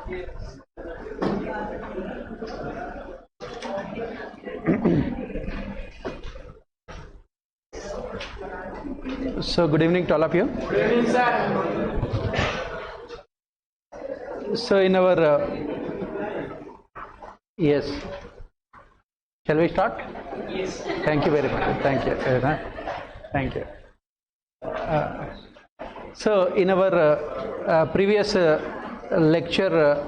So good evening to all of you. Good evening, sir. So in our yes, shall we start? Yes. Thank you very much. Thank you. Thank you. So in our previous lecture,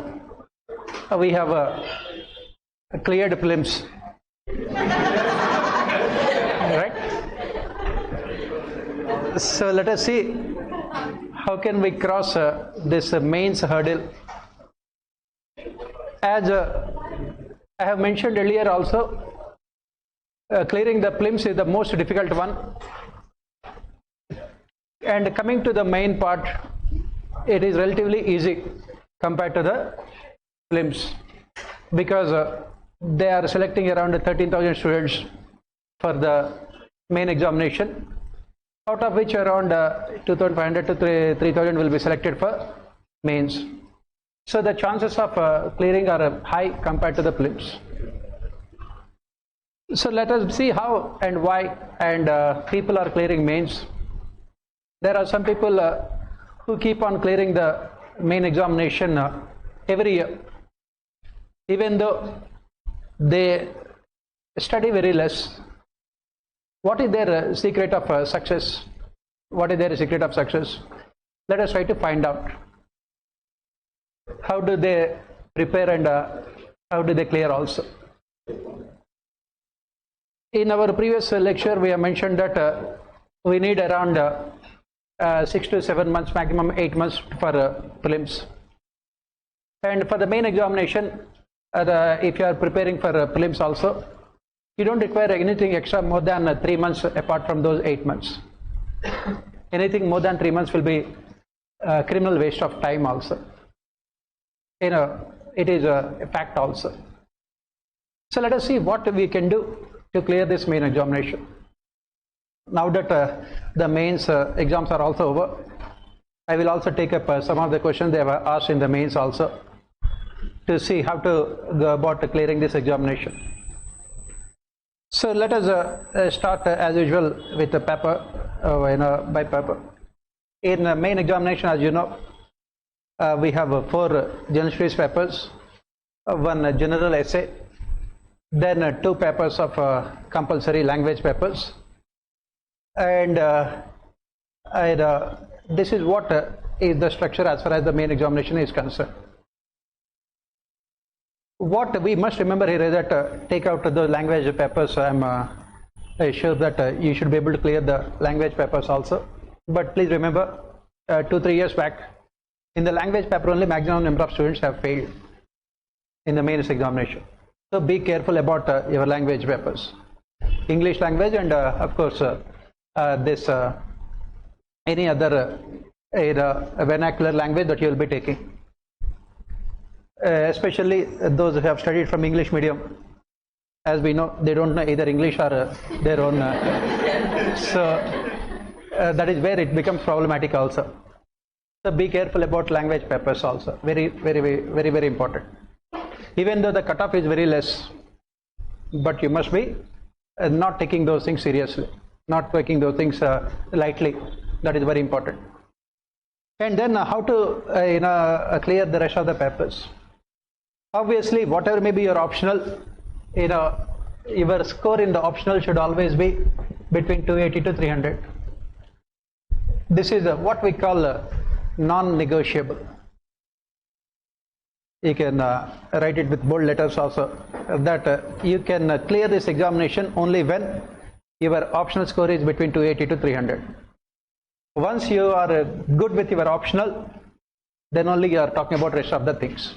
we have cleared films, right? So let us see how can we cross this mains hurdle. As I have mentioned earlier also, clearing the films is the most difficult one, and coming to the main part, it is relatively easy compared to the films, because they are selecting around 13,000 students for the main examination, out of which around 2,500 to 3,000 will be selected for mains. So the chances of clearing are high compared to the prelims. So let us see how and why and people are clearing mains. There are some people who keep on clearing the main examination every year, even though they study very less. What is their secret of success? What is their secret of success? Let us try to find out. How do they prepare and how do they clear also? In our previous lecture, we have mentioned that we need around 6 to 7 months, maximum 8 months for prelims. And for the main examination, if you are preparing for prelims also, you don't require anything extra more than 3 months apart from those 8 months. Anything more than 3 months will be a criminal waste of time also. You know, it is a fact also. So let us see what we can do to clear this main examination. Now that the mains exams are also over, I will also take up some of the questions they have asked in the mains also, to see how to go about clearing this examination. So let us start as usual with the paper, by paper. In the main examination, as you know, we have 4 general studies papers, 1 general essay, then 2 papers of compulsory language papers, and this is what is the structure as far as the main examination is concerned. What we must remember here is that take out the language papers. I'm sure that you should be able to clear the language papers also, but please remember 2-3 years back, in the language paper only maximum number of students have failed in the mains examination. So be careful about your language papers, English language, and of course this any other vernacular language that you will be taking. Especially those who have studied from English medium, as we know, they don't know either English or their own. So that is where it becomes problematic also. So be careful about language papers also. Very important. Even though the cutoff is very less, but you must be not taking those things seriously, not taking those things lightly. That is very important. And then how to clear the rest of the papers. Obviously, whatever may be your optional, your score in the optional should always be between 280 to 300. This is what we call non-negotiable. You can write it with bold letters also, that you can clear this examination only when your optional score is between 280 to 300. Once you are good with your optional, then only you are talking about rest of the things.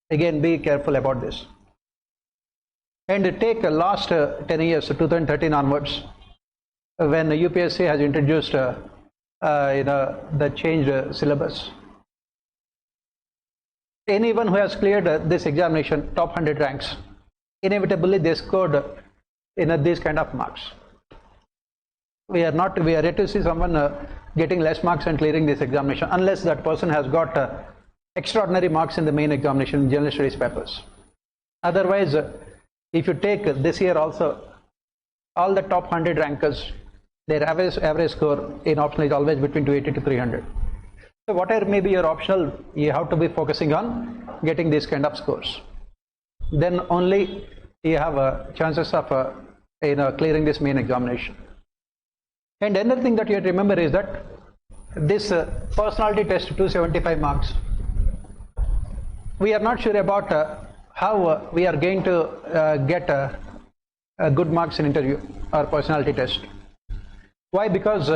Again, be careful about this. And take last 10 years, 2013 onwards, when UPSC has introduced the changed syllabus. Anyone who has cleared this examination, top 100 ranks, inevitably they scored these kind of marks. We are yet to see someone getting less marks and clearing this examination, unless that person has got extraordinary marks in the main examination general studies papers. Otherwise, if you take this year also, all the top 100 rankers, their average score in optional is always between 280 to 300. So whatever may be your optional, you have to be focusing on getting these kind of scores. Then only you have chances of clearing this main examination. And another thing that you have to remember is that this personality test 275 marks, we are not sure about how we are going to get good marks in interview or personality test. Why? Because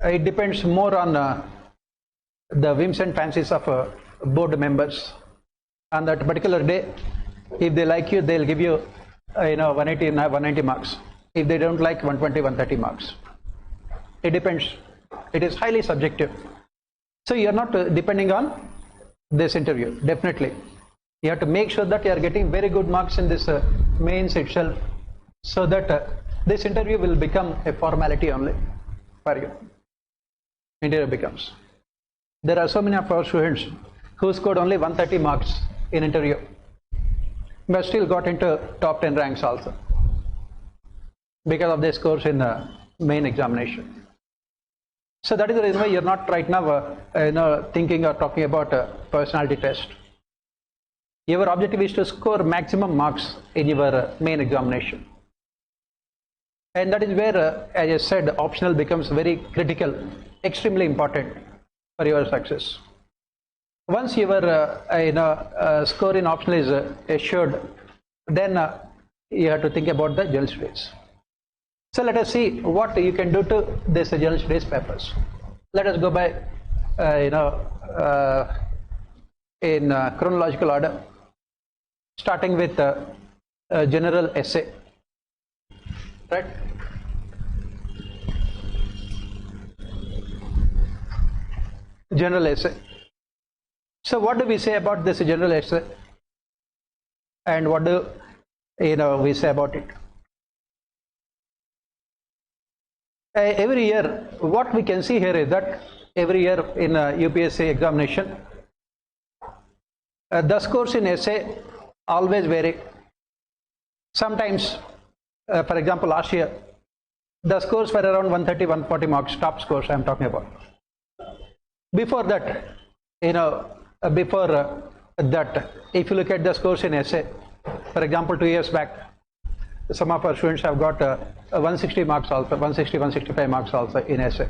it depends more on the whims and fancies of board members. On that particular day, if they like you, they'll give you 190 marks. If they don't like, 120, 130 marks. It depends. It is highly subjective. So you are not depending on this interview, definitely. You have to make sure that you are getting very good marks in this mains itself, so that this interview will become a formality only for you. Interview becomes. There are so many of our students who scored only 130 marks in interview, but still got into top 10 ranks also because of their scores in the main examination. So that is the reason why you're not right now thinking or talking about a personality test. Your objective is to score maximum marks in your main examination. And that is where, as I said, optional becomes very critical, extremely important for your success. Once your score in optional is assured, then you have to think about the general studies. So let us see what you can do to this general studies papers. Let us go by in chronological order, starting with general essay, right? General essay. So what do we say about this general essay, and what do we say about it? Every year, what we can see here is that every year in UPSC examination, the scores in essay always vary. Sometimes, for example, last year, the scores were around 130, 140 marks, top scores I am talking about. Before that, if you look at the scores in essay, for example, 2 years back, some of our students have got 160 marks also, 160, 165 marks also in essay.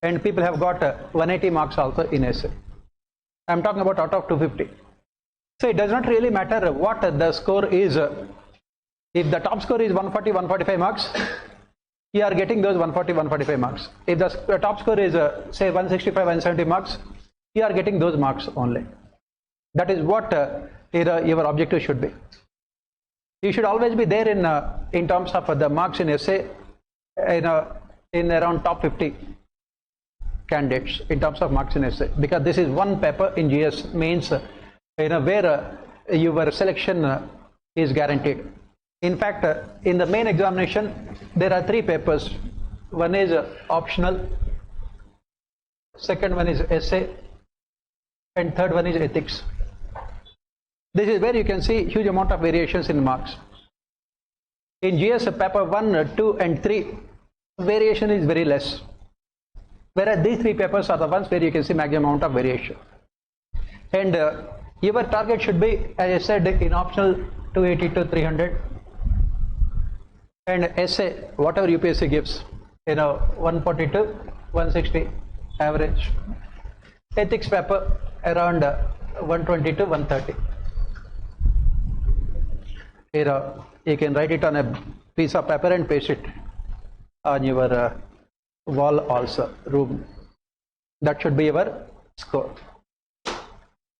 And people have got 180 marks also in essay. I am talking about out of 250. So it does not really matter what the score is. If the top score is 140, 145 marks, you are getting those 140, 145 marks. If the top score is say 165, 170 marks, you are getting those marks only. That is what your objective should be. You should always be there in terms of the marks in essay in around top 50 candidates in terms of marks in essay, because this is one paper in GS mains where your selection is guaranteed. In fact, in the main examination, there are 3 papers. One is optional, second one is essay, and third one is ethics. This is where you can see huge amount of variations in marks. In GS paper 1, 2 and 3, variation is very less. Whereas these 3 papers are the ones where you can see maximum amount of variation. And your target should be, as I said, in optional 280 to 300. And essay, whatever UPSC gives, 140 to 160 average. Ethics paper around 120 to 130. You can write it on a piece of paper and paste it on your wall also, room. That should be your score,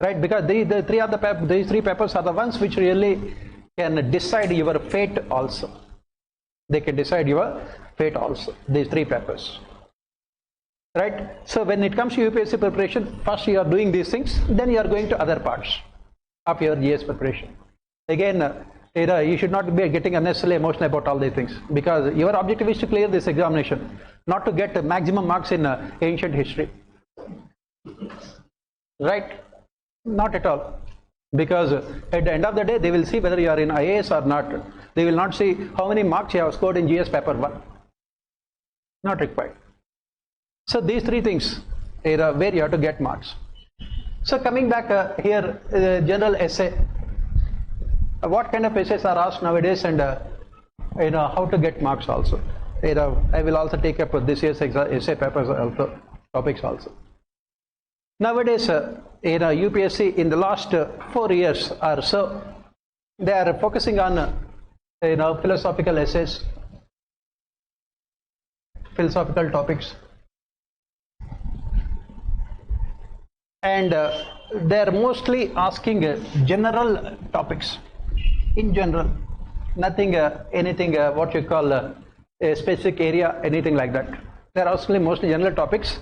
right? Because these 3 papers are the ones which really can decide your fate also. They can decide your fate also, these 3 papers, right? So when it comes to UPSC preparation, first you are doing these things, then you are going to other parts of your GS preparation. Again, you should not be getting unnecessarily emotional about all these things, because your objective is to clear this examination, not to get maximum marks in ancient history. right? Not at all. Because at the end of the day, they will see whether you are in IAS or not. They will not see how many marks you have scored in GS paper 1. Not required. So these three things are where you have to get marks. So coming back here, general essay. What kind of essays are asked nowadays, and how to get marks also. I will also take up this year's essay papers also, topics also. Nowadays, UPSC in the last 4 years or so, they are focusing on philosophical essays, philosophical topics, and they are mostly asking general topics. In general, nothing, anything, what you call a specific area, anything like that. They are asking mostly general topics.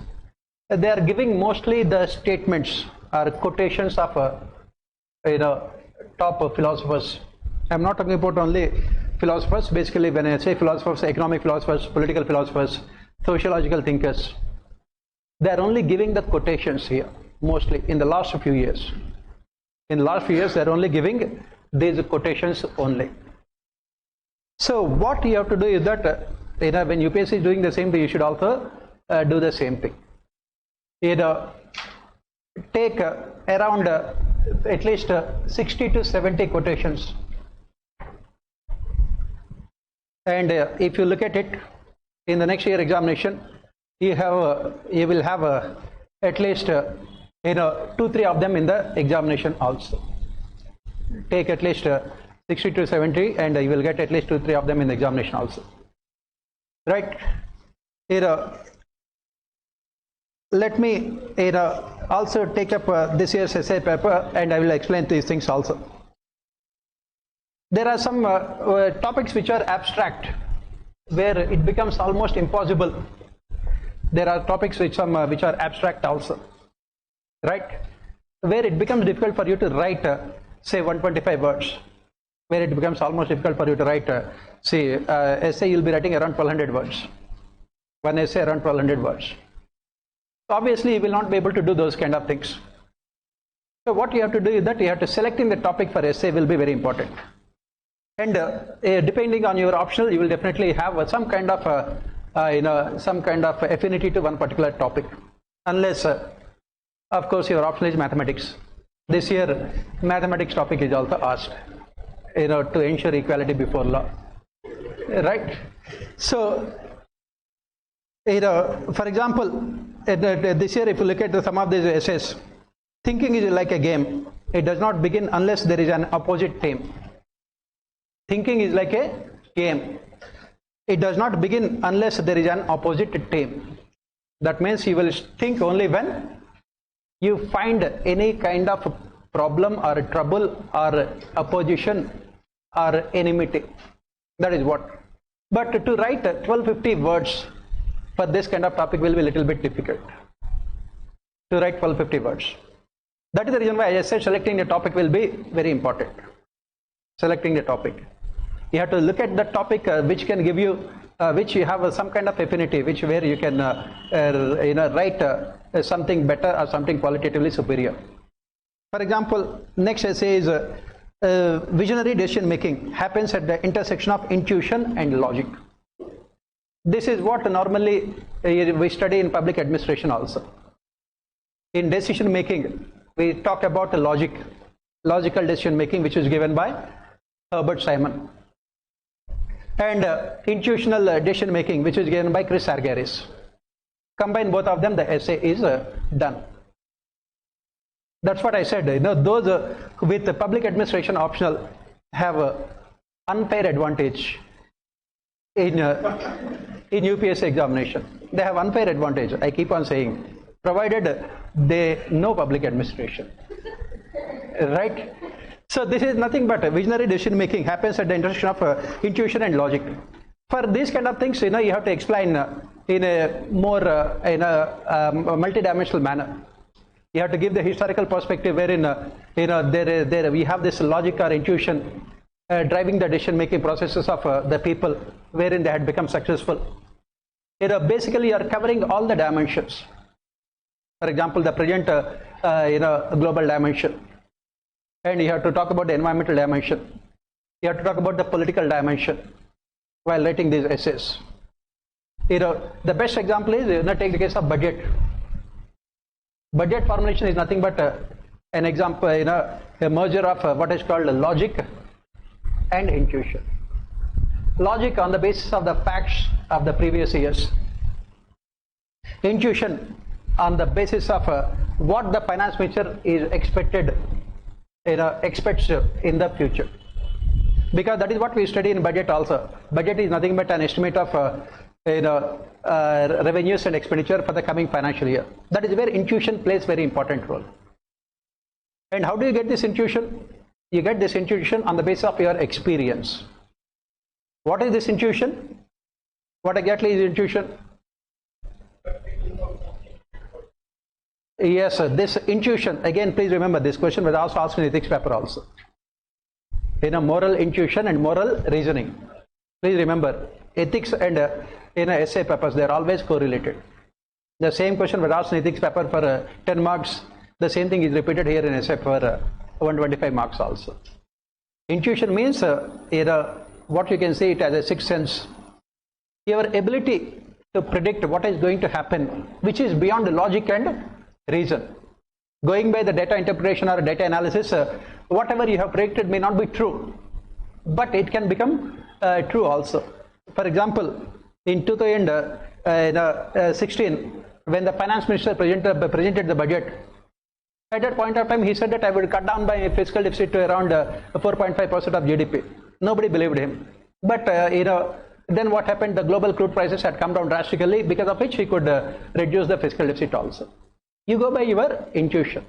They are giving mostly the statements or quotations of top philosophers. I am not talking about only philosophers. Basically, when I say philosophers, economic philosophers, political philosophers, sociological thinkers, they are only giving the quotations here, mostly in the last few years. In the last few years, they are only giving these quotations only. So what you have to do is that when UPSC is doing the same thing, you should also do the same thing. Take around at least 60 to 70 quotations, and if you look at it in the next year examination, you will have at least 2-3 of them in the examination also. Take at least 60 to 70, and you will get at least 2-3 of them in the examination also, right? Let me also take up this year's essay paper, and I will explain these things also. There are some topics which are abstract, where it becomes almost impossible. There are topics which are abstract also, right? Where it becomes difficult for you to write, say 125 words. Where it becomes almost difficult for you to write, say essay, you'll be writing around 1200 words. One essay around 1200 words. Obviously, you will not be able to do those kind of things. So what you have to do is that you have to selecting the topic for essay will be very important. And depending on your optional, you will definitely have some kind of affinity to one particular topic, unless of course your optional is mathematics. This year mathematics topic is also asked, to ensure equality before law, right? So for example, this year if you look at some of these essays, thinking is like a game. It does not begin unless there is an opposite theme. Thinking is like a game. It does not begin unless there is an opposite theme. That means you will think only when you find any kind of problem or trouble or opposition or enmity. That is what. But to write 1250 words for this kind of topic will be a little bit difficult. To write 1250 words. That is the reason why I said selecting the topic will be very important. Selecting the topic. You have to look at the topic which can give you, which you have some kind of affinity, where you can write something better or something qualitatively superior. For example, next essay is visionary decision making happens at the intersection of intuition and logic. This is what normally we study in public administration also. In decision making, we talk about the logical decision making, which is given by Herbert Simon, and intuitional decision making, which is given by Chris Argyris. Combine both of them, the essay is done. That's what I said. Those with the public administration optional have unfair advantage in UPSC examination. They have unfair advantage. I keep on saying, provided they know public administration, right? So this is nothing but visionary decision making happens at the intersection of intuition and logic. For these kind of things, you have to explain in a more multidimensional manner. You have to give the historical perspective wherein we have this logic or intuition driving the decision making processes of the people wherein they had become successful. Basically you are covering all the dimensions. For example, the present global dimension, and you have to talk about the environmental dimension. You have to talk about the political dimension while writing these essays. The best example is, take the case of budget. Budget formulation is nothing but an example, a merger of what is called logic and intuition. Logic on the basis of the facts of the previous years. Intuition on the basis of what the finance minister is expects in the future. Because that is what we study in budget also. Budget is nothing but an estimate of revenues and expenditure for the coming financial year. That is where intuition plays very important role. And how do you get this intuition? You get this intuition on the basis of your experience. What is this intuition? What exactly is intuition? Yes, this intuition, again, please remember this question was also asked in ethics paper also. Moral intuition and moral reasoning. Please remember, ethics and essay papers, they are always correlated. The same question was asked in ethics paper for 10 marks. The same thing is repeated here in essay for 125 marks also. Intuition means what you can say it as a sixth sense. Your ability to predict what is going to happen, which is beyond logic and reason. Going by the data interpretation or data analysis, whatever you have predicted may not be true, but it can become true also. For example, in 2016, when the finance minister presented the budget, at that point of time he said that I would cut down my fiscal deficit to around 4.5% of GDP. Nobody believed him. But then what happened? The global crude prices had come down drastically, because of which he could reduce the fiscal deficit also. You go by your intuition,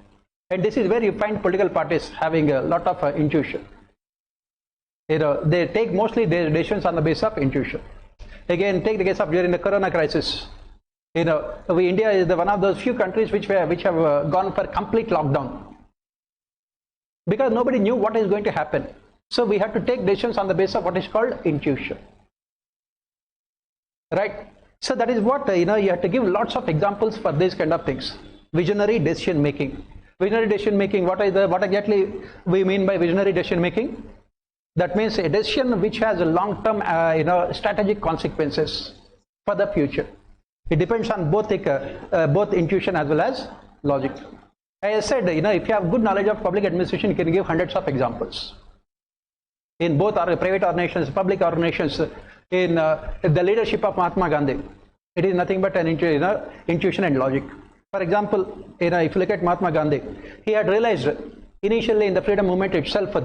and this is where you find political parties having a lot of intuition. They take mostly their decisions on the basis of intuition. Again, take the case of during the corona crisis. India is one of those few countries which have gone for complete lockdown, because nobody knew what is going to happen. So we have to take decisions on the basis of what is called intuition, right? So that is what you have to give lots of examples for these kind of things. Visionary decision making. Visionary decision making. What exactly we mean by visionary decision making? That means a decision which has a long-term, strategic consequences for the future. It depends on both intuition as well as logic. As I said, if you have good knowledge of public administration, you can give hundreds of examples. In both our private organizations, public organizations, in the leadership of Mahatma Gandhi, it is nothing but an intuition and logic. For example, if you look at Mahatma Gandhi, he had realized initially in the freedom movement itself,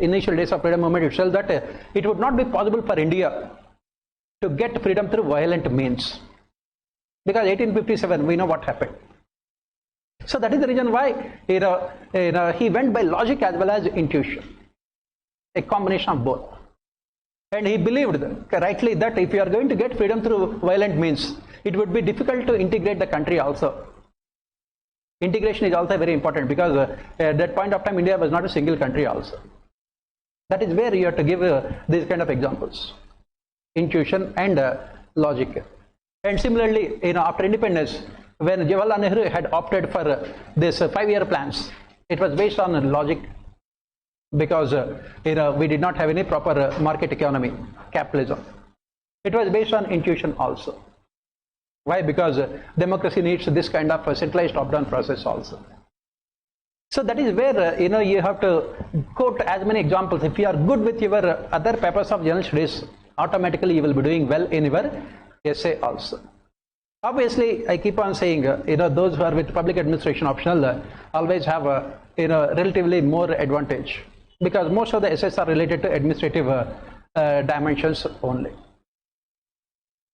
initial days of freedom movement itself, that it would not be possible for India to get freedom through violent means. Because 1857, we know what happened. So that is the reason why he went by logic as well as intuition, a combination of both. And he believed rightly that if you are going to get freedom through violent means, it would be difficult to integrate the country also. Integration is also very important, because at that point of time India was not a single country also. That is where you have to give these kind of examples, intuition and logic. And similarly, after independence, when Jawaharlal Nehru had opted for this 5-year plans, it was based on logic, because we did not have any proper market economy, capitalism. It was based on intuition also. Why? Because democracy needs this kind of centralized top-down process also. So that is where you have to quote as many examples. If you are good with your other papers of general studies, automatically you will be doing well in your essay also. Obviously, I keep on saying, those who are with public administration optional always have relatively more advantage, because most of the essays are related to administrative dimensions only.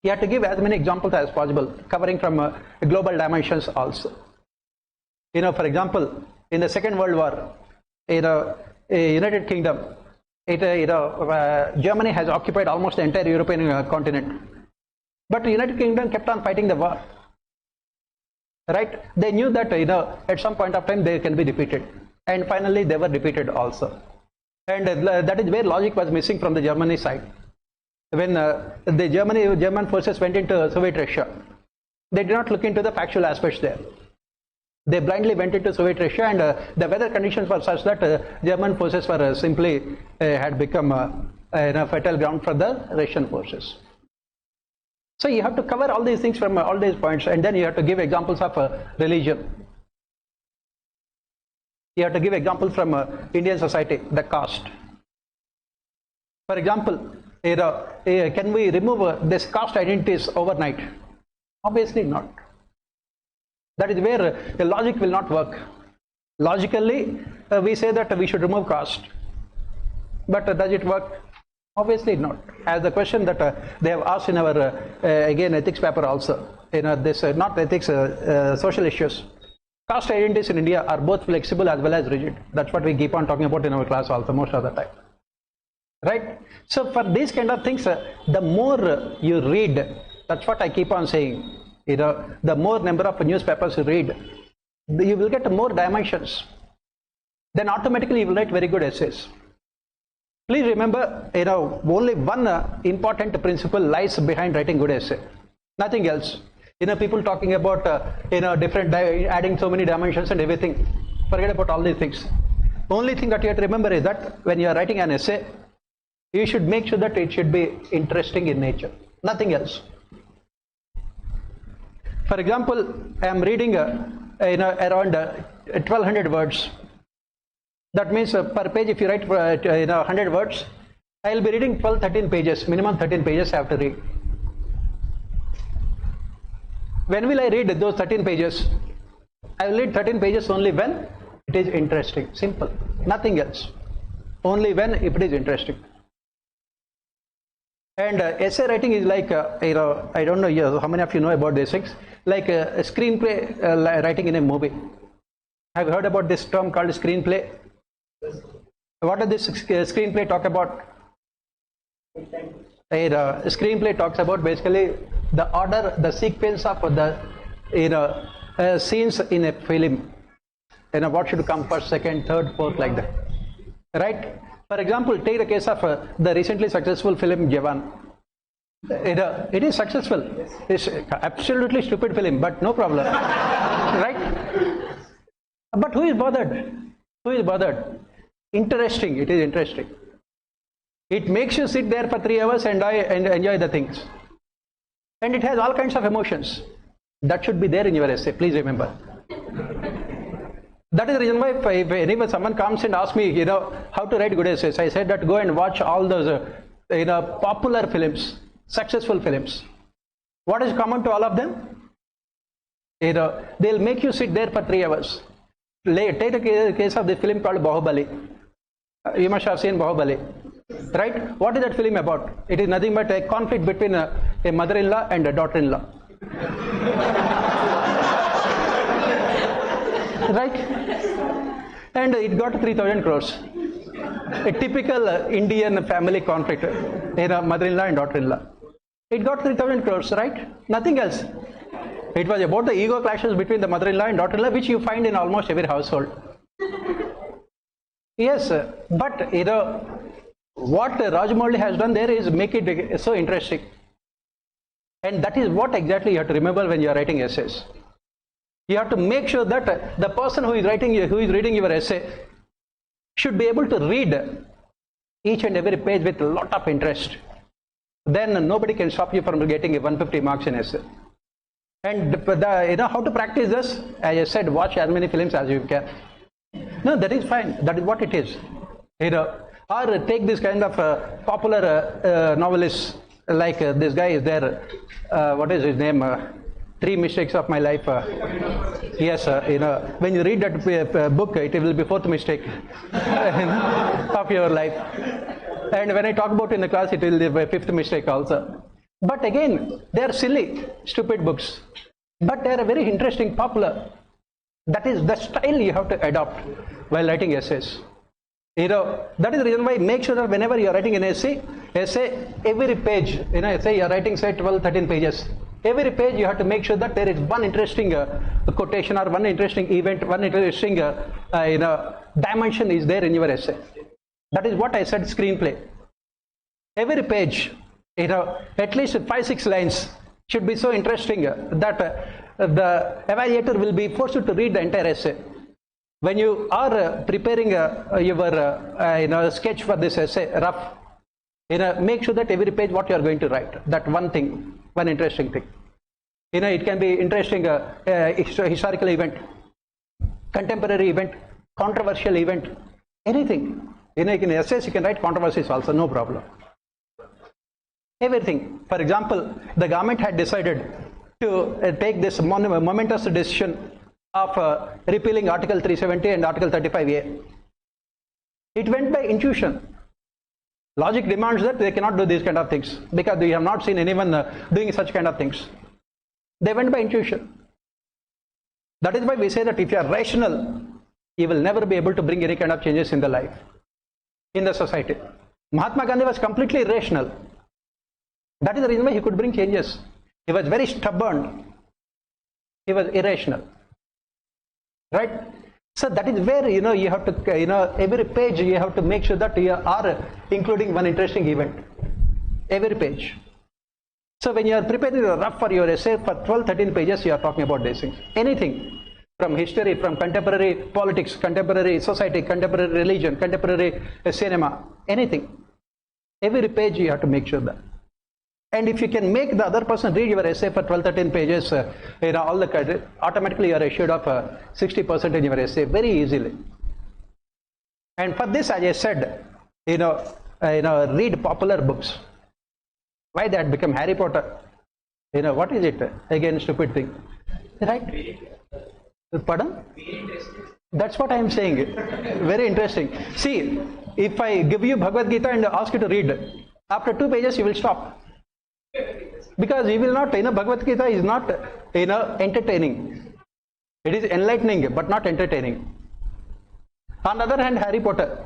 You have to give as many examples as possible, covering from global dimensions also. For example, in the Second World War, United Kingdom, Germany has occupied almost the entire European continent. But the United Kingdom kept on fighting the war. Right? They knew that at some point of time they can be defeated, and finally they were defeated also. And that is where logic was missing from the Germany side. When the German forces went into Soviet Russia, they did not look into the factual aspects there. They blindly went into Soviet Russia, and the weather conditions were such that German forces were simply had become a fertile ground for the Russian forces. So you have to cover all these things from all these points, and then you have to give examples of religion. You have to give examples from Indian society, the caste. For example, can we remove this caste identities overnight? Obviously not. That is where the logic will not work. Logically, we say that we should remove caste. But does it work? Obviously not. As the question that they have asked in our, again, ethics paper also, this not ethics, social issues. Caste identities in India are both flexible as well as rigid. That's what we keep on talking about in our class also most of the time. Right? So for these kind of things, the more you read, that's what I keep on saying. The more number of newspapers you read, you will get more dimensions. Then automatically you will write very good essays. Please remember, only one important principle lies behind writing good essay. Nothing else. People talking about, different, adding so many dimensions and everything. Forget about all these things. Only thing that you have to remember is that when you are writing an essay, you should make sure that it should be interesting in nature. Nothing else. For example, I am reading around 1200 words. That means per page, if you write 100 words, I will be reading 12-13 pages, minimum 13 pages I have to read. When will I read those 13 pages? I will read 13 pages only when it is interesting. Simple. Nothing else. Only when if it is interesting. And essay writing is like, I don't know how many of you know about these things, like a screenplay writing in a movie. Have you heard about this term called screenplay? What does this screenplay talk about? Screenplay talks about basically the order, the sequence of the scenes in a film. What should come first, second, third, fourth, like that. Right? For example, take the case of the recently successful film Jawan. It is successful. It's absolutely stupid film, but no problem. Right? But who is bothered? Who is bothered? Interesting. It is interesting. It makes you sit there for 3 hours and enjoy the things. And it has all kinds of emotions. That should be there in your essay. Please remember. That is the reason why if someone comes and asks me, how to write good essays, I said that go and watch all those, popular films, successful films. What is common to all of them? They'll make you sit there for 3 hours. Take the case of the film called Bahubali. You must have seen Bahubali, right? What is that film about? It is nothing but a conflict between a mother-in-law and a daughter-in-law. Right? And it got 3,000 crores. A typical Indian family conflict, mother-in-law and daughter-in-law. It got 3,000 crores, right? Nothing else. It was about the ego clashes between the mother-in-law and daughter-in-law, which you find in almost every household. Yes, but what Rajamouli has done there is make it so interesting. And that is what exactly you have to remember when you are writing essays. You have to make sure that the person who is reading your essay should be able to read each and every page with a lot of interest. Then nobody can stop you from getting 150 marks in essay. And how to practice this? As I said, watch as many films as you can. No, that is fine. That is what it is. Or take this kind of popular novelists, like this guy is there. What is his name? 3 Mistakes of My Life. Yes, when you read that book, it will be 4th mistake of your life. And when I talk about in the class, it will be 5th mistake also. But again, they are silly, stupid books. But they are very interesting, popular. That is the style you have to adopt while writing essays. That is the reason why make sure that whenever you are writing an essay, every page, essay you are writing say 12, 13 pages. Every page you have to make sure that there is one interesting quotation or one interesting event, one interesting dimension is there in your essay. That is what I said, screenplay. Every page, at least 5-6 lines should be so interesting that the evaluator will be forced to read the entire essay. When you are preparing your sketch for this essay, rough, make sure that every page what you are going to write, that one thing, one interesting thing. It can be interesting historical event, contemporary event, controversial event, anything. In essays you can write controversies also, no problem. Everything. For example, the government had decided to take this momentous decision of repealing Article 370 and Article 35A. It went by intuition. Logic demands that they cannot do these kind of things because we have not seen anyone doing such kind of things. They went by intuition. That is why we say that if you are rational, you will never be able to bring any kind of changes in the life, in the society. Mahatma Gandhi was completely irrational. That is the reason why he could bring changes. He was very stubborn. He was irrational. Right? So that is where you have to every page you have to make sure that you are including one interesting event. Every page. So when you are preparing a rough for your essay for 12-13 pages, you are talking about these things. Anything from history, from contemporary politics, contemporary society, contemporary religion, contemporary cinema, anything. Every page you have to make sure that. And if you can make the other person read your essay for 12-13 pages, all the credit, automatically you are assured of 60% in your essay very easily. And for this, as I said, read popular books. Why that become Harry Potter? What is it? Again, stupid thing, right? Pardon? That's what I am saying. Very interesting. See, if I give you Bhagavad Gita and ask you to read, after 2 pages you will stop. Because you will not, Bhagavad Gita is not, entertaining. It is enlightening but not entertaining. On the other hand, Harry Potter,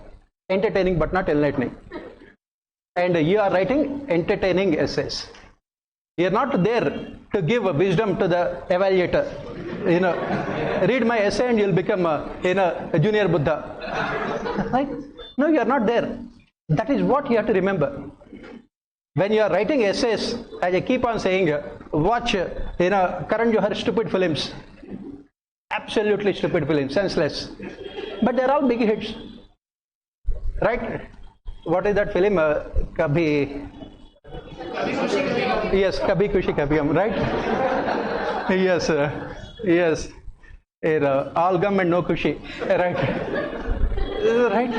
entertaining but not enlightening. And you are writing entertaining essays. You are not there to give wisdom to the evaluator. Read my essay and you will become a junior Buddha. Right? No, you are not there. That is what you have to remember. When you are writing essays, as I keep on saying, watch Karan Johar stupid films. Absolutely stupid films, senseless. But they are all big hits. Right? What is that film? Kabhi... Yes, Kabhi Khushi Kabhi Gum, right? Yes, yes. All gum and no khushi, right? Right?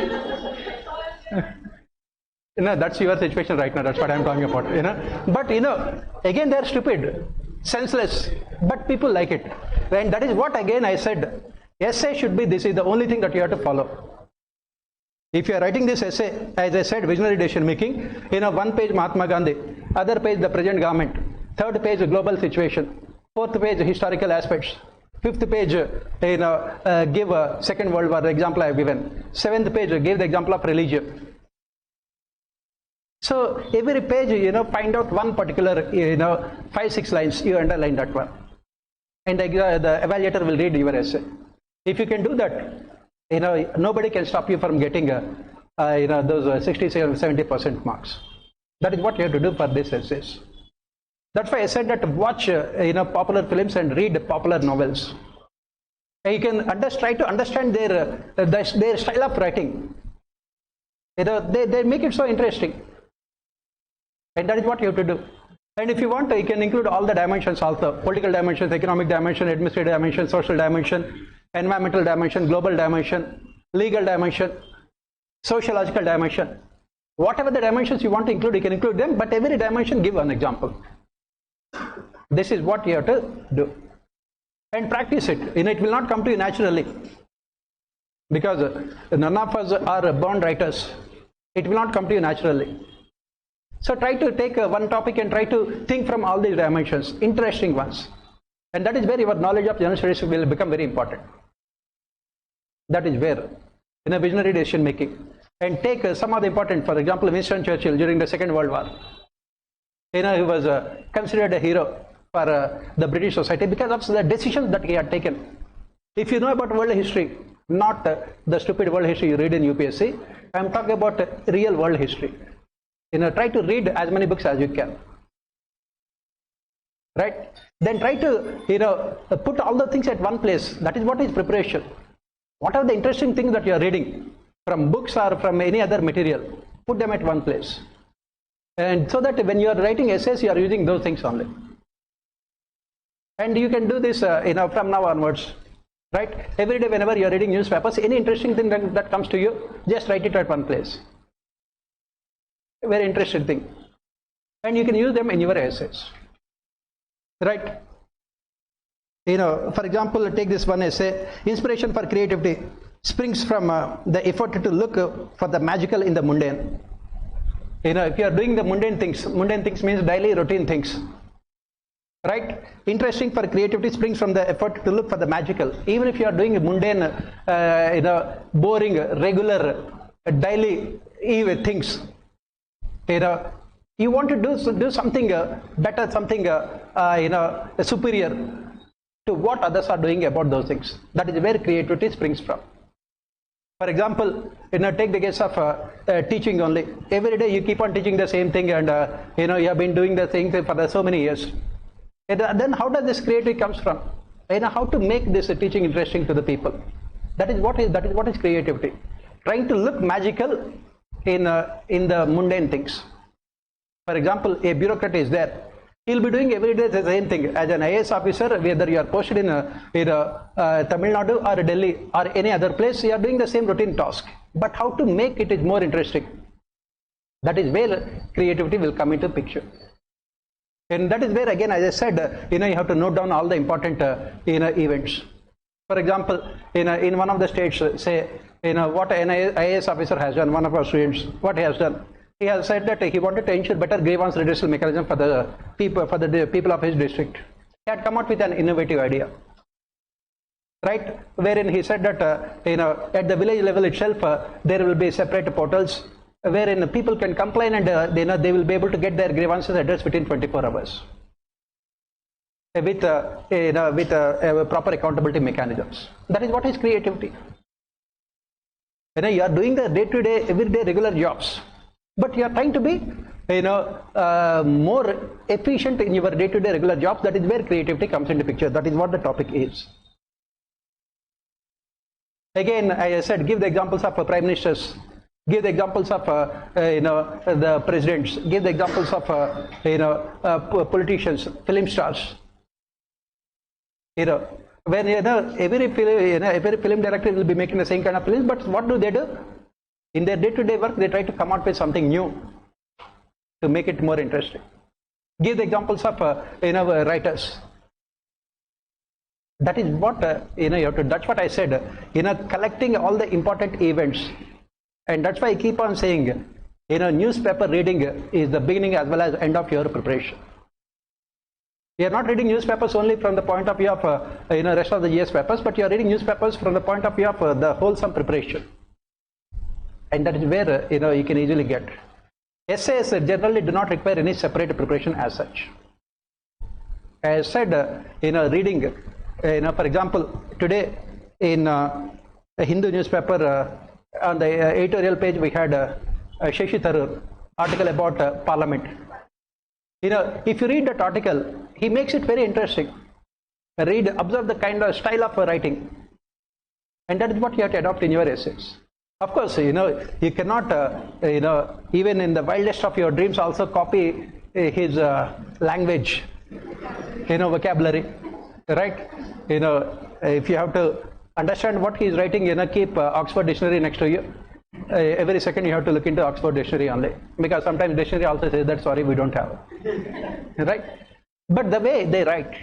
No, that's your situation right now. That's what I'm talking about. But again, they are stupid, senseless. But people like it, and that is what again I said. Essay should be. This is the only thing that you have to follow. If you are writing this essay, as I said, visionary decision making, one page Mahatma Gandhi, other page the present government, third page global situation, fourth page historical aspects, fifth page give a Second World War example I have given, seventh page give the example of religion. So every page find out one particular 5-6 lines, you underline that one, and the evaluator will read your essay. If you can do that, nobody can stop you from getting those 60-70% marks. That is what you have to do for these essays. That's why I said that watch popular films and read popular novels. And you can try to understand their style of writing. They make it so interesting, and that is what you have to do. And if you want, you can include all the dimensions also: political dimensions, economic dimension, administrative dimension, social dimension, environmental dimension, global dimension, legal dimension, sociological dimension. Whatever the dimensions you want to include, you can include them, but every dimension give an example. This is what you have to do. And practice it. It will not come to you naturally. Because none of us are born writers. It will not come to you naturally. So try to take one topic and try to think from all these dimensions, interesting ones. And that is where your knowledge of general studies will become very important. That is where, in a visionary decision making. And take some of the important, for example, Winston Churchill during the Second World War. He was considered a hero for the British society because of the decisions that he had taken. If you know about world history, not the stupid world history you read in UPSC, I am talking about real world history. Try to read as many books as you can. right? Then try to, put all the things at one place. That is what is preparation. What are the interesting things that you are reading from books or from any other material? Put them at one place. And so that when you are writing essays, you are using those things only. And you can do this, from now onwards, right? Every day whenever you are reading newspapers, any interesting thing that comes to you, just write it at one place. A very interesting thing. And you can use them in your essays, right? For example, take this one essay. Inspiration for creativity springs from the effort to look for the magical in the mundane. If you are doing the mundane things means daily routine things, right? Interesting for creativity springs from the effort to look for the magical. Even if you are doing mundane, boring, regular, daily things, you want to do something better, something superior to what others are doing about those things. That is where creativity springs from. For example, take the case of teaching only. Every day you keep on teaching the same thing, and you have been doing the same thing for so many years. And then how does this creativity comes from? How to make this teaching interesting to the people. That is what is creativity. Trying to look magical in the mundane things. For example, a bureaucrat is there. He'll be doing every day the same thing. As an IAS officer, whether you are posted in Tamil Nadu or Delhi or any other place, you are doing the same routine task. But how to make it is more interesting? That is where creativity will come into picture. And that is where, again, as I said, you have to note down all the important events. For example, in one of the states, say, what an IAS officer has done, one of our students, what he has done. He has said that he wanted to ensure better grievance redressal mechanism for the people of his district. He had come out with an innovative idea, right? Wherein he said that at the village level itself, there will be separate portals wherein people can complain, and they will be able to get their grievances addressed within 24 hours with proper accountability mechanisms. That is what is creativity. You are doing the day-to-day, everyday regular jobs, but you are trying to be more efficient in your day-to-day regular jobs. That is where creativity comes into picture. That is what the topic is. Again, as I said, give the examples of prime ministers, give the examples of the presidents, give the examples of politicians, film stars. When every film director will be making the same kind of films, but what do? In their day-to-day work, they try to come out with something new to make it more interesting. Give the examples of writers. That is what you have to. That's what I said. Collecting all the important events, and that's why I keep on saying, newspaper reading is the beginning as well as end of your preparation. You are not reading newspapers only from the point of view of rest of the GS papers, but you are reading newspapers from the point of view of the wholesome preparation. And that is where you can easily get. Essays generally do not require any separate preparation as such. As I said, reading, for example, today in a Hindu newspaper on the editorial page we had Shashi Tharoor article about Parliament. If you read that article, he makes it very interesting. Observe the kind of style of writing, and that is what you have to adopt in your essays. Of course, you cannot, even in the wildest of your dreams, also copy his language, vocabulary, right? If you have to understand what he is writing, keep Oxford Dictionary next to you. Every second you have to look into Oxford Dictionary only, because sometimes dictionary also says that sorry, we don't have, right? But the way they write,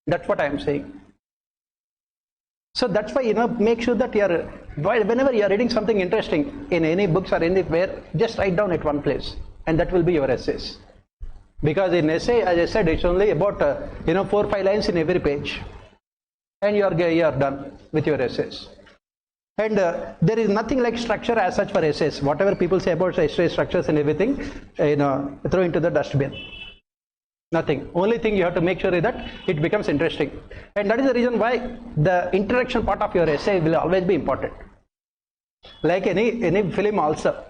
that's what I am saying. So that's why, make sure that whenever you are reading something interesting in any books or anywhere, just write down at one place, and that will be your essays. Because in essay, as I said, it's only about 4 or 5 lines in every page, and you are done with your essays. And there is nothing like structure as such for essays. Whatever people say about essay structures and everything, throw into the dustbin. Nothing. Only thing you have to make sure is that it becomes interesting. And that is the reason why the introduction part of your essay will always be important. Like any film also.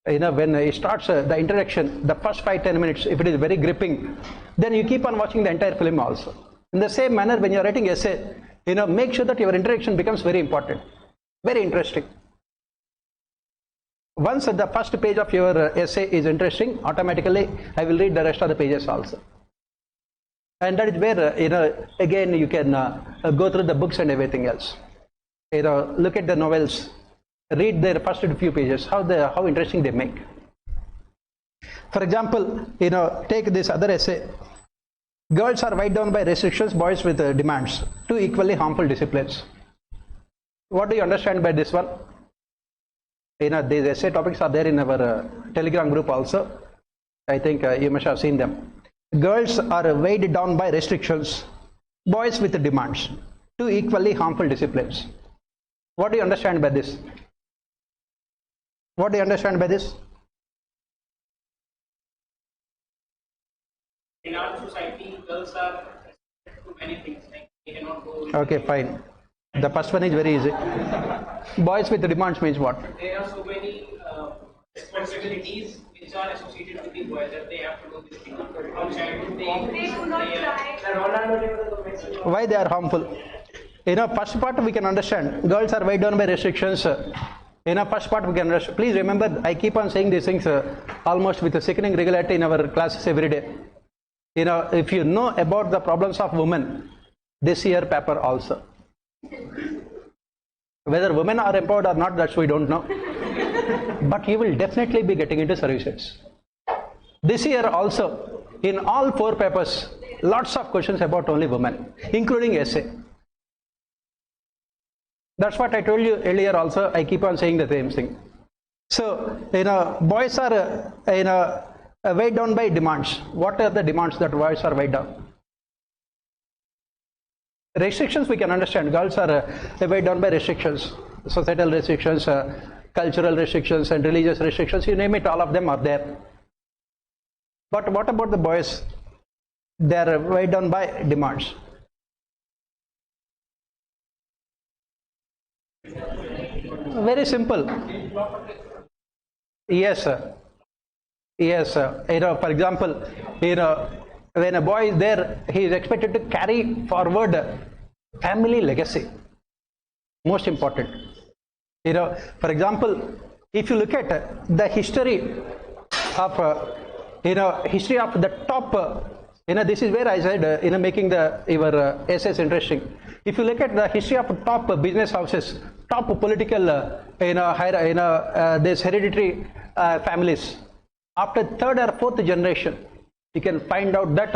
when it starts the introduction, the first 5-10 minutes, if it is very gripping, then you keep on watching the entire film also. In the same manner, when you are writing essay, make sure that your introduction becomes very important, very interesting. Once the first page of your essay is interesting, automatically I will read the rest of the pages also. And that is where, again, you can go through the books and everything else. Look at the novels, read their first few pages, how interesting they make. For example, take this other essay. Girls are weighed down by restrictions, boys with demands, two equally harmful disciplines. What do you understand by this one? These essay topics are there in our Telegram group also. I think you must have seen them. Girls are weighed down by restrictions, boys with demands, two equally harmful disciplines. What do you understand by this? What do you understand by this? In our society, girls are restricted to many things. Like they cannot go. Okay, fine. The first one is very easy. Boys with demands means what? There are so many responsibilities which are associated with the boys that they have to do this thing. From childhood, they do not try. Why they are harmful? First part we can understand. Girls are weighed down by restrictions. First part we can understand. Please remember, I keep on saying these things almost with a sickening regularity in our classes every day. If you know about the problems of women, this year paper also. Whether women are empowered or not, that's we don't know. But you will definitely be getting into services. This year also, in all 4 papers, lots of questions about only women, including essay. That's what I told you earlier also. I keep on saying the same thing. So, boys are weighed down by demands. What are the demands that boys are weighed down? Restrictions we can understand. Girls are weighed down by restrictions, societal restrictions, cultural restrictions and religious restrictions. You name it, all of them are there. But what about the boys? They are weighed down by demands. Very simple. Yes, sir. Yes, sir. For example, when a boy is there, he is expected to carry forward family legacy. Most important. For example, if you look at the history of history of the top, this is where I said, making your essays interesting. If you look at the history of top business houses, top political, this hereditary families, after 3rd or 4th generation, you can find out that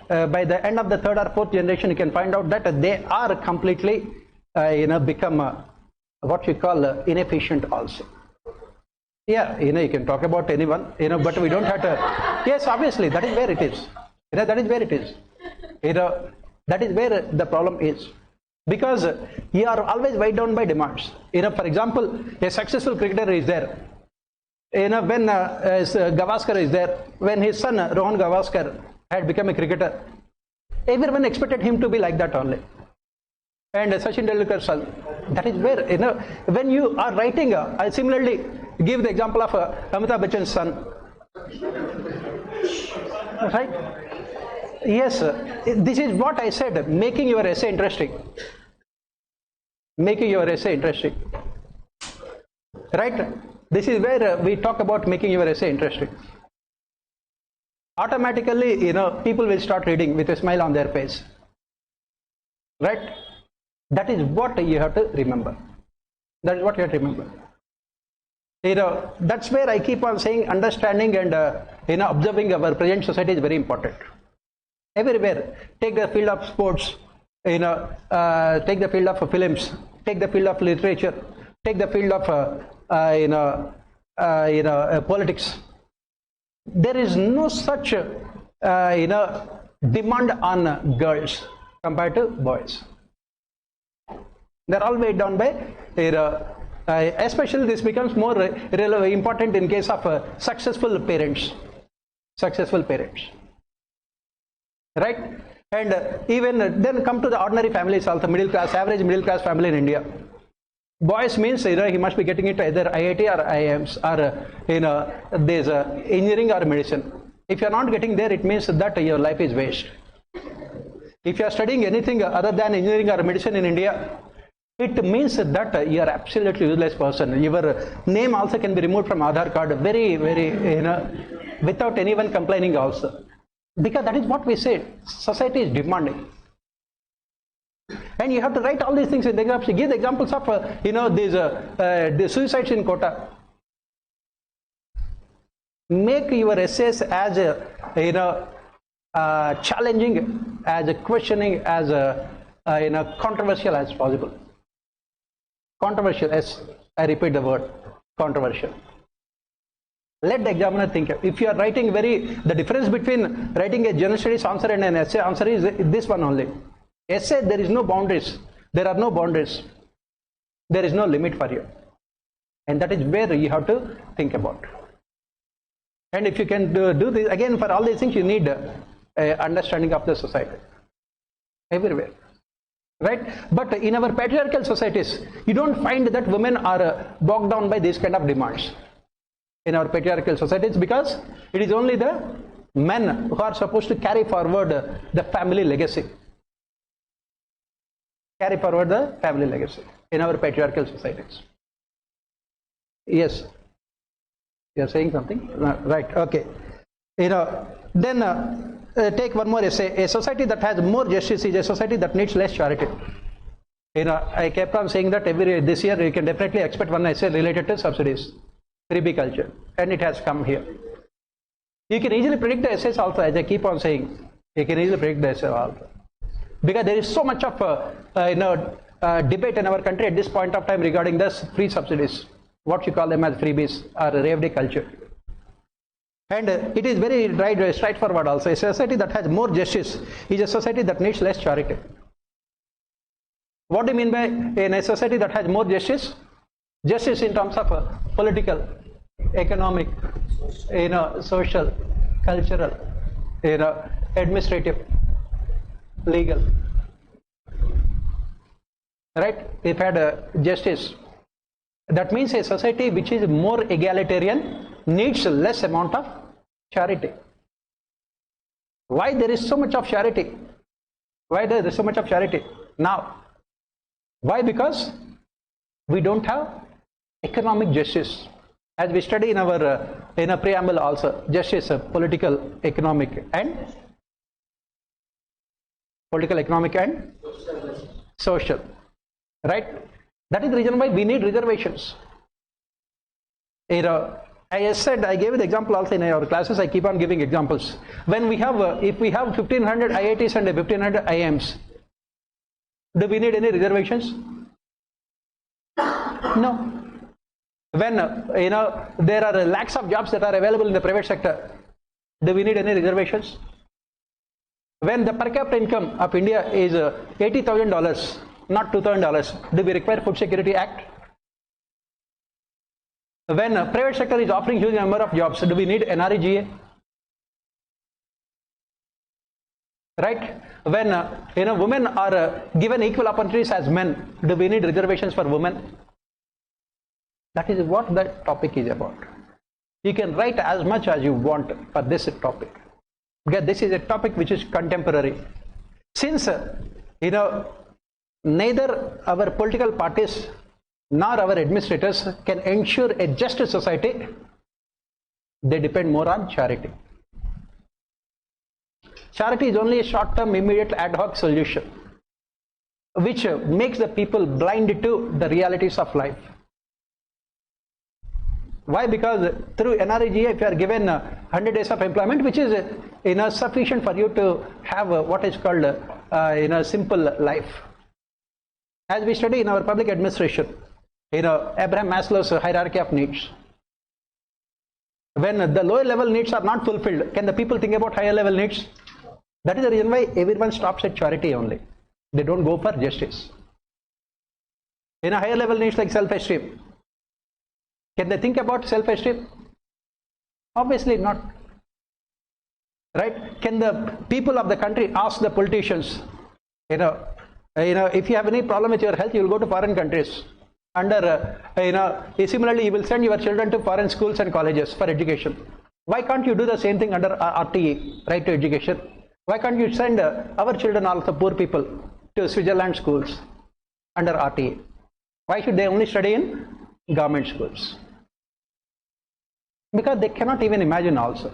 by the end of the 3rd or 4th generation, you can find out that they are completely become what we call inefficient also. Yeah, you can talk about anyone, but we don't have to. Yes, obviously, that is where it is. That is where it is. That is where the problem is. Because you are always weighed down by demands. For example, a successful cricketer is there. When Gavaskar is there, when his son Rohan Gavaskar had become a cricketer, everyone expected him to be like that only. And Sachin Tendulkar's son, that is where, when you are writing, I similarly give the example of Amitabh Bachchan's son. Right? Yes, this is what I said, making your essay interesting. Making your essay interesting. Right? This is where we talk about making your essay interesting. Automatically, people will start reading with a smile on their face. Right? That is what you have to remember. That is what you have to remember. That's where I keep on saying understanding and observing our present society is very important. Everywhere. Take the field of sports, take the field of films, take the field of literature, take the field of politics. There is no such demand on girls compared to boys. They're all weighed down by especially this becomes more important in case of successful parents. Successful parents. Right? And even then come to the ordinary families also, middle class, average middle class family in India. Boys means, he must be getting into either IIT or IIMs or there's engineering or medicine. If you are not getting there, it means that your life is waste. If you are studying anything other than engineering or medicine in India, it means that you are absolutely useless person. Your name also can be removed from Aadhaar card very, very, without anyone complaining also. Because that is what we say. Society is demanding. And you have to write all these things in the examples. Give the examples of, the suicides in Kota. Make your essays as, challenging, as questioning, as, controversial as possible. Controversial, yes, I repeat the word, controversial. Let the examiner think. If you are writing the difference between writing a general studies answer and an essay answer is this one only. Essay, there is no boundaries. There are no boundaries. There is no limit for you. And that is where you have to think about. And if you can do this, again, for all these things, you need understanding of the society. Everywhere. Right? But in our patriarchal societies, you don't find that women are bogged down by these kind of demands. In our patriarchal societies, because it is only the men who are supposed to carry forward the family legacy. Carry forward the family legacy in our patriarchal societies. Yes. You are saying something? Right. Okay. Then take one more essay. A society that has more justice is a society that needs less charity. I kept on saying that this year you can definitely expect one essay related to subsidies, freebie culture, and it has come here. You can easily predict the essays also, as I keep on saying. You can easily predict the essay also. Because there is so much of debate in our country at this point of time regarding this free subsidies, what you call them as freebies or rave day culture. And it is very straightforward also. A society that has more justice is a society that needs less charity. What do you mean by in a society that has more justice? Justice in terms of political, economic, social, cultural, administrative, legal. Right? If had justice, that means a society which is more egalitarian needs less amount of charity. Why there is so much of charity? Why there is so much of charity now? Why? Because we don't have economic justice. As we study in our in a preamble also, justice, political, economic and social. Right? That is the reason why we need reservations. I said, I gave the example also in our classes. I keep on giving examples. When we have, if we have 1500 IITs and 1500 IIMs, do we need any reservations? No. When there are lakhs of jobs that are available in the private sector, do we need any reservations? When the per capita income of India is $80,000, not $2,000, do we require Food Security Act? When private sector is offering huge number of jobs, do we need NREGA? Right? When women are given equal opportunities as men, do we need reservations for women? That is what the topic is about. You can write as much as you want for this topic, because this is a topic which is contemporary. Since neither our political parties nor our administrators can ensure a just society, they depend more on charity. Charity is only a short-term, immediate, ad hoc solution, which makes the people blind to the realities of life. Why? Because through NREGA, if you are given 100 days of employment, which is sufficient for you to have what is called simple life. As we study in our public administration, Abraham Maslow's hierarchy of needs. When the lower level needs are not fulfilled, can the people think about higher level needs? That is the reason why everyone stops at charity only. They don't go for justice. In a higher level needs like self-esteem, can they think about self-esteem? Obviously not. Right? Can the people of the country ask the politicians, if you have any problem with your health, you will go to foreign countries. under, similarly you will send your children to foreign schools and colleges for education. Why can't you do the same thing under RTE, right to education? Why can't you send our children, also poor people, to Switzerland schools under RTE? Why should they only study in government schools? Because they cannot even imagine also.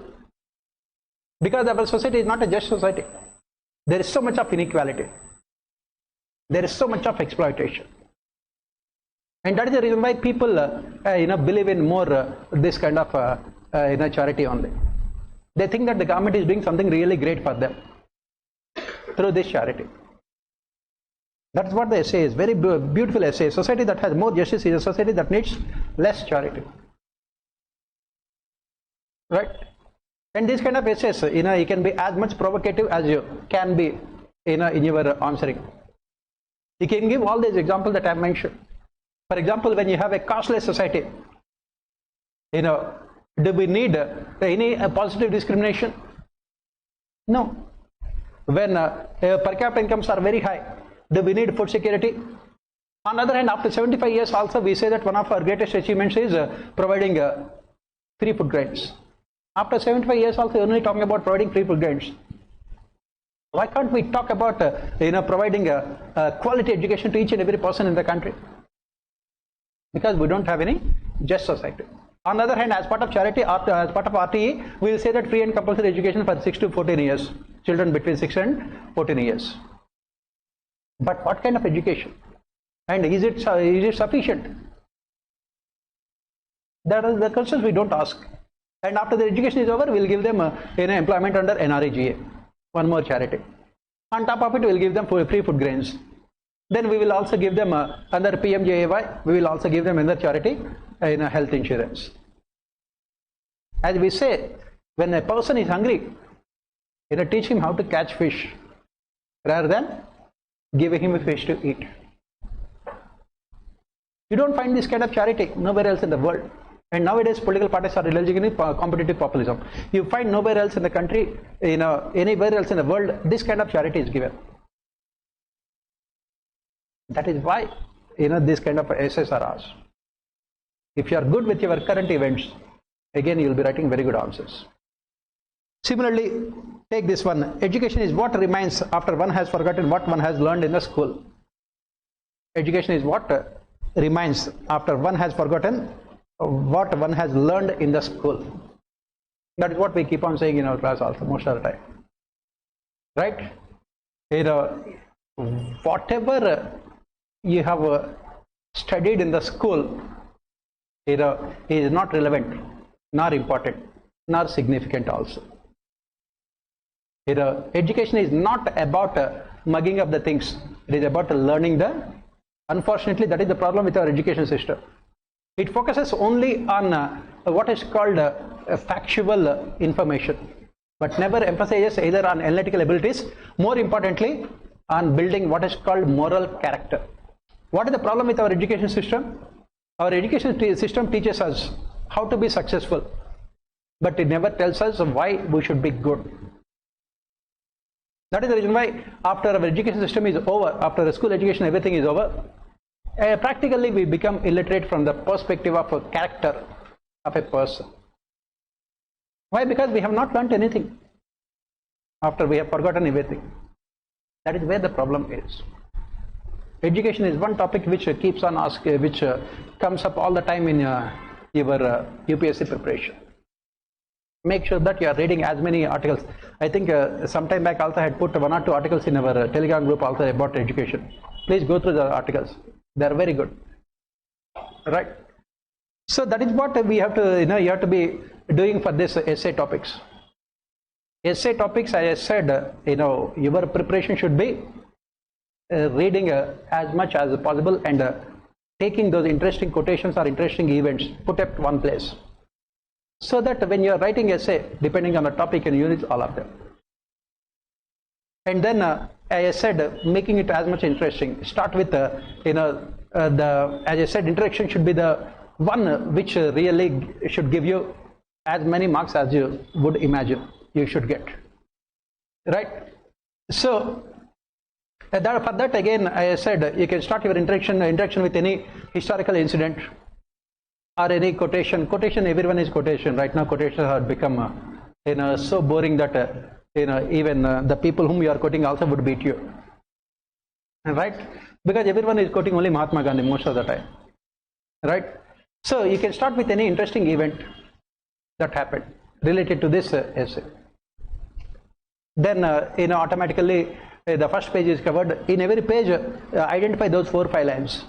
Because our society is not a just society. There is so much of inequality. There is so much of exploitation. And that is the reason why people believe in more this kind of charity only. They think that the government is doing something really great for them through this charity. That's what the essay is. Very beautiful essay. Society that has more justice is a society that needs less charity. Right? And these kind of essays, you can be as much provocative as you can be, in your answering. You can give all these examples that I have mentioned. For example, when you have a casteless society, do we need any positive discrimination? No. When per capita incomes are very high, do we need food security? On the other hand, after 75 years also, we say that one of our greatest achievements is providing free food grains. After 75 years also, we're only talking about providing free food grains. Why can't we talk about providing quality education to each and every person in the country? Because we don't have any just society. On the other hand, as part of charity, as part of RTE, we will say that free and compulsory education for 6 to 14 years, children between 6 and 14 years. But what kind of education? And is it sufficient? That is the questions we don't ask. And after the education is over, we will give them employment under NREGA, one more charity. On top of it, we will give them free food grains. Then we will also give them under PMJAY, we will also give them another charity in health insurance. As we say, when a person is hungry, teach him how to catch fish rather than giving him a fish to eat. You don't find this kind of charity nowhere else in the world. And nowadays, political parties are indulging in competitive populism. You find nowhere else in the country, anywhere else in the world, this kind of charity is given. That is why, this kind of essays are asked. If you are good with your current events, again you will be writing very good answers. Similarly, take this one. Education is what remains after one has forgotten what one has learned in the school. Education is what remains after one has forgotten what one has learned in the school. That is what we keep on saying in our class also most of the time. Right? Whatever you have studied in the school is not relevant, nor important, nor significant also. Education is not about mugging up the things. It is about learning unfortunately, that is the problem with our education system. It focuses only on what is called factual information, but never emphasizes either on analytical abilities, more importantly, on building what is called moral character. What is the problem with our education system? Our education system teaches us how to be successful, but it never tells us why we should be good. That is the reason why after our education system is over, after the school education everything is over, practically we become illiterate from the perspective of a character of a person. Why? Because we have not learnt anything after we have forgotten everything. That is where the problem is. Education is one topic which keeps on asking, which comes up all the time in your UPSC preparation. Make sure that you are reading as many articles. I think some time back also I had put 1 or 2 articles in our Telegram group also about education. Please go through the articles. They are very good. Right? So that is what we have to, you have to be doing for this essay topics. Essay topics, as I said, your preparation should be reading as much as possible and taking those interesting quotations or interesting events, put at one place. So that when you are writing essay, depending on the topic and units, all of them. And then, as I said, making it as much interesting. Start with, as I said, introduction should be the one which really should give you as many marks as you would imagine you should get. Right? So, For that again, I said you can start your interaction with any historical incident or any quotation. Quotation, everyone is quotation. Right now, quotations have become so boring that even the people whom you are quoting also would beat you. Right? Because everyone is quoting only Mahatma Gandhi most of the time. Right? So you can start with any interesting event that happened related to this essay. Then automatically the first page is covered. In every page, identify those 4-5 lines.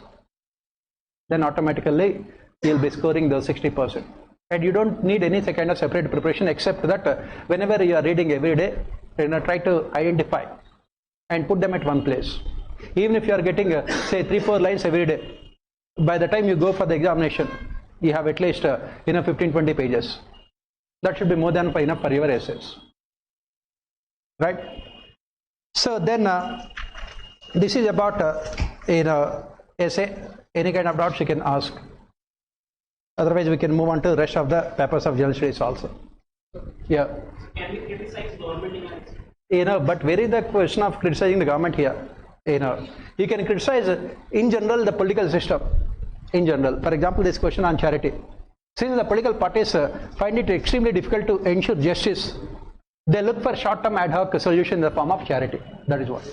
Then automatically you will be scoring those 60%. And you don't need any kind of separate preparation except that whenever you are reading every day, try to identify and put them at one place. Even if you are getting say 3-4 lines every day, by the time you go for the examination, you have at least 15-20 pages. That should be more than enough for your essays. Right? So then this is about essay. Any kind of doubts you can ask. Otherwise we can move on to the rest of the papers of general studies also. Yeah. Can we criticize government in but where is the question of criticizing the government here? You can criticize in general the political system. In general, for example, this question on charity. Since the political parties find it extremely difficult to ensure justice, they look for short-term ad hoc solution in the form of charity. That is what.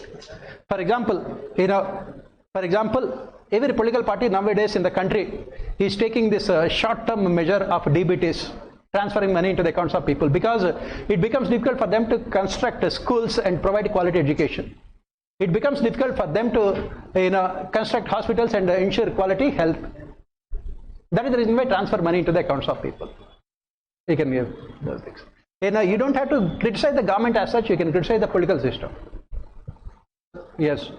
For example, every political party nowadays in the country is taking this short-term measure of DBTs, transferring money into the accounts of people, because it becomes difficult for them to construct schools and provide quality education. It becomes difficult for them to construct hospitals and ensure quality health. That is the reason why transfer money into the accounts of people. You can give those things. You don't have to criticize the government as such. You can criticize the political system. Yes.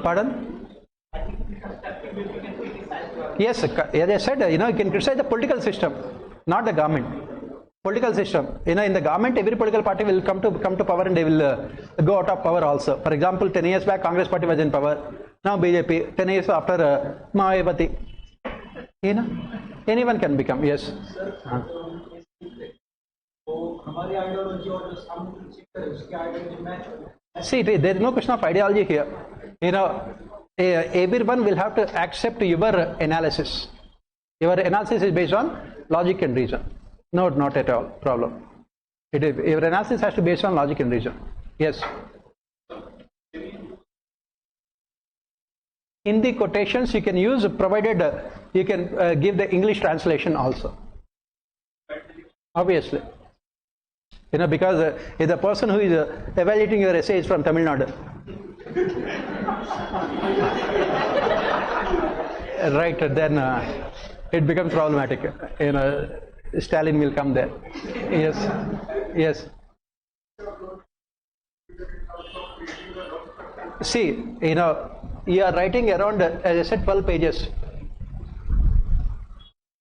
Pardon? Yes, as I said, you can criticize the political system, not the government. Political system. In the government, every political party will come to power and they will go out of power also. For example, 10 years back, Congress party was in power. Now BJP. 10 years after Mahayavati. Anyone can become. Yes. See, there is no question of ideology here. Everyone will have to accept your analysis. Your analysis is based on logic and reason. No, not at all problem. Your analysis has to be based on logic and reason. Yes. In the quotations you can use, provided you can give the English translation also. Obviously. Because if the person who is evaluating your essay is from Tamil Nadu, right, then it becomes problematic. Stalin will come there. Yes. Yes. See, you are writing around, as I said, 12 pages.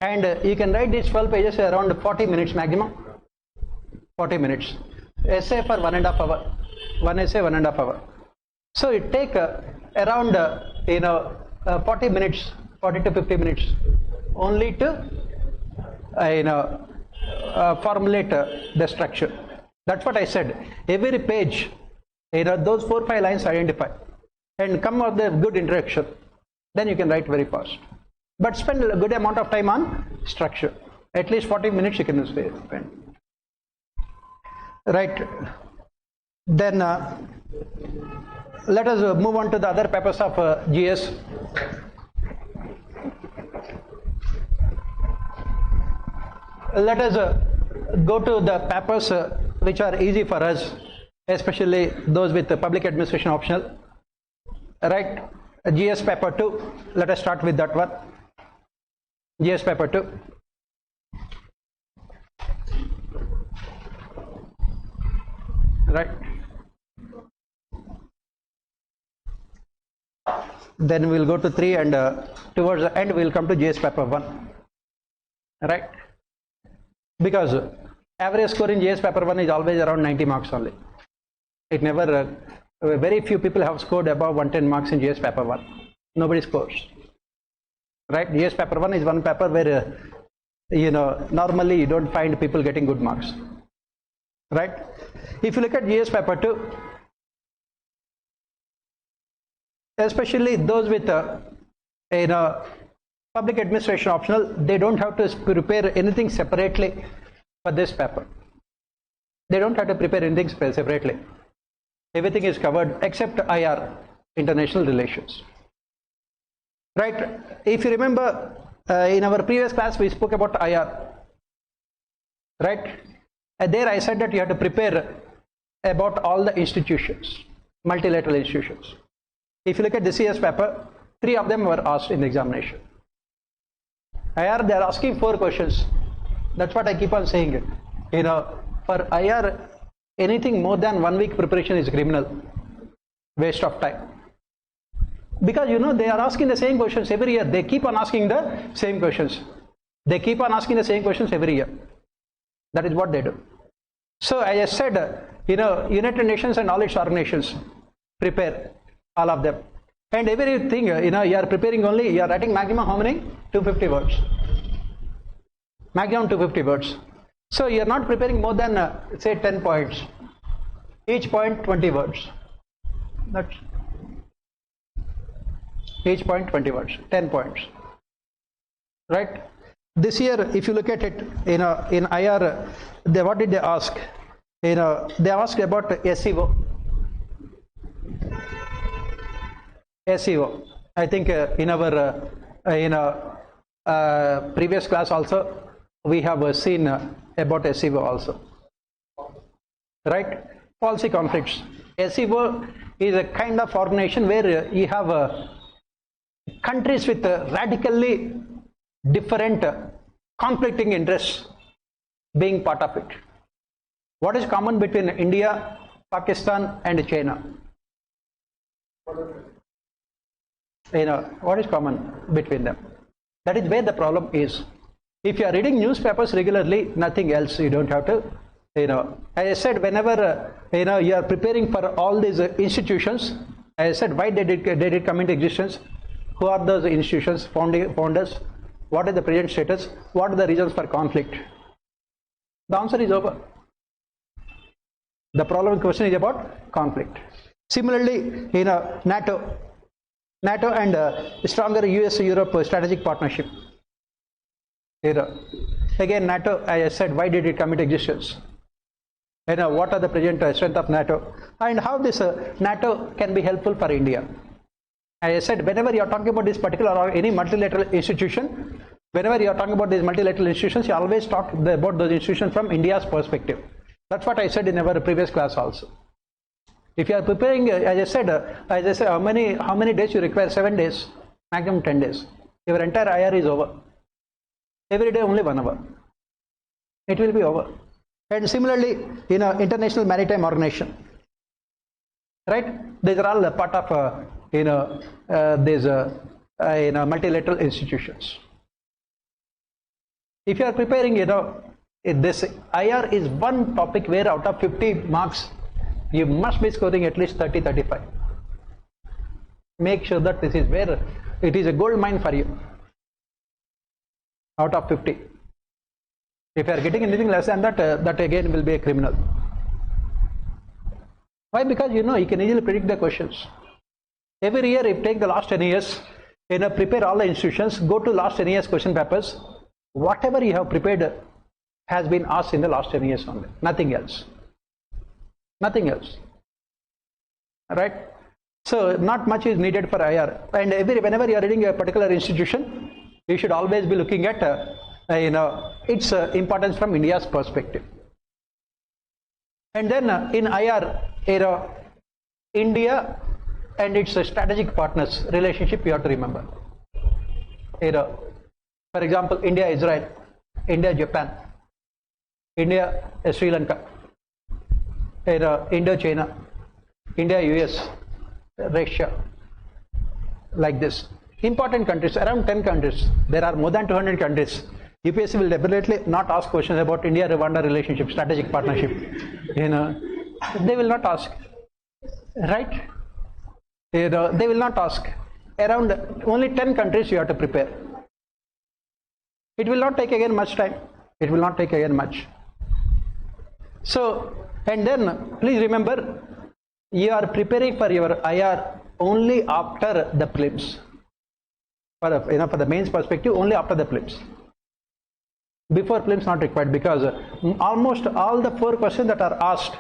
And you can write these 12 pages around 40 minutes maximum. 40 minutes. Essay for 1.5 hours. One essay, 1.5 hours. So it take around 40 minutes, 40 to 50 minutes only to formulate the structure. That's what I said. Every page, those 4-5 lines identify and come up with a good introduction. Then you can write very fast. But spend a good amount of time on structure. At least 40 minutes you can spend. Right. Then let us move on to the other papers of GS. Let us go to the papers which are easy for us, especially those with the public administration optional. Right. GS paper 2. Let us start with that one. GS paper 2. Right. Then we will go to 3 and towards the end we will come to GS paper 1. Right. Because average score in GS paper 1 is always around 90 marks only. It never, very few people have scored above 110 marks in GS paper 1. Nobody scores. Right. GS paper 1 is one paper where, normally you don't find people getting good marks. right? If you look at GS paper 2, especially those with public administration optional, they don't have to prepare anything separately for this paper. They don't have to prepare anything separately. Everything is covered except IR, international relations. Right? If you remember, in our previous class we spoke about IR. Right? And there I said that you have to prepare about all the institutions, multilateral institutions. If you look at this year's paper, 3 of them were asked in the examination. IR, they are asking 4 questions. That's what I keep on saying. For IR, anything more than 1 week preparation is criminal. Waste of time. Because they are asking the same questions every year. They keep on asking the same questions. They keep on asking the same questions every year. That is what they do. So as I said, United Nations and all its organizations prepare all of them. And everything, you are preparing only, you are writing maximum how many? 250 words. Maximum 250 words. So you are not preparing more than, say, 10 points. Each point 20 words. That's each point 20 words, 10 points. Right? This year, if you look at it, in IR, what did they ask? They asked about SEO. SEO. I think in our previous class also we have seen about SEO also. Right? Policy conflicts. SEO is a kind of organization where you have countries with radically different conflicting interests being part of it. What is common between India, Pakistan and China? What is common between them? That is where the problem is. If you are reading newspapers regularly, nothing else, you don't have to, as I said, whenever, you are preparing for all these institutions, as I said, why they did come into existence, who are those institutions, founders, what is the present status, what are the reasons for conflict? The answer is over. The problem question is about conflict. Similarly, NATO and stronger US-Europe strategic partnership. Again, NATO, as I said, why did it come into existence? What are the present strength of NATO, and how this NATO can be helpful for India? As I said, whenever you are talking about this particular or any multilateral institution, whenever you are talking about these multilateral institutions, you always talk about those institutions from India's perspective. That's what I said in our previous class also. If you are preparing, as I said, how many days you require? 7 days, maximum 10 days. Your entire IR is over. Every day only 1 hour. It will be over. And similarly, International Maritime Organization, right? These are all part of these multilateral institutions. If you are preparing, this IR is one topic where out of 50 marks, you must be scoring at least 30-35. Make sure that this is where it is a gold mine for you. Out of 50. If you are getting anything less than that, that again will be a criminal. Why? Because you can easily predict the questions. Every year, if you take the last 10 years, prepare all the institutions, go to last 10 years question papers. Whatever you have prepared has been asked in the last 10 years only. Nothing else. Nothing else. Right? So not much is needed for IR. And whenever you are reading a particular institution, you should always be looking at its importance from India's perspective. And then in IR, India and its strategic partners relationship you have to remember. For example, India-Israel, India-Japan, India-Sri Lanka, Indo-China, India-US, Russia, like this. Important countries, around 10 countries. There are more than 200 countries. UPSC will definitely not ask questions about India-Rwanda relationship, strategic partnership. They will not ask. Right? They will not ask. Around only 10 countries you have to prepare. It will not take again much time. It will not take again much. So, and then please remember, you are preparing for your IR only after the prelims. For the mains perspective, only after the prelims. Before prelims not required, because almost all the 4 questions that are asked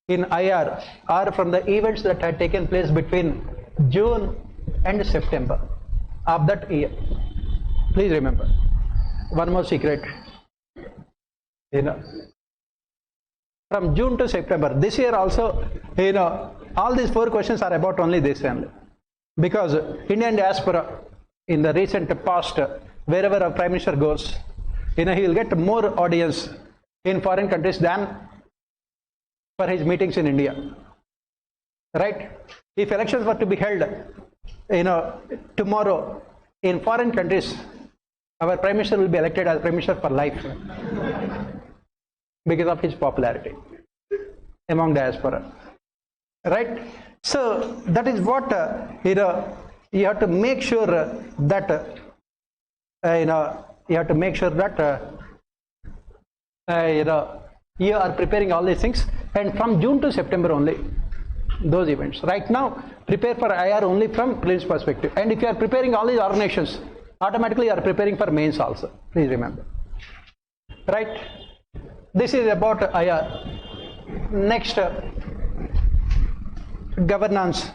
in IR are from the events that had taken place between June and September of that year. Please remember. One more secret. From June to September, this year also, all these 4 questions are about only this only. Because Indian diaspora in the recent past, wherever a Prime Minister goes, he will get more audience in foreign countries than for his meetings in India. Right? If elections were to be held, tomorrow in foreign countries, our Prime Minister will be elected as Prime Minister for life because of his popularity among diaspora. Right? So that is what you have to make sure that you have to make sure that you are preparing all these things, and from June to September only those events. Right now, prepare for IR only from prelims perspective, and if you are preparing all these organizations, automatically you are preparing for mains also. Please remember. Right? This is about IR. Next, governance.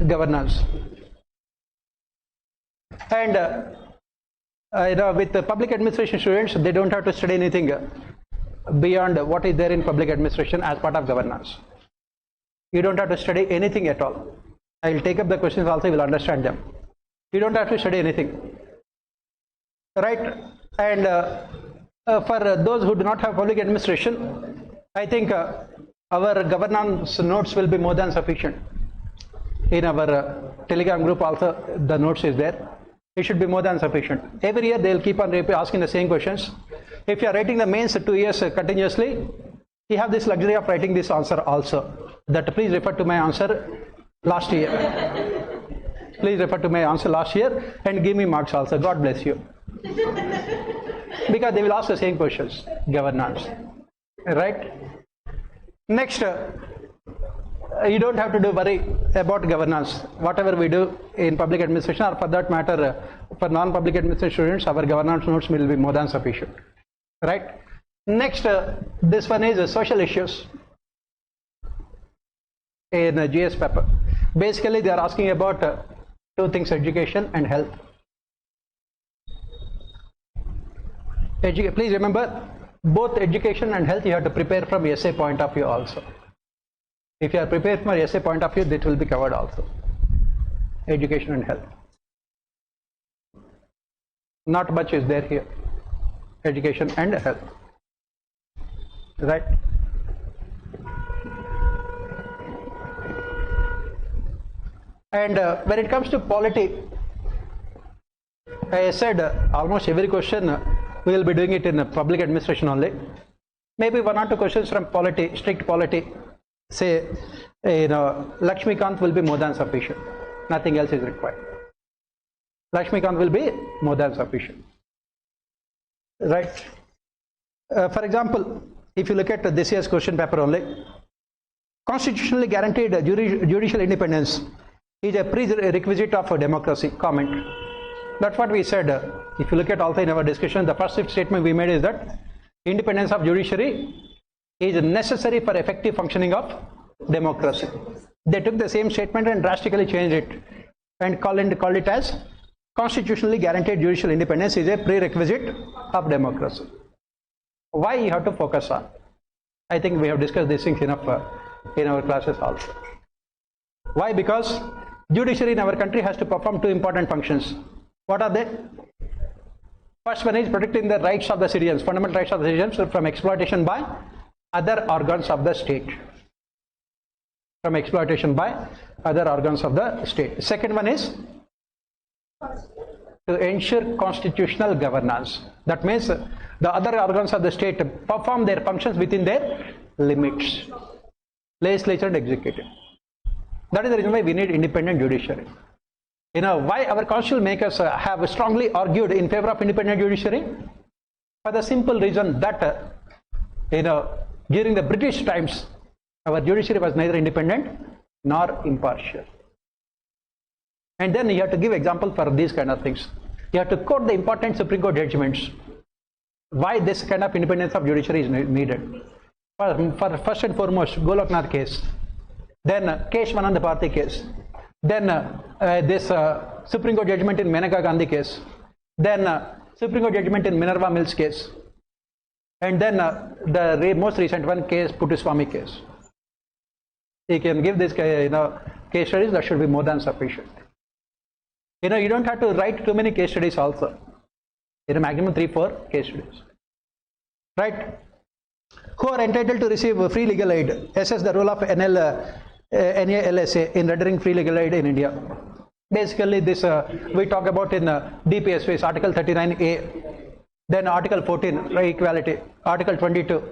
Governance. And with the public administration students, they don't have to study anything beyond what is there in public administration as part of governance. You don't have to study anything at all. I will take up the questions also, you will understand them. You don't have to study anything. Right? And for those who do not have public administration, I think our governance notes will be more than sufficient. In our Telegram group also, the notes is there. It should be more than sufficient. Every year they will keep on asking the same questions. If you are writing the mains 2 years continuously, you have this luxury of writing this answer also. That please refer to my answer last year. Please refer to my answer last year and give me marks also. God bless you. Because they will ask the same questions. Governance. Right? Next, you don't have to worry about governance. Whatever we do in public administration, or for that matter, for non-public administration students, our governance notes will be more than sufficient. Right? Next, this one is social issues in a GS paper. Basically, they are asking about 2 things: education and health. Please remember, both education and health you have to prepare from essay point of view also. If you are prepared from essay point of view, that will be covered also. Education and health. Not much is there here. Education and health. Right? And when it comes to polity, I said almost every question we will be doing it in public administration only. Maybe 1 or 2 questions from polity, strict polity. Say, Lakshmikant will be more than sufficient. Nothing else is required. Lakshmikant will be more than sufficient. Right? For example, if you look at this year's question paper only, constitutionally guaranteed judicial independence is a prerequisite of a democracy. Comment. That's what we said. If you look at also in our discussion, the first statement we made is that independence of judiciary is necessary for effective functioning of democracy. They took the same statement and drastically changed it and called it as constitutionally guaranteed judicial independence is a prerequisite of democracy. Why you have to focus on? I think we have discussed these things enough in our classes also. Why? Because judiciary in our country has to perform 2 important functions. What are they? First one is protecting the rights of the citizens, fundamental rights of the citizens from exploitation by other organs of the state. From exploitation by other organs of the state. Second one is to ensure constitutional governance. That means the other organs of the state perform their functions within their limits. Legislature and executive. That is the reason why we need independent judiciary. Why our constitutional makers have strongly argued in favor of independent judiciary? For the simple reason that, during the British times, our judiciary was neither independent nor impartial. And then you have to give example for these kind of things. You have to quote the important Supreme Court judgments. Why this kind of independence of judiciary is needed. For first and foremost, Goloknath case. Then Keshwananda Bharati case. Then this Supreme Court judgment in Maneka Gandhi case. Then Supreme Court judgment in Minerva Mills case. And then the most recent one case, Puttaswamy case. You can give this case studies, that should be more than sufficient. You don't have to write too many case studies also. Maximum 3-4 case studies. Right? Who are entitled to receive free legal aid? Assess the role of NALSA in rendering free legal aid in India. Basically, this we talk about in DPSP's Article 39A, then Article 14, right, equality, Article 22,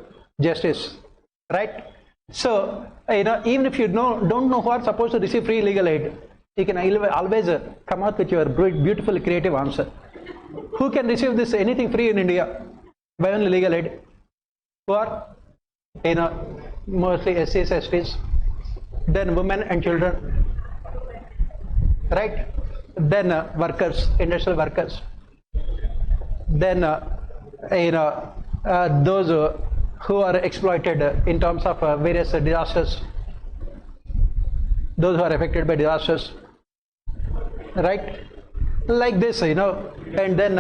justice, right? So, even if you don't know who are supposed to receive free legal aid, you can always come out with your beautiful creative answer. Who can receive this anything free in India by only legal aid? Who are mostly SCs, STs, then women and children, right? Then workers, industrial workers, then those who are exploited in terms of various disasters, those who are affected by disasters, right? Like this, and then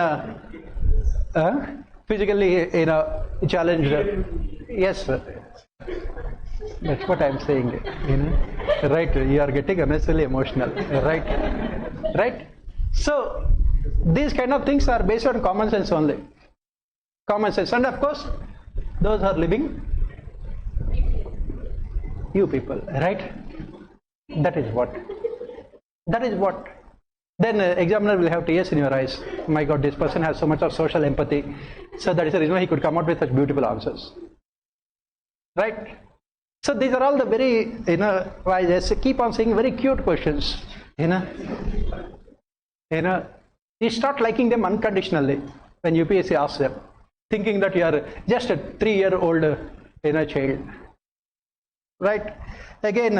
physically, challenged. Yes, sir. That's what I'm saying. Right? You are getting unnecessarily emotional. Right? Right? So these kind of things are based on common sense only. Common sense, and of course, those are living. You people, right? That is what. That is what. Then examiner will have tears in your eyes. My God, this person has so much of social empathy. So that is the reason why he could come out with such beautiful answers. Right? So these are all the very, I just keep on saying very cute questions. You start liking them unconditionally when UPSC asks them, thinking that you are just a 3-year-old child. Right? Again,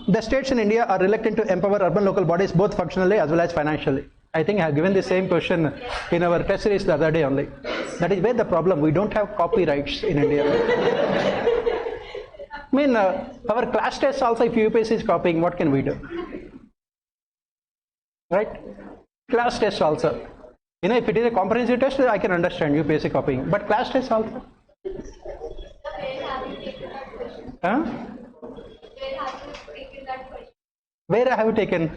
the states in India are reluctant to empower urban local bodies both functionally as well as financially. I think I have given the same question in our test series the other day only. That is where the problem. We don't have copyrights in India. I mean, our class tests also, if UPSC is copying, what can we do? Right? Class tests also. If it is a comprehensive test, I can understand UPSC copying. But class tests also. Huh? Where have you taken?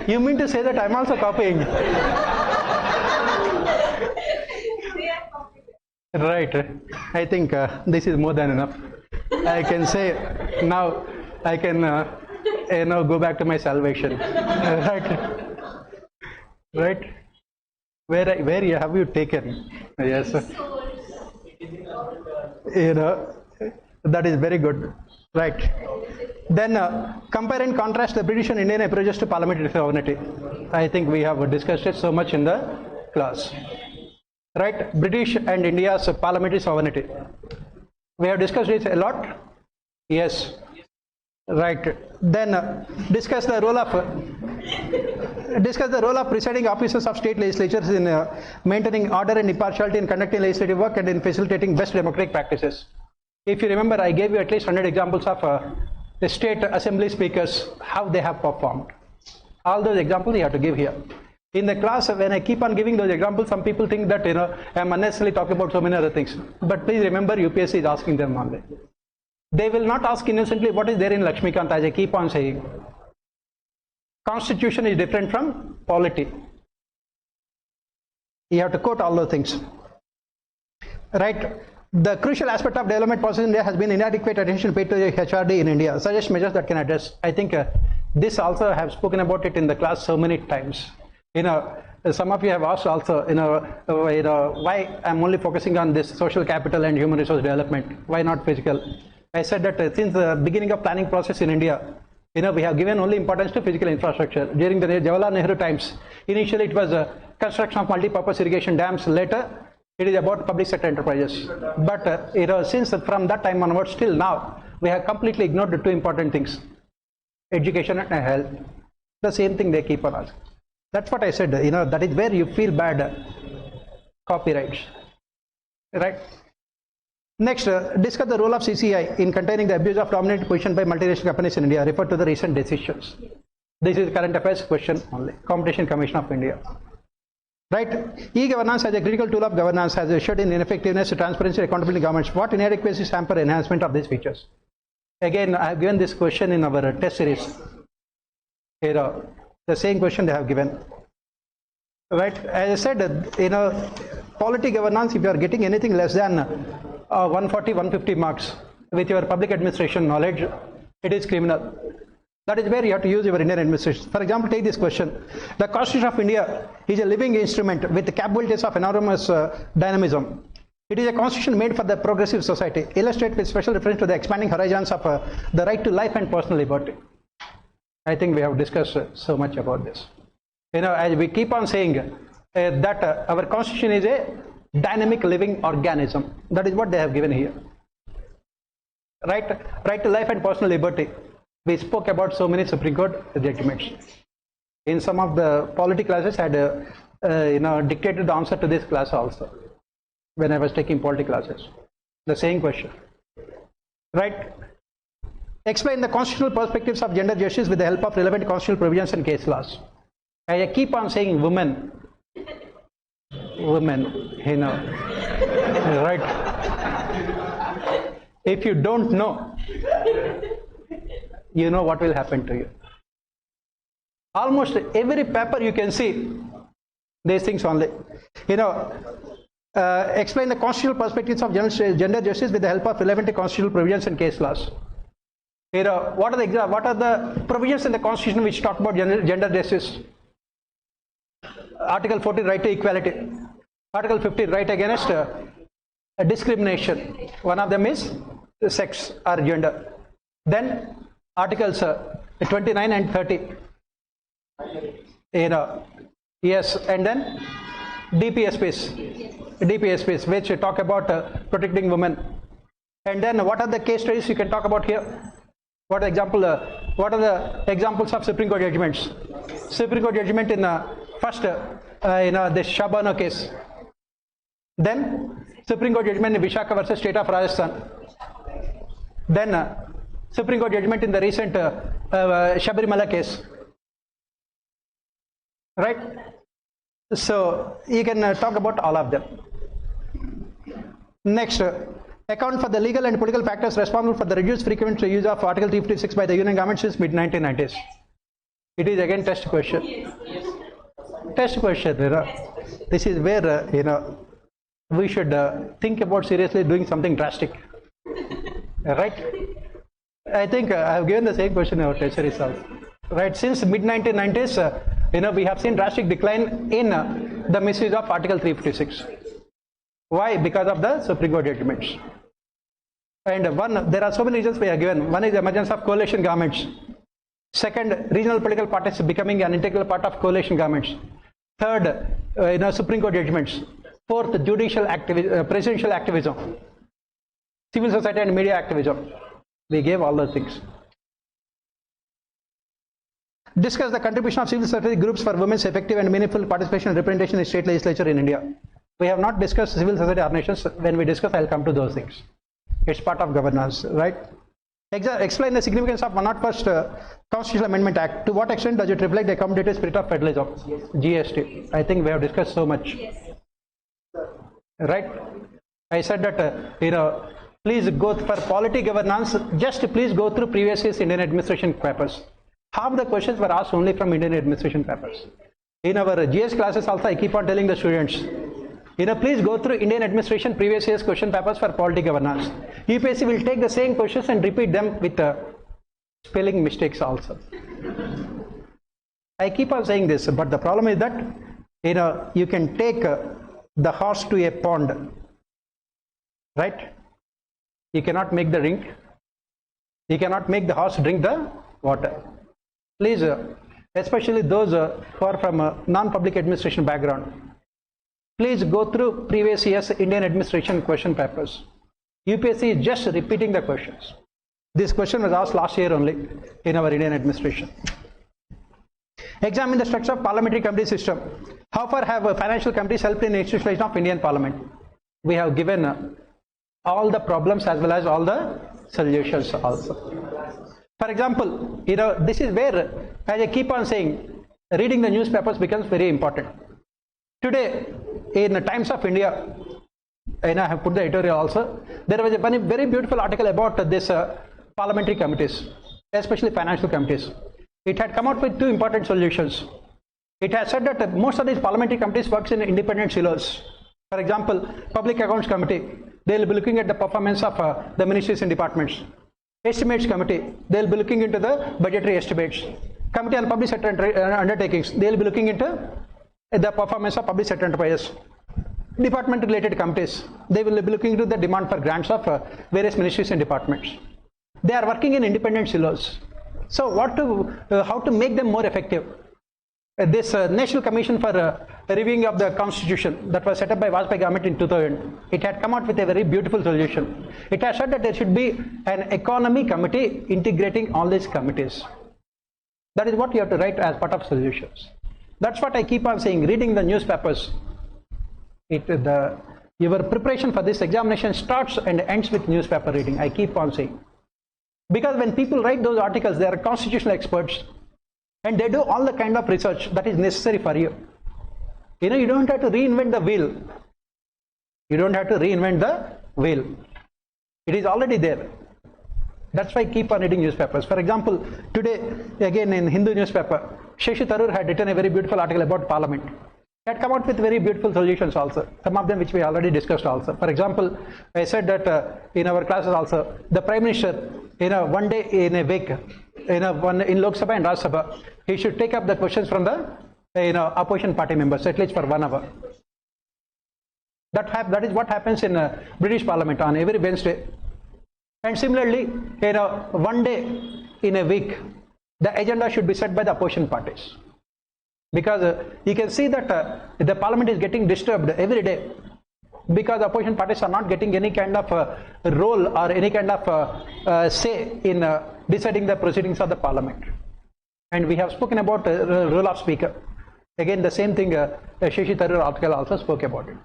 You mean to say that I'm also copying? Right. I think this is more than enough. I can say now I can go back to my salvation. Right. Right. Where have you taken? Yes. That is very good. Right. Then compare and contrast the British and Indian approaches to parliamentary sovereignty. I think we have discussed it so much in the class. Right? British and India's parliamentary sovereignty. We have discussed it a lot. Yes. Right. Then discuss the role of presiding officers of state legislatures in maintaining order and impartiality in conducting legislative work and in facilitating best democratic practices. If you remember, I gave you at least 100 examples of the state assembly speakers, how they have performed. All those examples you have to give here. In the class, when I keep on giving those examples, some people think that I'm unnecessarily talking about so many other things. But please remember, UPSC is asking them only. They will not ask innocently what is there in Lakshmikant, as I keep on saying. Constitution is different from polity. You have to quote all those things. Right? The crucial aspect of development process in India has been inadequate attention paid to the HRD in India. Suggest measures that can address. I think this also I have spoken about it in the class so many times. Some of you have asked also, why I'm only focusing on this social capital and human resource development. Why not physical? I said that since the beginning of planning process in India, We have given only importance to physical infrastructure. During the Jawaharlal Nehru times, initially it was construction of multi-purpose irrigation dams. Later, it is about public sector enterprises. But since from that time onwards till now, we have completely ignored the two important things: education and health. The same thing they keep on asking. That's what I said. That is where you feel bad. Copyrights, right? Next, discuss the role of CCI in containing the abuse of dominant position by multinational companies in India. Refer to the recent decisions. This is current affairs question only. Competition Commission of India. Right? E-governance as a critical tool of governance has assured in ineffectiveness, transparency, accountability in governments. What inadequacies hamper enhancement of these features? Again, I have given this question in our test series. Here, the same question they have given. Right? As I said, polity governance, if you are getting anything less than 140, 150 marks with your public administration knowledge, it is criminal. That is where you have to use your Indian administration. For example, take this question. The Constitution of India is a living instrument with the capabilities of enormous dynamism. It is a constitution made for the progressive society. Illustrate with special reference to the expanding horizons of the right to life and personal liberty. I think we have discussed so much about this. As we keep on saying that our constitution is a dynamic living organism. That is what they have given here. Right to life and personal liberty. We spoke about so many Supreme Court judgments. In some of the polity classes, I had dictated the answer to this class also when I was taking polity classes. The same question. Right? Explain the constitutional perspectives of gender justice with the help of relevant constitutional provisions and case laws. I keep on saying women, right? If you don't know, you know what will happen to you. Almost every paper you can see these things only. Explain the constitutional perspectives of gender justice with the help of relevant constitutional provisions and case laws. What are the provisions in the Constitution which talk about gender justice? Article 14, right to equality. Article 15, right against discrimination. One of them is sex or gender. Then Articles 29 and 30. Yes, and then DPSPs, which talk about protecting women. And then what are the case studies you can talk about here? What are the examples of Supreme Court judgments? Supreme Court judgment in first, this Shabana case. Then Supreme Court judgment in Vishaka versus State of Rajasthan. Then Supreme Court judgment in the recent Shabarimala case. Right? So you can talk about all of them. Next, account for the legal and political factors responsible for the reduced frequent use of Article 356 by the Union government since mid-1990s. It is again test question. Yes. Test question. This is where we should think about seriously doing something drastic. Right? I think I have given the same question in our test series also. Right? Since mid-1990s, we have seen drastic decline in the misuse of Article 356. Why? Because of the Supreme Court judgments. And there are so many reasons we are given. One is the emergence of coalition governments. Second, regional political parties becoming an integral part of coalition governments. Third, Supreme Court judgments. Fourth, judicial activism, presidential activism, civil society and media activism. We gave all those things. Discuss the contribution of civil society groups for women's effective and meaningful participation and representation in state legislature in India. We have not discussed civil society organizations. When we discuss, I will come to those things. It's part of governance, right? Explain the significance of 101st Constitutional Amendment Act. To what extent does it reflect the accommodative spirit of federalism? Yes. GST. I think we have discussed so much. Yes. Right? I said that, please go for polity governance, just please go through previous year's Indian administration papers. Half the questions were asked only from Indian administration papers. In our GS classes also, I keep on telling the students, please go through Indian administration previous year's question papers for polity governance. UPSC will take the same questions and repeat them with spelling mistakes also. I keep on saying this, but the problem is that, you can take the horse to a pond, right? You cannot make the drink. You cannot make the horse drink the water. Please, especially those who are from a non-public administration background, please go through previous year's Indian administration question papers. UPSC is just repeating the questions. This question was asked last year only in our Indian administration. Examine the structure of parliamentary committee system. How far have financial committees helped in institutionalization of Indian parliament? We have given all the problems as well as all the solutions also. For example, this is where, as I keep on saying, reading the newspapers becomes very important. Today, in the Times of India, I have put the editorial also, there was a very beautiful article about this parliamentary committees, especially financial committees. It had come out with two important solutions. It has said that most of these parliamentary committees works in independent silos. For example, Public Accounts Committee, they will be looking at the performance of the ministries and departments. Estimates Committee, they will be looking into the budgetary estimates. Committee on Public Sector Undertakings, they will be looking into the performance of public sector enterprises. Department related committees, they will be looking into the demand for grants of various ministries and departments. They are working in independent silos. So how to make them more effective? This National Commission for Reviewing of the Constitution that was set up by Vajpayee government in 2000, it had come out with a very beautiful solution. It has said that there should be an economy committee integrating all these committees. That is what you have to write as part of solutions. That's what I keep on saying, reading the newspapers. Your preparation for this examination starts and ends with newspaper reading, I keep on saying. Because when people write those articles, they are constitutional experts and they do all the kind of research that is necessary for you. You don't have to reinvent the wheel. You don't have to reinvent the wheel. It is already there. That's why I keep on reading newspapers. For example, today again in Hindu newspaper, Shashi Tharoor had written a very beautiful article about parliament. He had come out with very beautiful solutions also, some of them which we already discussed also. For example, I said that in our classes also, the Prime Minister, one day in a week, in Lok Sabha and Rajya Sabha, he should take up the questions from the opposition party members, at least for 1 hour. That is what happens in British Parliament on every Wednesday. And similarly, one day in a week, the agenda should be set by the opposition parties. Because you can see that the parliament is getting disturbed every day because opposition parties are not getting any kind of role or any kind of say in deciding the proceedings of the parliament. And we have spoken about the role of speaker. Again, the same thing Shashi Tharoor article also spoke about it.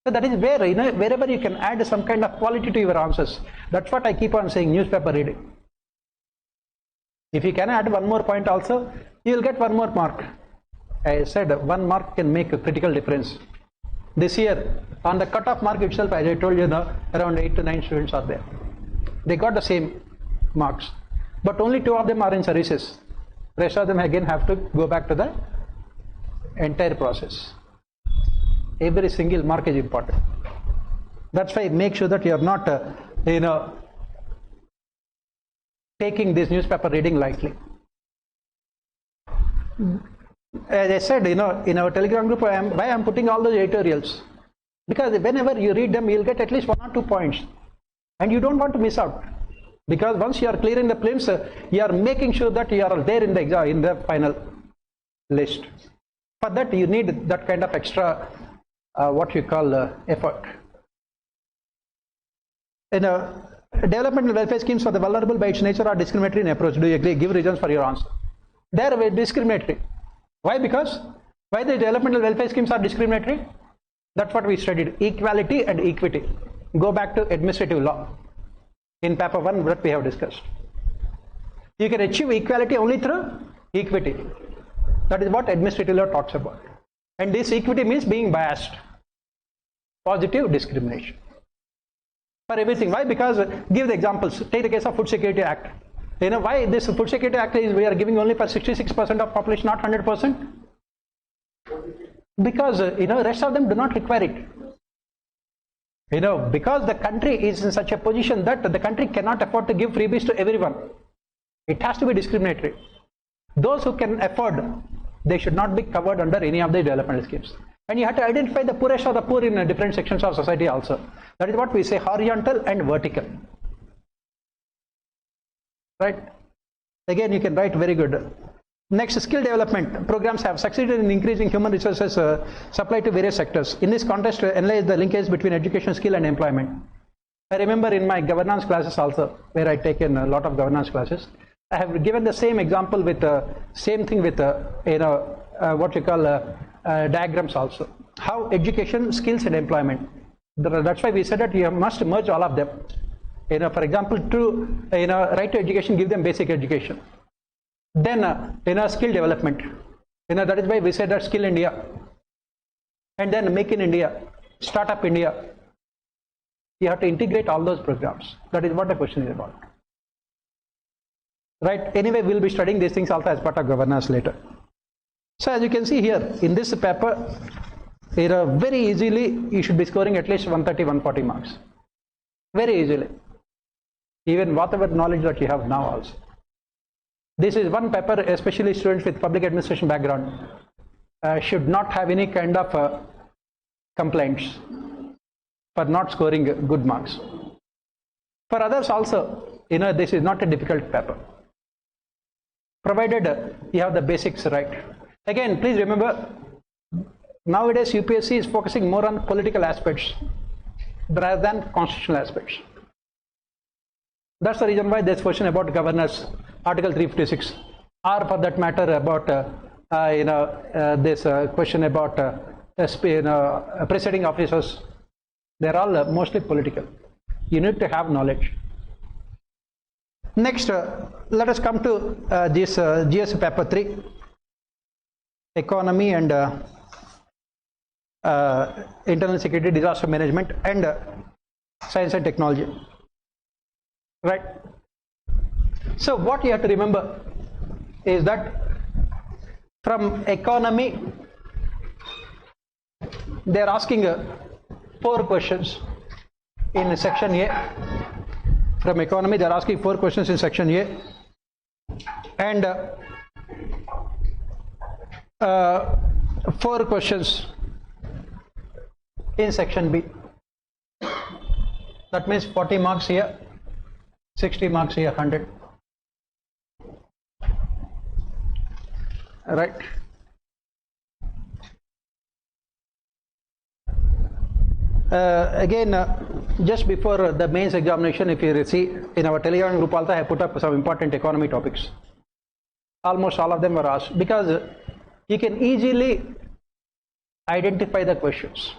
So that is where, wherever you can add some kind of quality to your answers. That's what I keep on saying, newspaper reading. If you can add one more point also, you will get 1 more mark. I said 1 mark can make a critical difference. This year, on the cut-off mark itself, as I told you, around 8 to 9 students are there. They got the same marks, but only 2 of them are in services. Rest of them again have to go back to the entire process. Every single mark is important. That's why make sure that you are not, taking this newspaper reading lightly. As I said, in our Telegram group, why I am putting all those editorials, because whenever you read them, you'll get at least 1 or 2 points, and you don't want to miss out. Because once you are clearing the prelims, you are making sure that you are there in the exam, in the final list. For that, you need that kind of extra, what you call effort. Developmental welfare schemes for the vulnerable by its nature are discriminatory in approach. Do you agree? Give reasons for your answer. They are discriminatory. Why? Because why the developmental welfare schemes are discriminatory? That's what we studied, equality and equity. Go back to administrative law in paper 1 that we have discussed. You can achieve equality only through equity. That is what administrative law talks about. And this equity means being biased. Positive discrimination. For everything. Why? Because, give the examples. Take the case of Food Security Act. Why this Food Security Act is we are giving only for 66% of population, not 100%? Because, rest of them do not require it. Because the country is in such a position that the country cannot afford to give freebies to everyone. It has to be discriminatory. Those who can afford, they should not be covered under any of the developmental schemes. And you have to identify the poorest of the poor in different sections of society also. That is what we say, horizontal and vertical. Right? Again, you can write very good. Next, skill development programs have succeeded in increasing human resources supply to various sectors. In this context, analyze the linkage between education, skill, and employment. I remember in my governance classes also, where I taken a lot of governance classes, I have given the same example with same thing with what you call diagrams also. How education, skills, and employment. That's why we said that you must merge all of them. For example, to right to education, give them basic education. Then skill development. That is why we said that Skill India. And then Make in India, Startup India. You have to integrate all those programs. That is what the question is about. Right? Anyway, we'll be studying these things also as part of governance later. So as you can see here, in this paper, very easily you should be scoring at least 130, 140 marks. Very easily. Even whatever knowledge that you have now also. This is one paper, especially students with public administration background should not have any kind of complaints for not scoring good marks. For others also, this is not a difficult paper, provided you have the basics right. Again, please remember, nowadays UPSC is focusing more on political aspects rather than constitutional aspects. That's the reason why there's question about governance, Article 356, or for that matter about this question about presiding officers. They're all mostly political. You need to have knowledge. Next, let us come to this GS paper 3, economy and internal security, disaster management, and science and technology. Right? So what you have to remember is that from economy, they are asking 4 questions in section A. From economy, they are asking 4 questions in section A, and 4 questions in section B. That means 40 marks here, 60 marks here, 100. Right? Again, just before the mains examination, if you see in our Telegram group also, I have put up some important economy topics. Almost all of them were asked because you can easily identify the questions.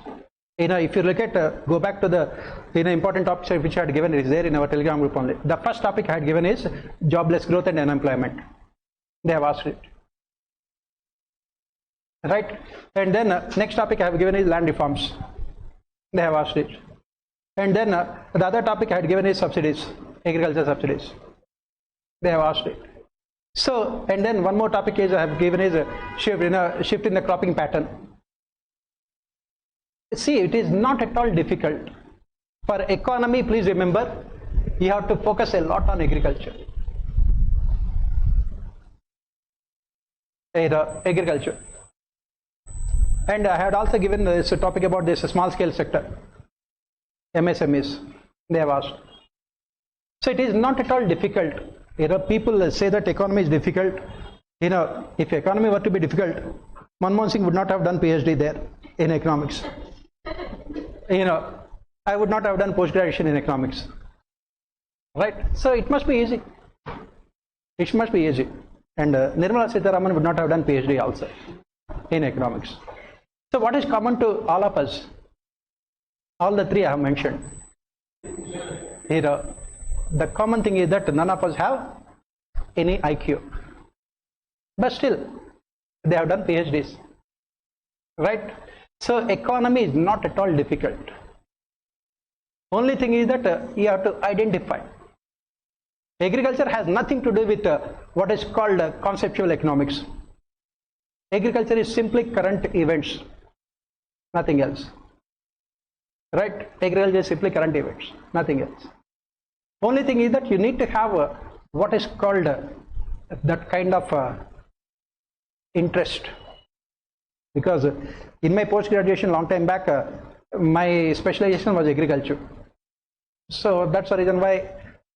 If you look at, go back to the important topics which I had given, is there in our Telegram group only. The first topic I had given is jobless growth and unemployment. They have asked it. Right? And then next topic I have given is land reforms. They have asked it. And then the other topic I had given is subsidies, agriculture subsidies. They have asked it. So, and then one more topic is I have given is a shift in the cropping pattern. See, it is not at all difficult. For economy, please remember, you have to focus a lot on agriculture. Agriculture. And I had also given this topic about this small scale sector, MSMEs. They have asked. So it is not at all difficult. People say that economy is difficult. If economy were to be difficult, Manmohan Singh would not have done PhD there in economics. I would not have done post-graduation in economics. Right? So it must be easy. It must be easy. And Nirmala Sitharaman would not have done PhD also in economics. So what is common to all of us? All the 3 I have mentioned. The common thing is that none of us have any IQ. But still, they have done PhDs. Right? So economy is not at all difficult. Only thing is that you have to identify. Agriculture has nothing to do with what is called conceptual economics. Agriculture is simply current events, nothing else. Right? Agriculture is simply current events, nothing else. Only thing is that you need to have what is called that kind of interest. Because in my post-graduation long time back, my specialization was agriculture. So that's the reason why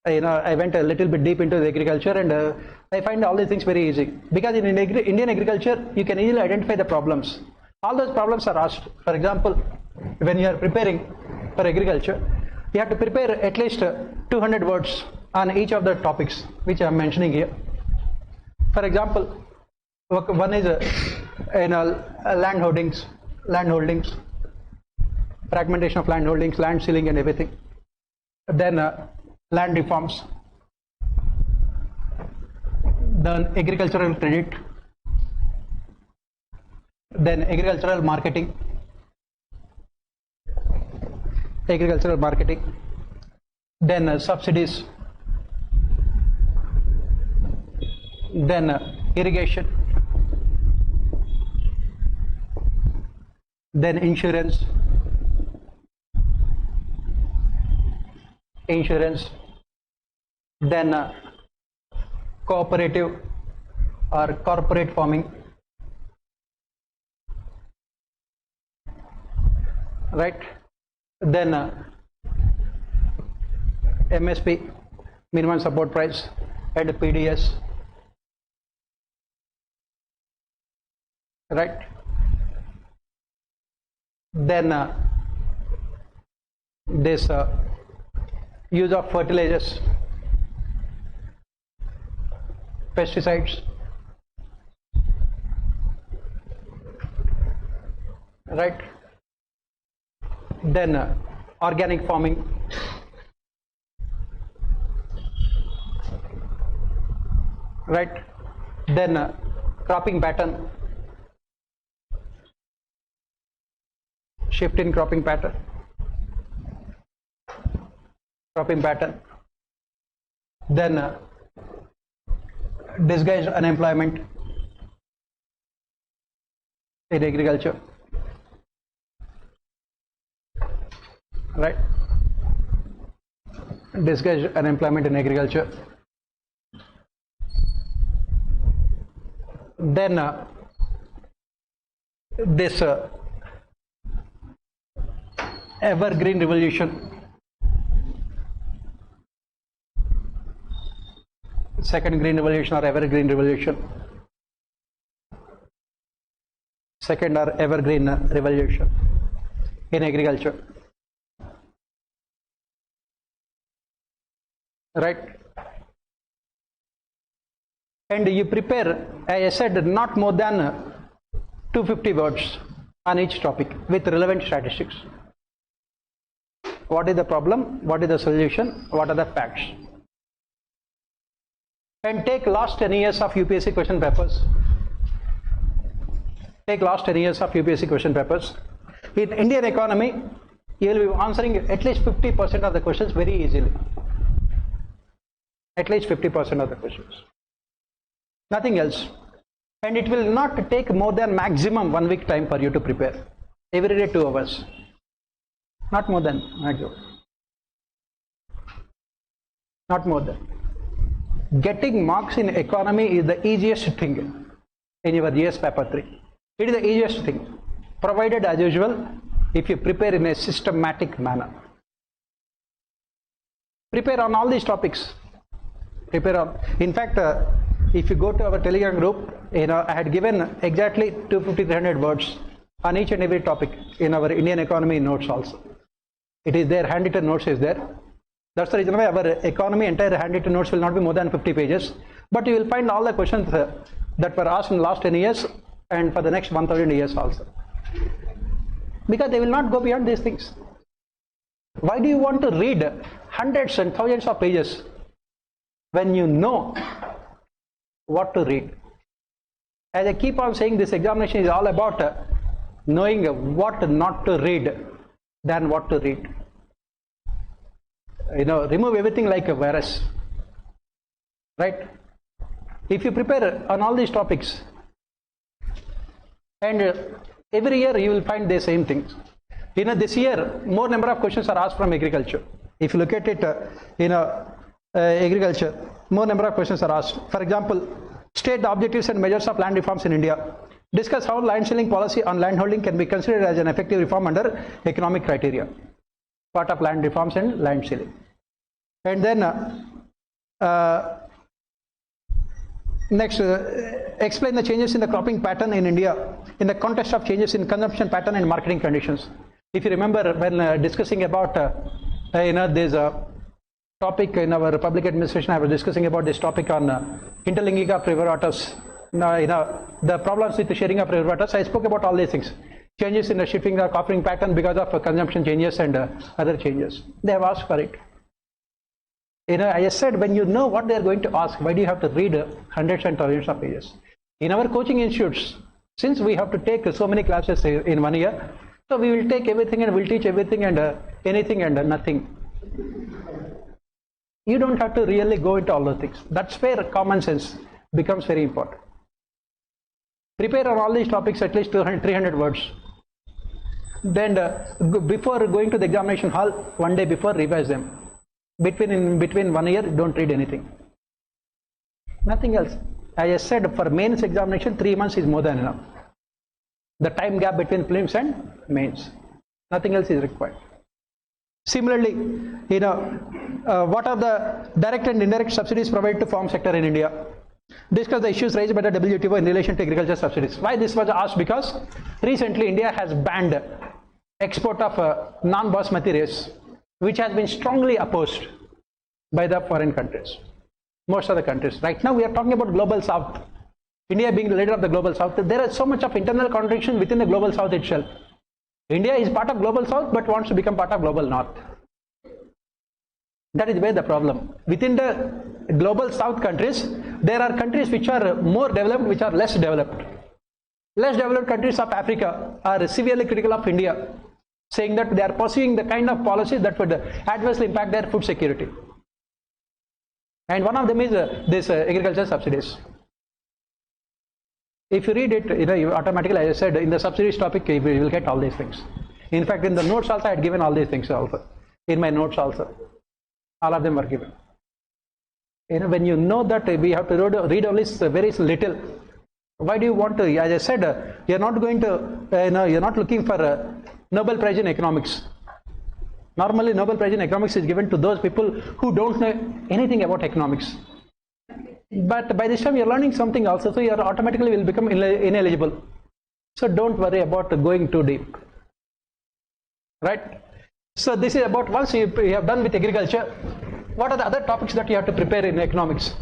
I went a little bit deep into the agriculture, and I find all these things very easy, because in Indian agriculture you can easily identify the problems. All those problems are asked. For example, when you are preparing for agriculture, you have to prepare at least 200 words on each of the topics which I am mentioning here. For example, one is land holdings, fragmentation of land holdings, land ceiling and everything. Then land reforms, then agricultural credit, then agricultural marketing, then subsidies, then irrigation, then insurance, then cooperative or corporate farming, right? Then MSP, minimum support price, and PDS, right? Then this use of fertilizers, pesticides, right? Then organic farming, right? Then cropping pattern, shift in cropping pattern, then disguised unemployment in agriculture, right? Disguised unemployment in agriculture. Then this evergreen revolution, second green revolution or evergreen revolution, second or evergreen revolution in agriculture, right? And you prepare, as I said, not more than 250 words on each topic with relevant statistics. What is the problem? What is the solution? What are the facts? And take last 10 years of UPSC question papers. In Indian economy, you will be answering at least 50% of the questions very easily. At least 50% of the questions. Nothing else. And it will not take more than maximum 1 week time for you to prepare. Every day 2 hours. Not more than maximum. Not more than. Getting marks in economy is the easiest thing in your GS paper 3. It is the easiest thing, provided as usual if you prepare in a systematic manner. Prepare on all these topics. In fact, if you go to our Telegram group, I had given exactly 250-300 words on each and every topic in our Indian economy notes also. It is there, handwritten notes is there. That's the reason why our economy entire handwritten notes will not be more than 50 pages. But you will find all the questions that were asked in the last 10 years and for the next 1000 years also. Because they will not go beyond these things. Why do you want to read hundreds and thousands of pages when you know what to read? As I keep on saying, this examination is all about knowing what not to read than what to read. Remove everything like a virus, right? If you prepare on all these topics, and every year you will find the same things. This year more number of questions are asked from agriculture. If you look at it, agriculture, more number of questions are asked. For example, state the objectives and measures of land reforms in India. Discuss how land ceiling policy on land holding can be considered as an effective reform under economic criteria. Part of land reforms and land ceiling. And then Next, explain the changes in the cropping pattern in India in the context of changes in consumption pattern and marketing conditions. If you remember, when discussing about there's a topic in our public administration, I was discussing about this topic on interlinking of river waters. The problems with the sharing of river waters. I spoke about all these things. Changes in the shipping, the cropping pattern because of consumption changes and other changes. They have asked for it. I just said, when you know what they are going to ask, why do you have to read hundreds and thousands of pages? In our coaching institutes, since we have to take so many classes in 1 year, so we will take everything and we'll teach everything and anything and nothing. You don't have to really go into all those things. That's where common sense becomes very important. Prepare on all these topics at least 300 words. Then before going to the examination hall, 1 day before, revise them. Between 1 year, don't read anything. Nothing else. As I said, for mains examination, 3 months is more than enough. The time gap between prelims and mains. Nothing else is required. Similarly, what are the direct and indirect subsidies provided to farm sector in India? Discuss the issues raised by the WTO in relation to agriculture subsidies. Why this was asked? Because recently India has banned export of non-basmati rice, which has been strongly opposed by the foreign countries, most of the countries. Right now we are talking about global south, India being the leader of the global south. There is so much of internal contradiction within the global south itself. India is part of global south but wants to become part of global north. That is where the problem. Within the global south countries, there are countries which are more developed, which are less developed. Less developed countries of Africa are severely critical of India, saying that they are pursuing the kind of policies that would adversely impact their food security. And one of them is this agriculture subsidies. If you read it, you automatically, as I said, in the subsidies topic, you will get all these things. In fact, in the notes also, I had given all these things also. In my notes also, all of them were given. When you know that we have to read only very little, why do you want to? As I said, you're not going to, you're not looking for a Nobel Prize in economics. Normally, Nobel Prize in economics is given to those people who don't know anything about economics. But by this time, you're learning something also, so you automatically will become ineligible. So don't worry about going too deep. Right? So this is about, once you have done with agriculture, what are the other topics that you have to prepare in economics?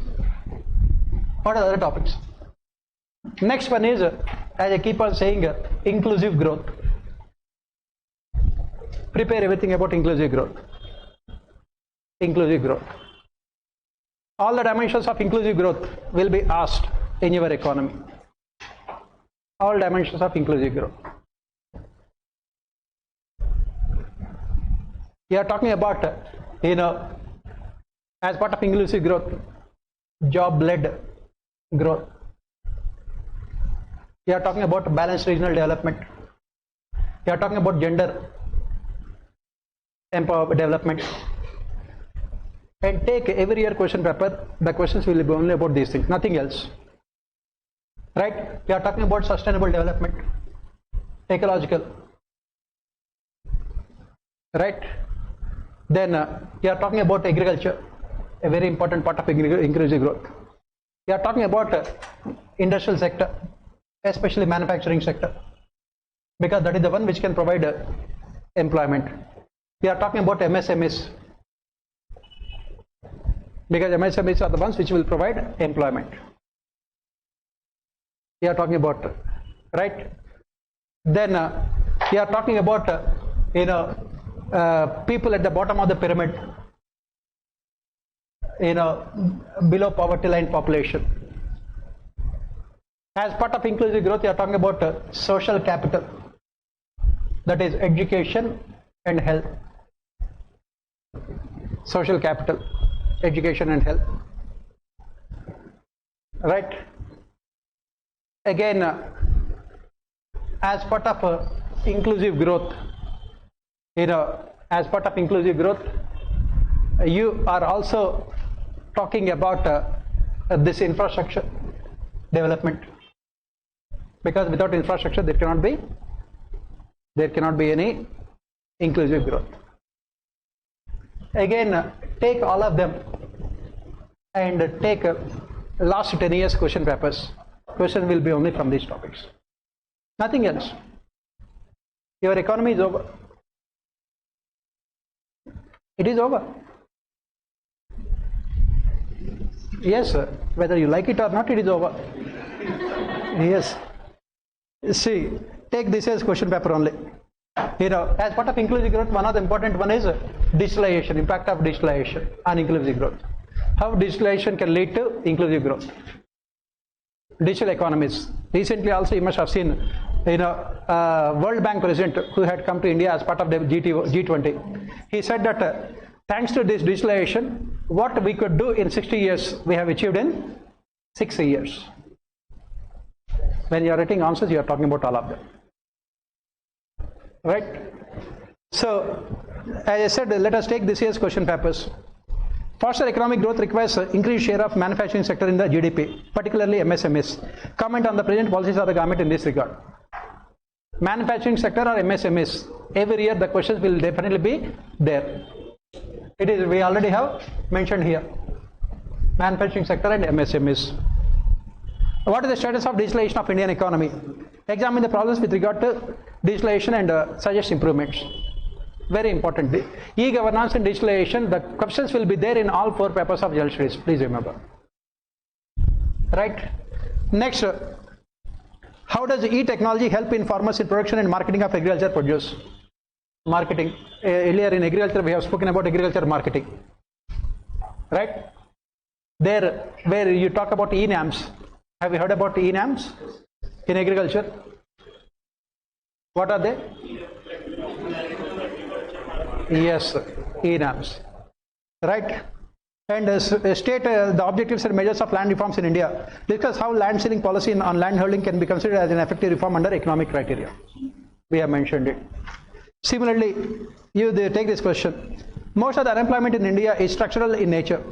What are the other topics? Next one is, as I keep on saying, inclusive growth. Prepare everything about inclusive growth. Inclusive growth. All the dimensions of inclusive growth will be asked in your economy. All dimensions of inclusive growth. We are talking about, as part of inclusive growth, job-led growth. We are talking about balanced regional development. We are talking about gender empowerment development. And take every year question paper, the questions will be only about these things, nothing else. Right? We are talking about sustainable development, ecological. Right? Then we are talking about agriculture, a very important part of inclusive growth. We are talking about industrial sector, especially manufacturing sector, because that is the one which can provide employment. We are talking about MSMEs, because MSMEs are the ones which will provide employment. We are talking about, right? Then we are talking about, people at the bottom of the pyramid, below poverty line population. As part of inclusive growth, we are talking about social capital, that is education and health. Social capital, education and health. Right? Again, as part of inclusive growth, as part of inclusive growth, you are also talking about this infrastructure development, because without infrastructure there cannot be any inclusive growth. Again, take all of them and take last 10 years question papers. Question will be only from these topics. Nothing else. Your economy is over. It is over. Yes, sir. Whether you like it or not, it is over. Yes. See, take this as question paper only. As part of inclusive growth, one of the important one is digitalization, impact of digitalization on inclusive growth. How digitalization can lead to inclusive growth. Digital economies. Recently also you must have seen, World Bank president who had come to India as part of the G20. He said that thanks to this digitalization, what we could do in 60 years, we have achieved in 6 years. When you are writing answers, you are talking about all of them. Right? So, as I said, let us take this year's question papers. Faster economic growth requires increased share of manufacturing sector in the GDP, particularly MSMEs. Comment on the present policies of the government in this regard. Manufacturing sector or MSMEs? Every year the questions will definitely be there. It is, we already have mentioned here. Manufacturing sector and MSMEs. What is the status of digitalization of Indian economy? Examine the problems with regard to digitalization and suggest improvements. Very important. E-governance and digitalization, the questions will be there in all 4 papers of general studies. Please remember. Right? Next, how does e-technology help in farmers in production and marketing of agriculture produce? Marketing. Earlier in agriculture, we have spoken about agriculture marketing. Right? There, where you talk about e-NAMs. Have you heard about e-NAMs in agriculture? What are they? Yes, e-NAMs. Right? And state the objectives and measures of land reforms in India. Discuss how land ceiling policy on land holding can be considered as an effective reform under economic criteria. We have mentioned it. Similarly, they take this question. Most of the unemployment in India is structural in nature.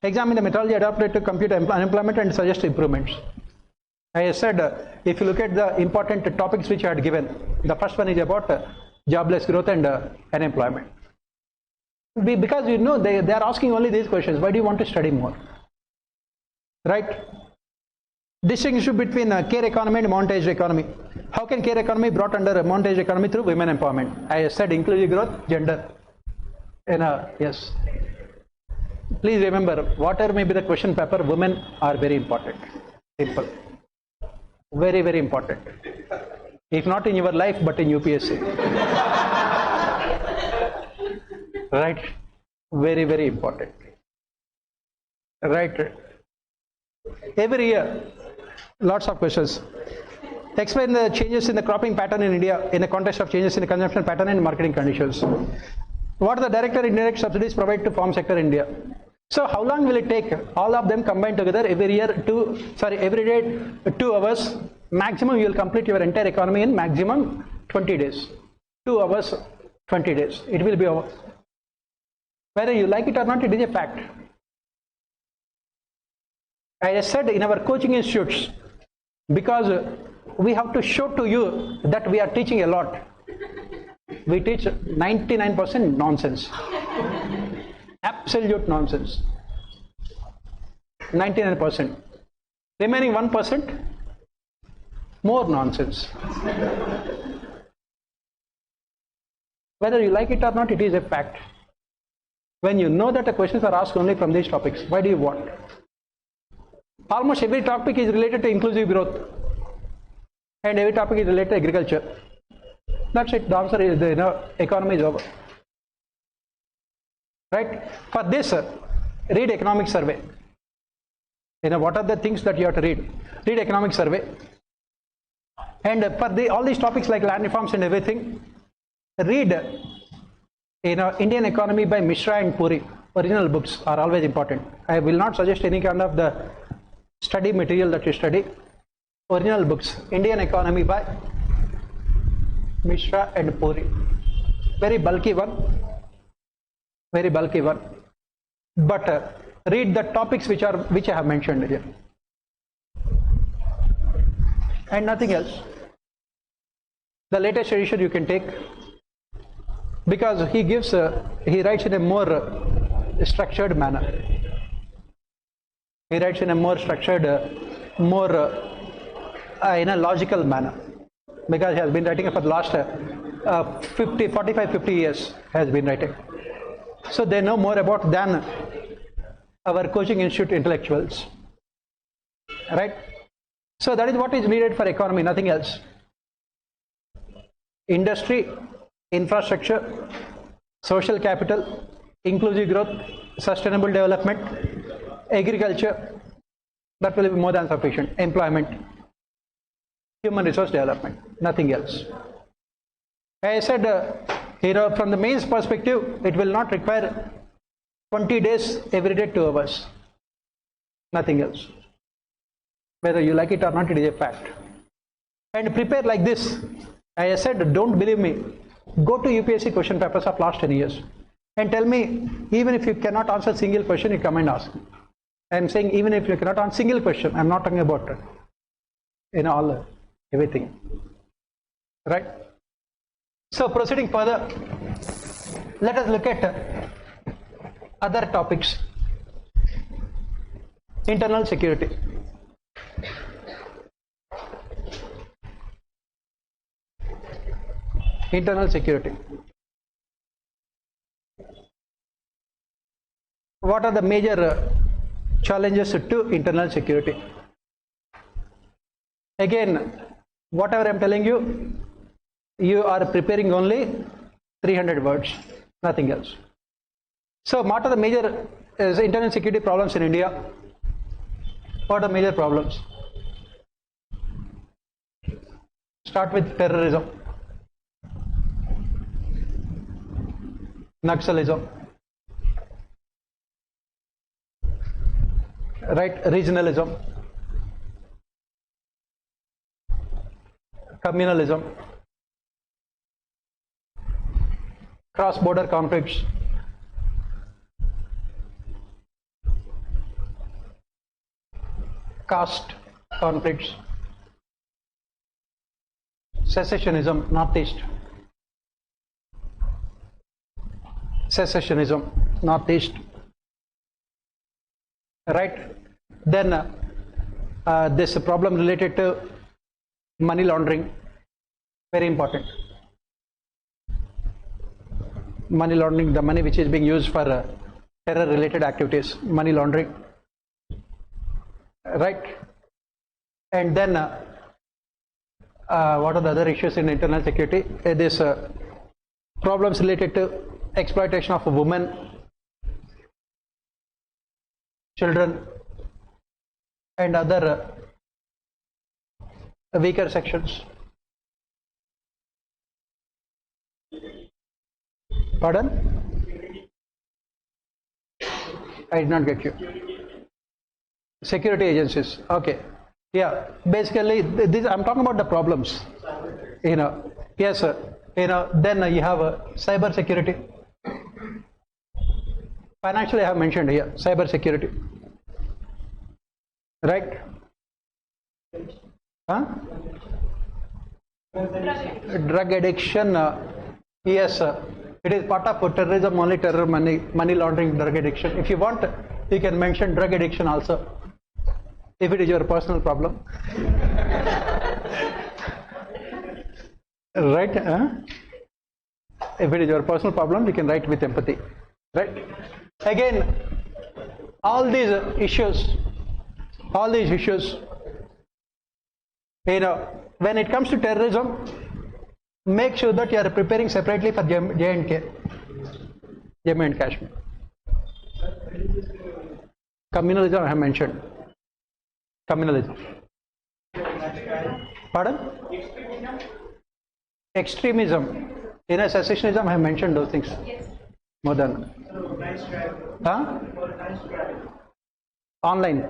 Examine the methodology adopted to compute unemployment and suggest improvements. I said, if you look at the important topics which I had given, the first one is about jobless growth and unemployment. Because they are asking only these questions. Why do you want to study more? Right? Distinguish between care economy and monetized economy. How can care economy be brought under monetized economy through women empowerment? I said inclusive growth, gender. Yes. Please remember, whatever may be the question paper, women are very important. Simple. Very, very important. If not in your life, but in UPSC. Right? Very, very important. Right? Every year, lots of questions. Explain the changes in the cropping pattern in India in the context of changes in the consumption pattern and marketing conditions. What are the direct or indirect subsidies provided to farm sector in India? So how long will it take? All of them combined together every day 2 hours. Maximum you will complete your entire economy in maximum 20 days. 2 hours, 20 days. It will be over. Whether you like it or not, it is a fact. As I said, in our coaching institutes, because we have to show to you that we are teaching a lot. We teach 99% nonsense. Absolute nonsense. 99%. Remaining 1%, more nonsense. Whether you like it or not, it is a fact. When you know that the questions are asked only from these topics, why do you want? Almost every topic is related to inclusive growth. And every topic is related to agriculture. That's it. The answer is economy is over. Right? For this, read economic survey. What are the things that you have to read? Read economic survey. And for all these topics like land reforms and everything, read Indian Economy by Mishra and Puri. Original books are always important. I will not suggest any kind of the study material that you study. Original books. Indian Economy by Mishra and Puri. Very bulky one. Very bulky one. But read the topics which I have mentioned here. And nothing else. The latest edition you can take, because he writes in a more structured manner. He writes in a more structured, more in a logical manner, because he has been writing for the last 50 years has been writing. So they know more about than our coaching institute intellectuals, right? So that is what is needed for economy, nothing else. Industry, infrastructure, social capital, inclusive growth, sustainable development, agriculture, that will be more than sufficient. Employment, human resource development, nothing else. I said, from the mains perspective, it will not require 20 days every day, 2 hours, nothing else. Whether you like it or not, it is a fact. And prepare like this. I said, don't believe me. Go to UPSC question papers of last 10 years and tell me, even if you cannot answer a single question, you come and ask. I am saying even if you cannot answer a single question, I am not talking about everything. Right? So proceeding further, let us look at other topics. Internal security. Internal security. What are the major challenges to internal security? Again, whatever I am telling you, you are preparing only 300 words, nothing else. So what are the major internal security problems in India? What are the major problems? Start with terrorism, Naxalism, right? Regionalism, communalism, cross-border conflicts, caste conflicts, secessionism, Northeast, secessionism, Northeast, right? Then this problem related to money laundering, very important. Money laundering, the money which is being used for terror related activities, money laundering, right? And then what are the other issues in internal security? This problems related to exploitation of women, children, and other weaker sections. Pardon? I did not get you. Security agencies. Okay. Yeah. Basically, this I'm talking about the problems. Yes, sir. Then you have cyber security. Financially, I have mentioned here cyber security. Right? Huh? Drug addiction. Yes, it is part of terrorism only. Terror, money laundering, drug addiction. If you want, you can mention drug addiction also, if it is your personal problem. Right? If it is your personal problem, you can write with empathy. Right? Again, all these issues, when it comes to terrorism, make sure that you are preparing separately for J&K, Jammu and Kashmir. Communalism I have mentioned. Communalism. Pardon? Extremism. Secessionism I have mentioned those things. More than. Huh? Online.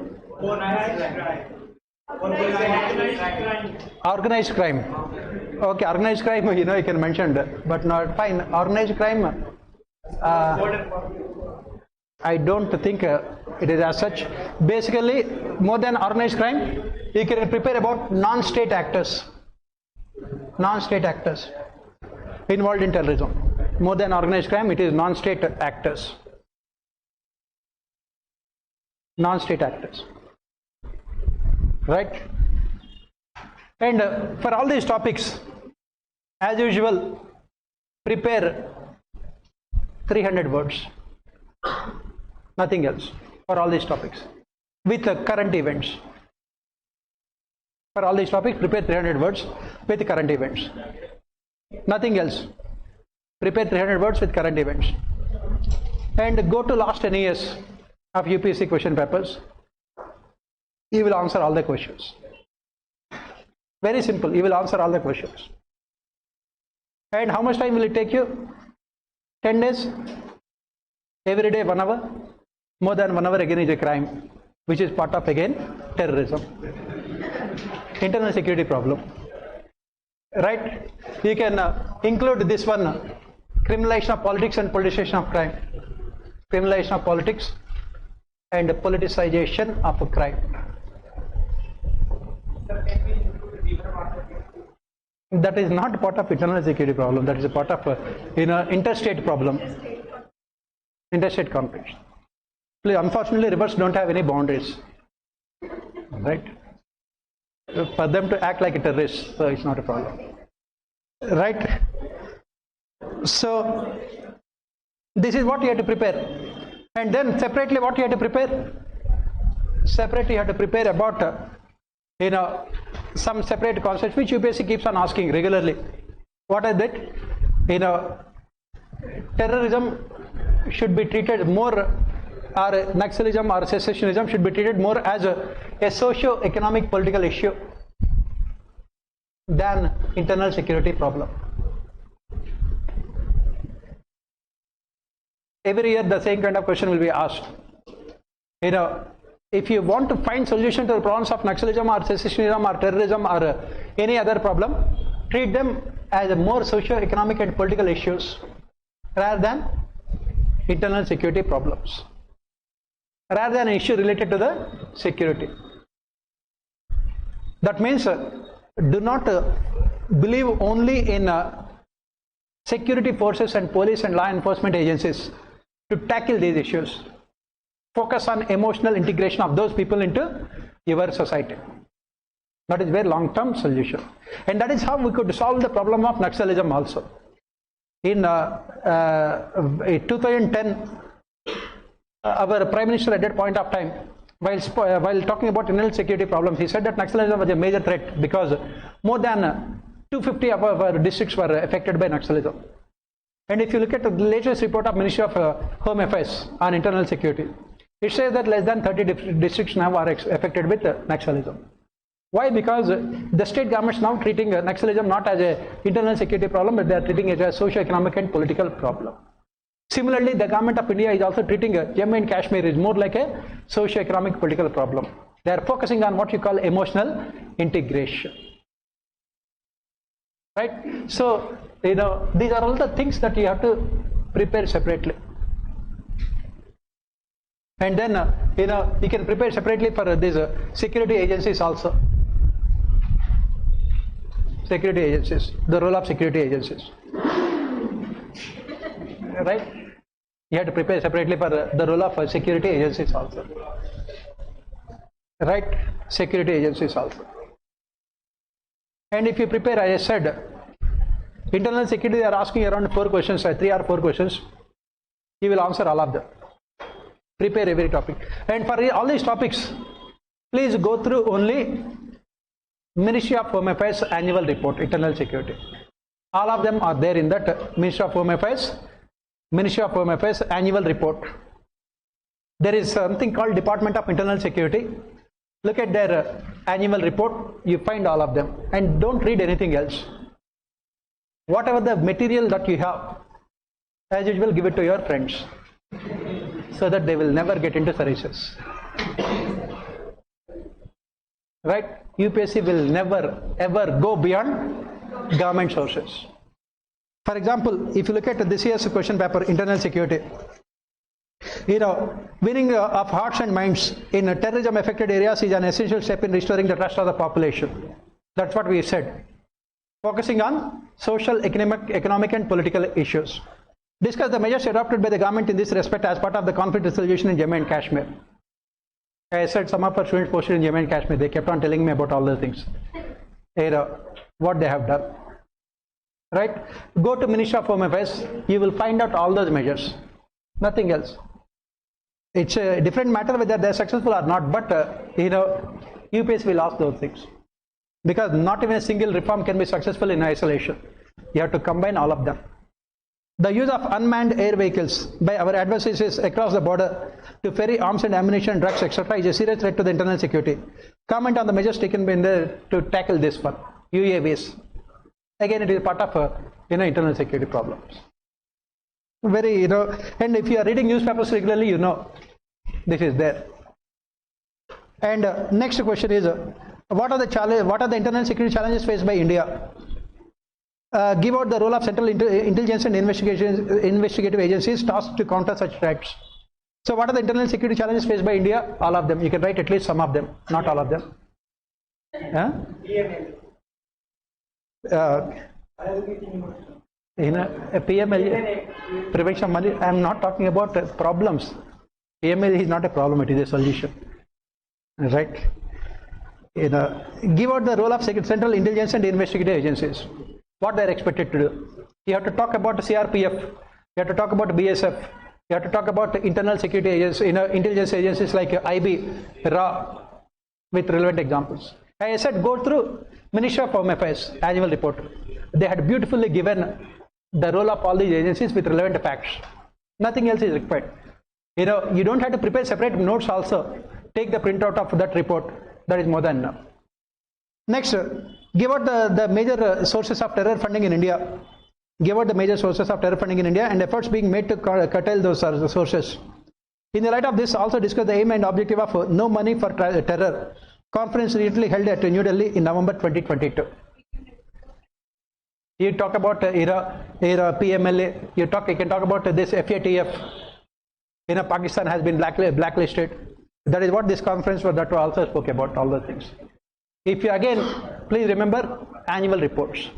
Organized crime. Okay, organized crime, you can mention that, but not fine. Organized crime, I don't think it is as such. Basically, more than organized crime, you can prepare about non-state actors. Non-state actors involved in terrorism. More than organized crime, it is non-state actors. non-state actors, right? And for all these topics, as usual, prepare 300 words, nothing else, for all these topics, with current events. For all these topics, prepare 300 words with current events, nothing else. Prepare 300 words with current events, and go to last 10 years of UPSC question papers. You will answer all the questions. Very simple, you will answer all the questions. And how much time will it take you? 10 days? Every day 1 hour? More than 1 hour again is a crime, which is part of again terrorism, internal security problem, right? You can include this one, criminalization of politics and politicization of crime. Criminalization of politics and politicization of crime. That is not part of internal security problem. That is a part of interstate problem, interstate conflict. Unfortunately, rivers don't have any boundaries, right? For them to act like a terrorist, so it's not a problem, right? So this is what you have to prepare, and then separately what you have to prepare. Separately you have to prepare about some separate concepts which UPSC keeps on asking regularly. What is that? Terrorism should be treated more, or Naxalism or secessionism should be treated more as a socio-economic political issue than internal security problem. Every year the same kind of question will be asked. If you want to find solution to the problems of Naxalism or secessionism or terrorism or any other problem, treat them as a more socio-economic and political issues rather than internal security problems, rather than an issue related to the security. That means do not believe only in security forces and police and law enforcement agencies to tackle these issues. Focus on emotional integration of those people into your society. That is very long-term solution, and that is how we could solve the problem of Naxalism also. In 2010, our Prime Minister at that point of time, while talking about internal security problems, he said that Naxalism was a major threat because more than 250 of our districts were affected by Naxalism. And if you look at the latest report of Ministry of Home Affairs on internal security, it says that less than 30 districts now are affected with Naxalism. Why? Because the state governments now treating Naxalism not as an internal security problem, but they are treating it as a socio-economic and political problem. Similarly, the government of India is also treating Jammu and Kashmir is more like a socio-economic political problem. They are focusing on what you call emotional integration, right? So these are all the things that you have to prepare separately. And then you can prepare separately for these security agencies also. Security agencies, the role of security agencies, right? You have to prepare separately for the role of security agencies also, right? Security agencies also. And if you prepare, as I said, internal security, they are asking around 4 questions, 3 or 4 questions. You will answer all of them. Prepare every topic, and for all these topics, please go through only Ministry of Home Affairs annual report, internal security. All of them are there in that Ministry of Home Affairs annual report. There is something called Department of Internal Security. Look at their annual report, you find all of them, and don't read anything else. Whatever the material that you have, as usual, give it to your friends, so that they will never get into services, right? UPSC will never ever go beyond government sources. For example, if you look at this year's question paper, internal security, winning of hearts and minds in terrorism affected areas is an essential step in restoring the trust of the population. That's what we said. Focusing on social, economic and political issues. Discuss the measures adopted by the government in this respect as part of the conflict resolution in Jammu and Kashmir. I said some of our students posted in Jammu and Kashmir, they kept on telling me about all the things, what they have done. Right? Go to Ministry of Home Affairs, you will find out all those measures, nothing else. It's a different matter whether they're successful or not, but UPS will ask those things. Because not even a single reform can be successful in isolation. You have to combine all of them. The use of unmanned air vehicles by our adversaries across the border to ferry arms and ammunition, drugs, etc. is a serious threat to the internal security. Comment on the measures taken by there to tackle this one. UAVs. Again, it is part of internal security problems. Very, and if you are reading newspapers regularly, this is there. And next question is, what are the internal security challenges faced by India? Give out the role of central intelligence and investigative agencies tasked to counter such threats. So what are the internal security challenges faced by India? All of them. You can write at least some of them, not all of them. PML, prevention of money. I am not talking about problems. PML is not a problem, it is a solution. Right? Give out the role of central intelligence and investigative agencies. What they are expected to do. You have to talk about CRPF, you have to talk about BSF, you have to talk about internal security agencies, intelligence agencies like IB, RA, with relevant examples. I said go through Ministry of Home Affairs annual report. They had beautifully given the role of all these agencies with relevant facts. Nothing else is required. You don't have to prepare separate notes also. Take the printout of that report. That is more than enough. Next, give out the major sources of terror funding in India. Give out the major sources of terror funding in India and efforts being made to curtail those sources. In the light of this, also discuss the aim and objective of No Money for Terror conference recently held at New Delhi in November 2022. You talk about ERA, PMLA, you can talk about this FATF. Pakistan has been blacklisted. That is what this conference was, that also spoke about all the things. If you again, please remember annual reports,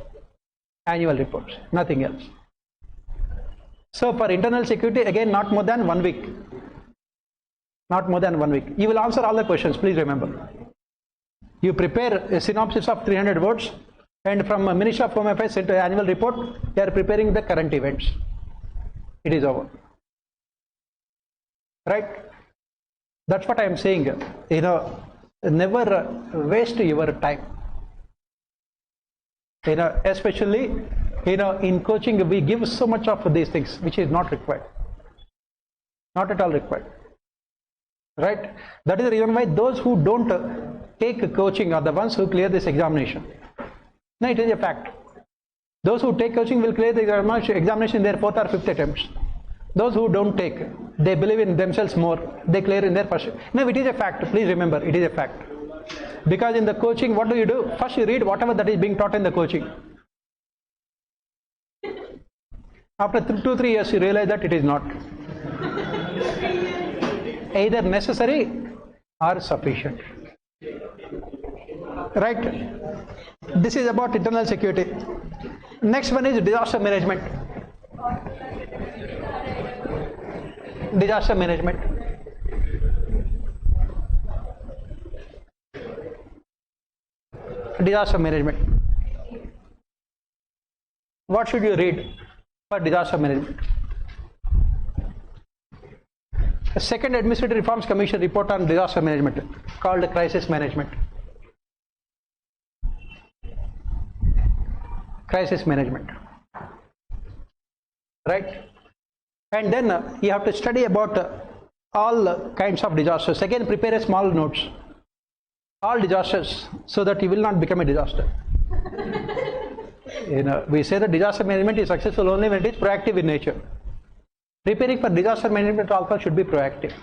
nothing else. So for internal security, again, not more than 1 week. Not more than 1 week. You will answer all the questions, please remember. You prepare a synopsis of 300 words, and from Ministry of Home Affairs sent to annual report, they are preparing the current events. It is over. Right? That's what I am saying. Never waste your time. Especially in coaching, we give so much of these things which is not required. Not at all required. Right? That is the reason why those who don't take coaching are the ones who clear this examination. No, it is a fact. Those who take coaching will clear the examination in their 4th or 5th attempts. Those who don't take, they believe in themselves more, they clear in their first. No, it is a fact. Please remember, it is a fact. Because in the coaching, what do? First you read whatever that is being taught in the coaching. After 2-3 years, you realize that it is not either necessary or sufficient. Right? This is about internal security. Next one is disaster management. Disaster management. Disaster management. What should you read for disaster management? The second Administrative Reforms Commission report on disaster management called crisis management. Crisis management. Right? And then you have to study about all kinds of disasters. Again, prepare a small notes. All disasters, so that you will not become a disaster. We say that disaster management is successful only when it is proactive in nature. Preparing for disaster management also should be proactive.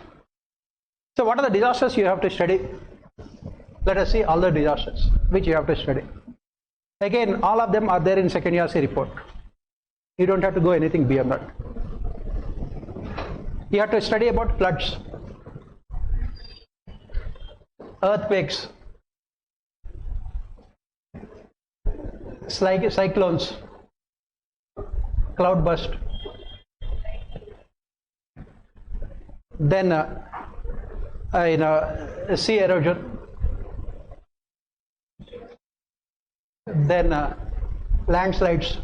So what are the disasters you have to study? Let us see all the disasters which you have to study. Again, all of them are there in second year's report. You don't have to go anything beyond that. You have to study about floods, earthquakes, cyclones, cloudburst, then sea erosion, then landslides,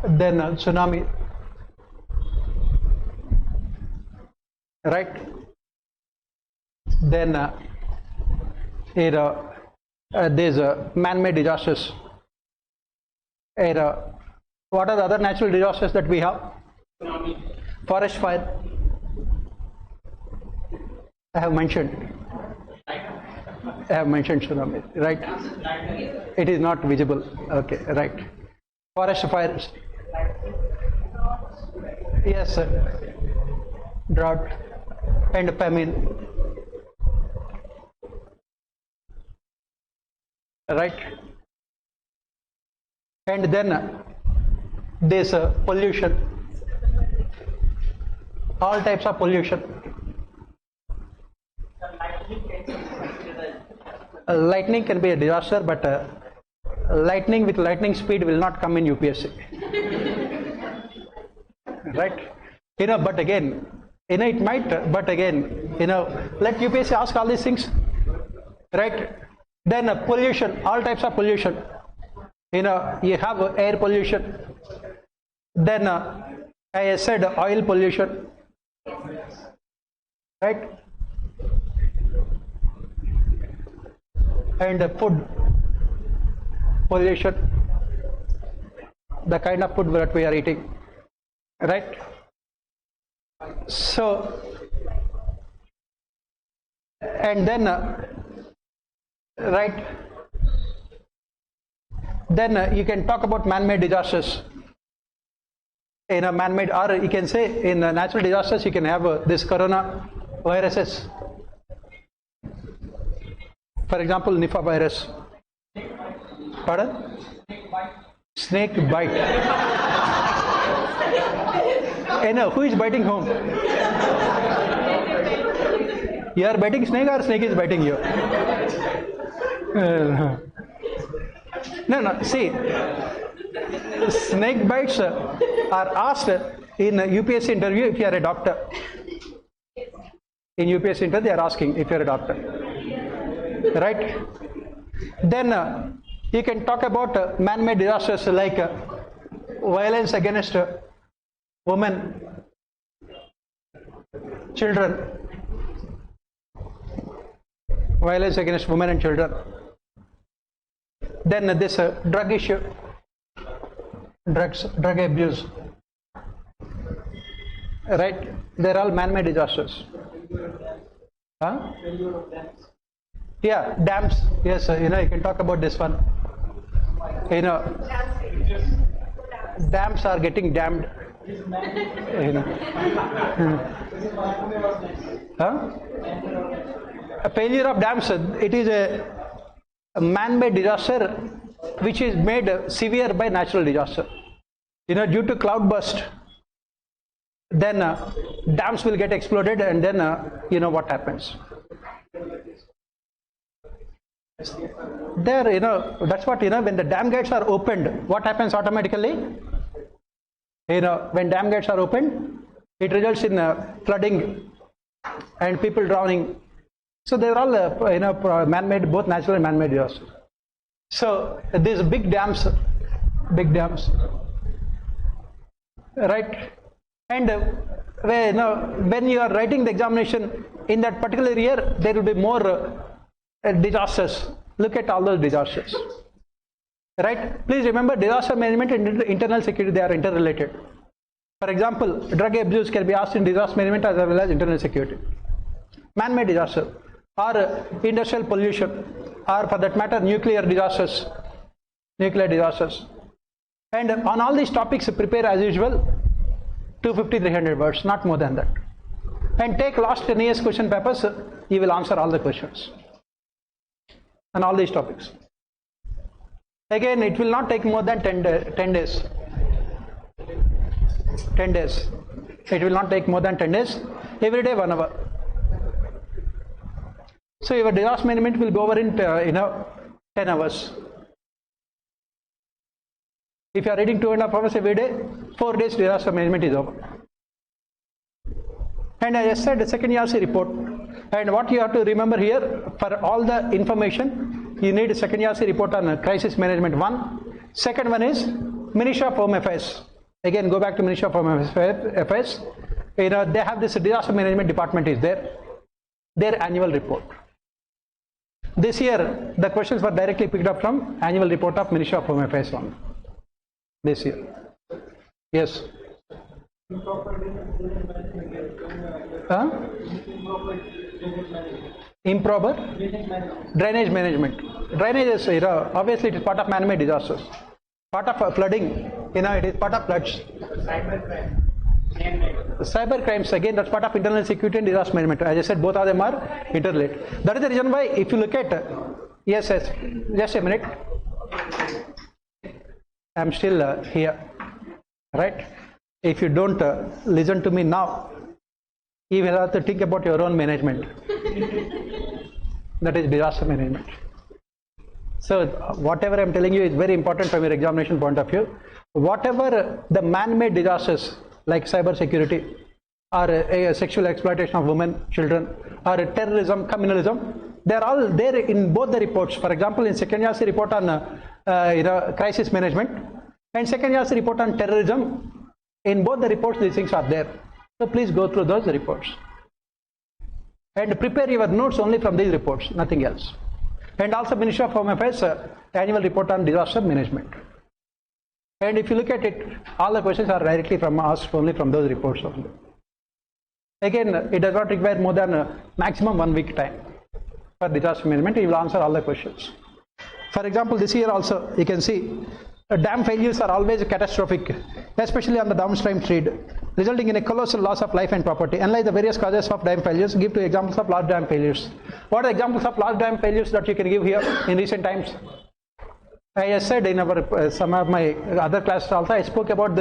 then tsunami, right? Then there's man-made disasters. What are the other natural disasters that we have? Forest fire. I have mentioned tsunami, right? It is not visible. Okay, right. Forest fires. Yes, sir. Drought and famine. Right. And then there's pollution. All types of pollution. Lightning can be a disaster, but lightning with lightning speed will not come in UPSC. Right? But again, it might, but again, let UPSC ask all these things. Right? Then pollution, all types of pollution. You have air pollution. Then I said oil pollution. Right? And food pollution, the kind of food that we are eating, right? So, and then, right, then you can talk about man-made disasters. In a man-made, or you can say in natural disasters, you can have this corona viruses. For example, Nipah virus. Pardon? Snake bite. Who is biting whom? You are biting snake or snake is biting you? No, see, snake bites are asked in UPSC interview if you are a doctor. In UPSC interview they are asking if you are a doctor. Right? Then you can talk about man-made disasters like violence against women, children, violence against women and children. Then this drug issue, drug abuse. Right? They're all man-made disasters. Huh? Yeah, dams. Yes, you can talk about this one. Dams are getting dammed. Huh? A failure of dams, it is a man-made disaster which is made severe by natural disaster. Due to cloud burst, then dams will get exploded, and then what happens. There, that's what, when the dam gates are opened, what happens automatically? When dam gates are opened, it results in flooding and people drowning. So they're all, man-made, both natural and man-made disasters. So these big dams, right? And when you are writing the examination in that particular year, there will be more disasters. Look at all those disasters, right? Please remember, disaster management and internal security, they are interrelated. For example, drug abuse can be asked in disaster management as well as internal security. Man-made disaster, or industrial pollution, or for that matter nuclear disasters. And on all these topics, prepare as usual 250-300 words, not more than that. And take last 10 years question papers, you will answer all the questions on all these topics. Again, it will not take more than 10 days. 10 days. It will not take more than 10 days. Every day 1 hour. So your disaster management will go over in 10 hours. If you are reading 2.5 hours every day, 4 days disaster management is over. And as I said, the second ERC report. And what you have to remember here, for all the information, you need a second ERC report on crisis management 1. Second one is Ministry of Home Affairs. Again, go back to Ministry of Home Affairs. They have this disaster management department is there. Their annual report. This year, the questions were directly picked up from annual report of Ministry of Home Affairs on this year. Yes. Improper drainage management. Drainage is, obviously it is part of man-made disasters. Part of flooding, it is part of floods. Cyber crimes, again, that's part of internal security and disaster management. As I said, both of them are interrelated. That is the reason why, if you look at, yes, just a minute. I'm still here, right? If you don't listen to me now, you will have to think about your own management. That is disaster management. So whatever I'm telling you is very important from your examination point of view. Whatever the man-made disasters like cyber security or sexual exploitation of women, children, or terrorism, communalism, they're all there in both the reports. For example, in second ERC report on crisis management and second ERC report on terrorism, in both the reports these things are there. So please go through those reports and prepare your notes only from these reports, nothing else. And also Ministry of Home Affairs annual report on disaster management. And if you look at it, all the questions are directly asked only from those reports only. Again, it does not require more than maximum 1 week time for disaster management. You will answer all the questions. For example, this year also you can see dam failures are always catastrophic, especially on the downstream trade, resulting in a colossal loss of life and property. Analyze the various causes of dam failures. Give 2 examples of large dam failures. What are examples of large dam failures that you can give here in recent times? I said in some of my other classes also, I spoke about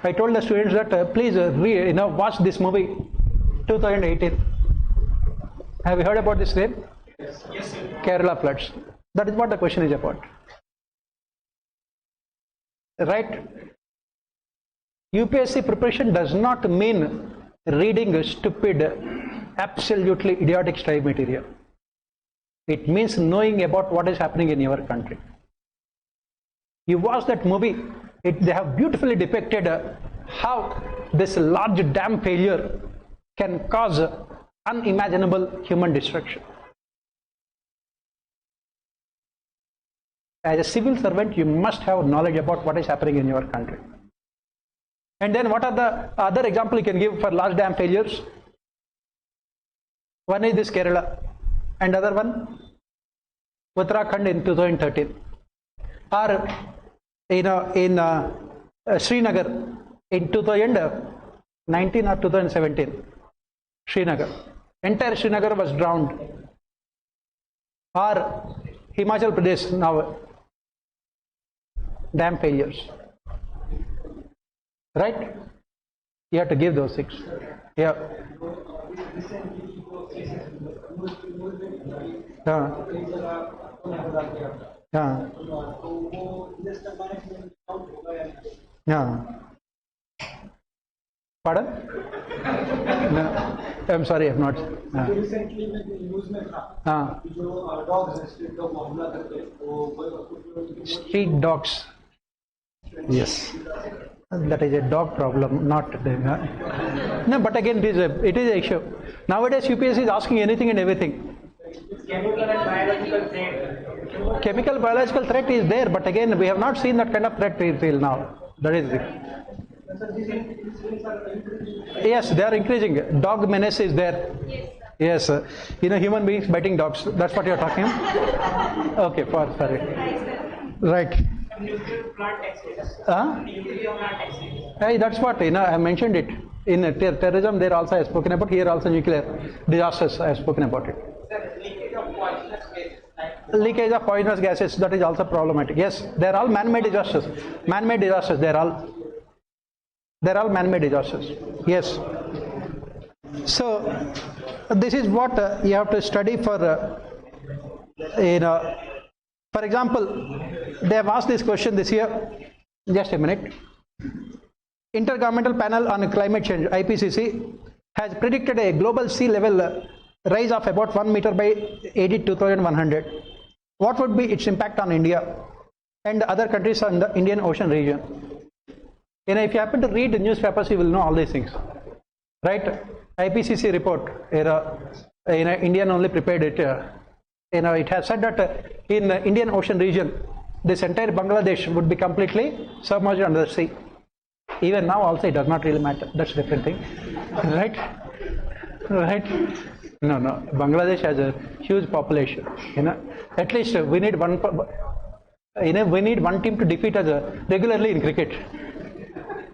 I told the students that please watch this movie 2018. Have you heard about this name? Yes, sir. Kerala floods. That is what the question is about. Right? UPSC preparation does not mean reading stupid, absolutely idiotic study material. It means knowing about what is happening in your country. You watch that movie, they have beautifully depicted how this large dam failure can cause unimaginable human destruction. As a civil servant, you must have knowledge about what is happening in your country. And then what are the other examples you can give for large dam failures? One is this Kerala, and other one Uttarakhand in 2013. Or in Srinagar in 2019 or 2017. Srinagar. Entire Srinagar was drowned. Or Himachal Pradesh now. Dam failures. Right? You have to give those things. Yeah. Pardon? No. I'm sorry, I'm not. Recently में news में था जो dogs street dog को हमला करते street dogs. Yes. That is a dog problem, not no. But again, it is an issue. Nowadays, UPSC is asking anything and everything. Chemical and biological threat. Chemical biological threat is there, but again, we have not seen that kind of threat till now. That is it. Yes, they are increasing. Dog menace is there. Yes, human beings biting dogs. That's what you are talking about? Okay, sorry. Right. Nuclear plant accidents. Nuclear plant accidents. Hey, that's what I mentioned it. In terrorism, there also I have spoken about. Here also nuclear disasters, I have spoken about it. Sir, leakage of poisonous gases. Leakage of poisonous gases, that is also problematic. Yes, they are all man-made disasters. Man-made disasters, they are all man-made disasters. Yes. So, this is what you have to study for, for example, they have asked this question this year. Just a minute. Intergovernmental Panel on Climate Change, IPCC, has predicted a global sea level rise of about 1 meter by 2100. What would be its impact on India and other countries in the Indian Ocean region? If you happen to read the newspapers, you will know all these things, right? IPCC report, Indian only prepared it. It has said that in the Indian Ocean region, this entire Bangladesh would be completely submerged under the sea. Even now also it does not really matter. That's a different thing, right? Right? No. Bangladesh has a huge population. At least we need one. We need one team to defeat us regularly in cricket.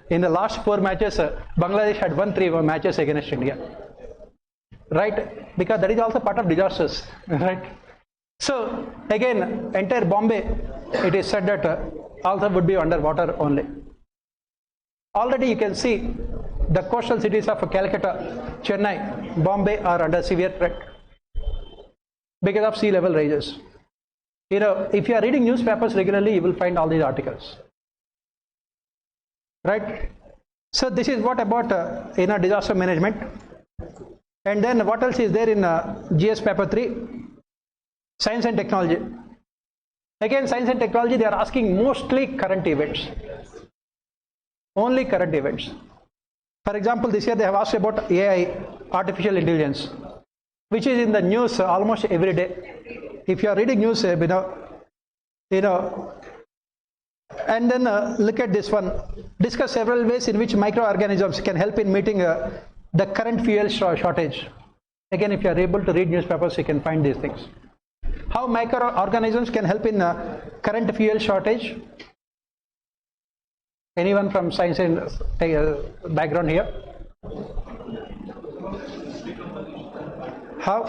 In the last 4 matches, Bangladesh had won 3 matches against India. Right? Because that is also part of disasters. Right? So again, entire Bombay, it is said that also would be underwater only. Already you can see the coastal cities of Calcutta, Chennai, Bombay are under severe threat because of sea level rises. If you are reading newspapers regularly, you will find all these articles. Right? So this is what about disaster management. And then what else is there in GS paper 3? Science and technology. Again, science and technology, they are asking mostly current events. Only current events. For example, this year they have asked about AI, artificial intelligence, which is in the news almost every day. If you are reading news, and then look at this one. Discuss several ways in which microorganisms can help in meeting the current fuel shortage. Again, if you are able to read newspapers, you can find these things. How microorganisms can help in current fuel shortage? Anyone from science and background here? How?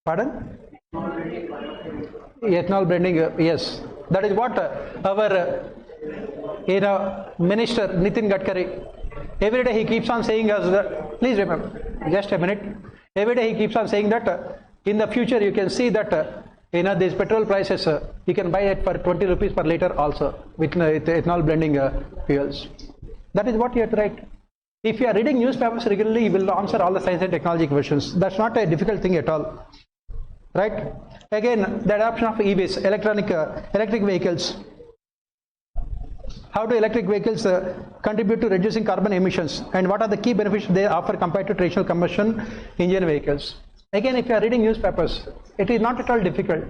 Pardon? Ethanol blending, yes. That is what our Minister Nitin Gadkari, every day he keeps on saying us that, please remember, just a minute. Every day he keeps on saying that in the future you can see that these petrol prices, you can buy it for 20 rupees per liter also with ethanol blending fuels. That is what you have to write. If you are reading newspapers regularly, you will answer all the science and technology questions. That's not a difficult thing at all. Right? Again, the adoption of EVs, electric vehicles. How do electric vehicles contribute to reducing carbon emissions, and what are the key benefits they offer compared to traditional combustion engine vehicles? Again, if you are reading newspapers, it is not at all difficult.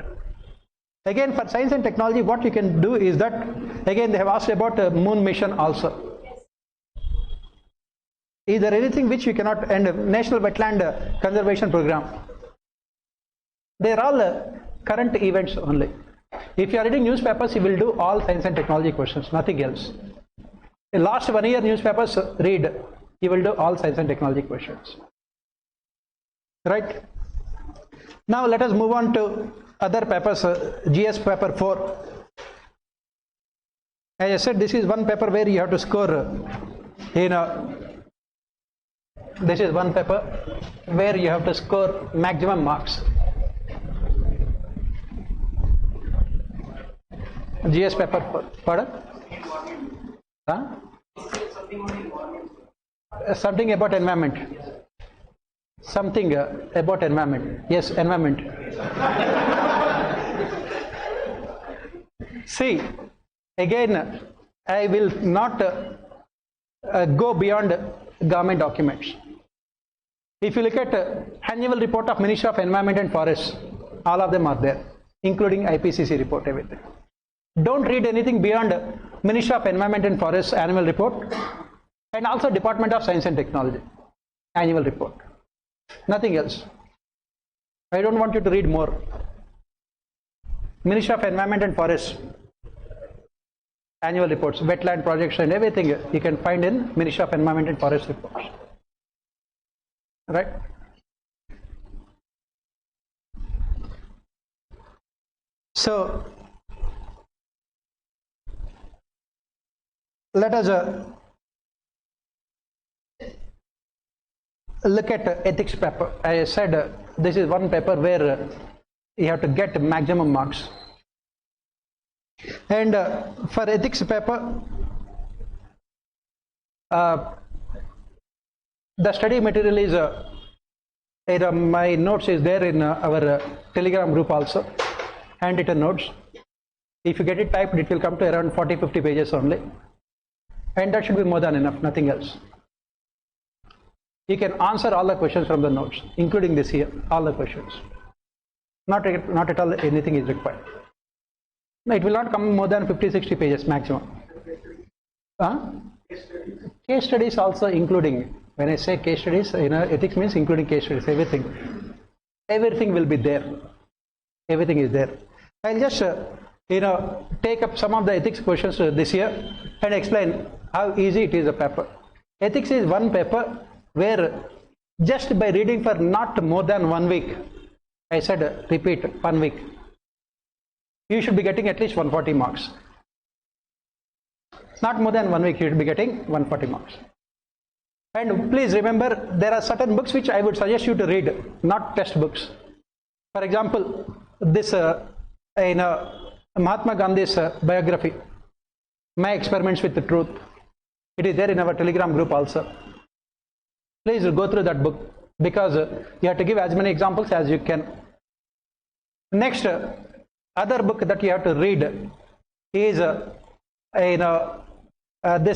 Again, for science and technology, what you can do is that, again, they have asked about moon mission also. Is there anything which you cannot, and National Wetland Conservation Program? They are all current events only. If you are reading newspapers, you will do all science and technology questions, nothing else. In last 1 year newspapers read, you will do all science and technology questions. Right? Now let us move on to other papers, GS paper 4. As I said, this is one paper where you have to score, this is one paper where you have to score maximum marks. GS paper 4. Pardon? Huh? Something about environment. Something about environment. Yes, environment. See, again, I will not go beyond government documents. If you look at annual report of Ministry of Environment and Forests, all of them are there, including IPCC report, everything. Don't read anything beyond Ministry of Environment and Forests annual report, and also Department of Science and Technology annual report. Nothing else. I don't want you to read more. Ministry of Environment and Forests annual reports, wetland projects and everything you can find in Ministry of Environment and Forest reports. Right? So let us look at ethics paper. I said this is one paper where you have to get maximum marks. And for ethics paper, the study material is my notes is there in our Telegram group also, handwritten notes. If you get it typed, it will come to around 40-50 pages only, and that should be more than enough, nothing else. You can answer all the questions from the notes, including this here, all the questions. Not at all anything is required. No, it will not come more than 50-60 pages maximum. Case studies also including. When I say case studies, ethics means including case studies, everything. Everything will be there. Everything is there. I'll just take up some of the ethics questions this year and explain how easy it is a paper. Ethics is one paper where just by reading for not more than 1 week, I said repeat, 1 week, you should be getting at least 140 marks. Not more than 1 week, you should be getting 140 marks. And please remember, there are certain books which I would suggest you to read, not test books. For example, this Mahatma Gandhi's biography, My Experiments with the Truth. It is there in our Telegram group also. Please go through that book, because you have to give as many examples as you can. Next, other book that you have to read is this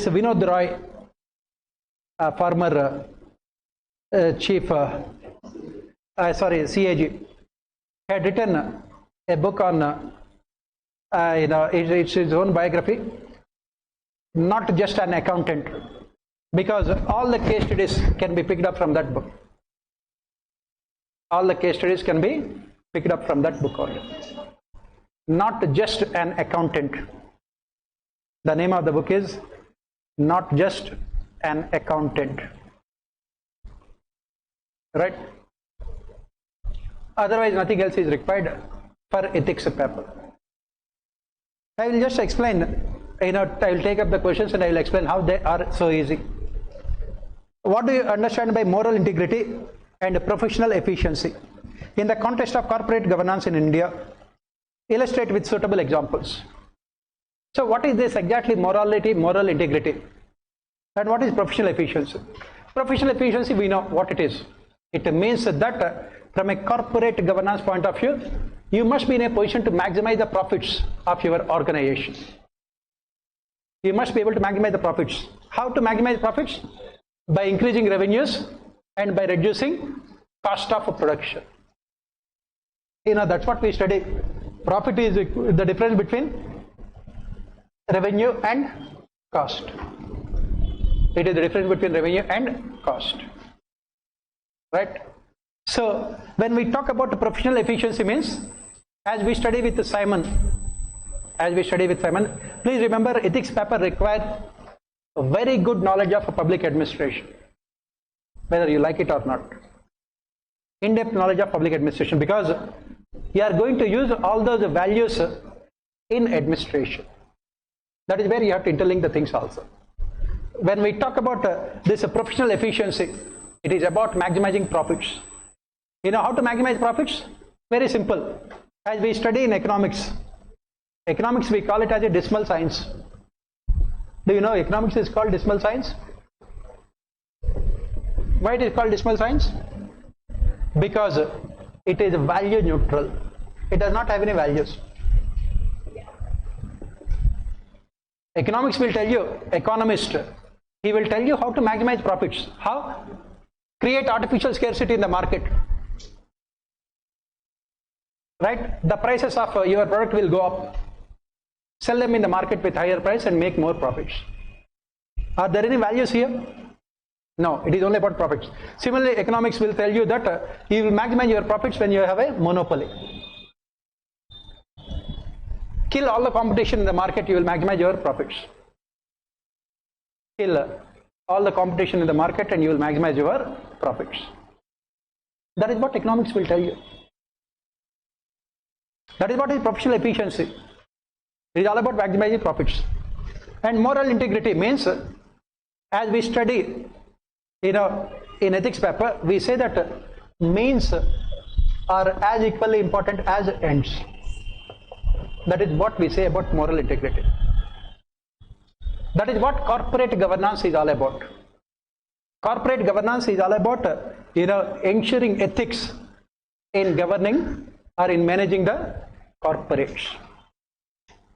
Vinod Roy, former chief, CAG, had written a book on, it's his own biography, not just an accountant, because all the case studies can be picked up from that book. All the case studies can be picked up from that book only. Not just an accountant. The name of the book is Not Just an Accountant. Right? Otherwise, nothing else is required for ethics paper. I will just explain. I will take up the questions and I will explain how they are so easy. What do you understand by moral integrity and professional efficiency in the context of corporate governance in India? Illustrate with suitable examples. So what is this exactly, morality, moral integrity? And what is professional efficiency? Professional efficiency, we know what it is. It means that from a corporate governance point of view, you must be in a position to maximize the profits of your organization. You must be able to maximize the profits. How to maximize profits? By increasing revenues and by reducing cost of production. That's what we study. Profit is the difference between revenue and cost. It is the difference between revenue and cost. Right? So when we talk about professional efficiency means, as we study with Simon, please remember ethics paper requires a very good knowledge of public administration, whether you like it or not. In-depth knowledge of public administration, because you are going to use all those values in administration. That is where you have to interlink the things also. When we talk about this professional efficiency, it is about maximizing profits. How to maximize profits? Very simple. As we study in economics we call it as a decimal science. Do you know economics is called decimal science? Why it is called decimal science? Because it is value neutral. It does not have any values. Economics will tell you, economist, he will tell you how to maximize profits. How? Create artificial scarcity in the market. Right? The prices of your product will go up. Sell them in the market with higher price and make more profits. Are there any values here? No, it is only about profits. Similarly, economics will tell you that you will maximize your profits when you have a monopoly. Kill all the competition in the market, you will maximize your profits. Kill all the competition in the market and you will maximize your profits. That is what economics will tell you. That is what is professional efficiency. It is all about maximizing profits. And moral integrity means, as we study in ethics paper, we say that means are as equally important as ends. That is what we say about moral integrity. That is what corporate governance is all about. Corporate governance is all about, ensuring ethics in governing or in managing the corporates.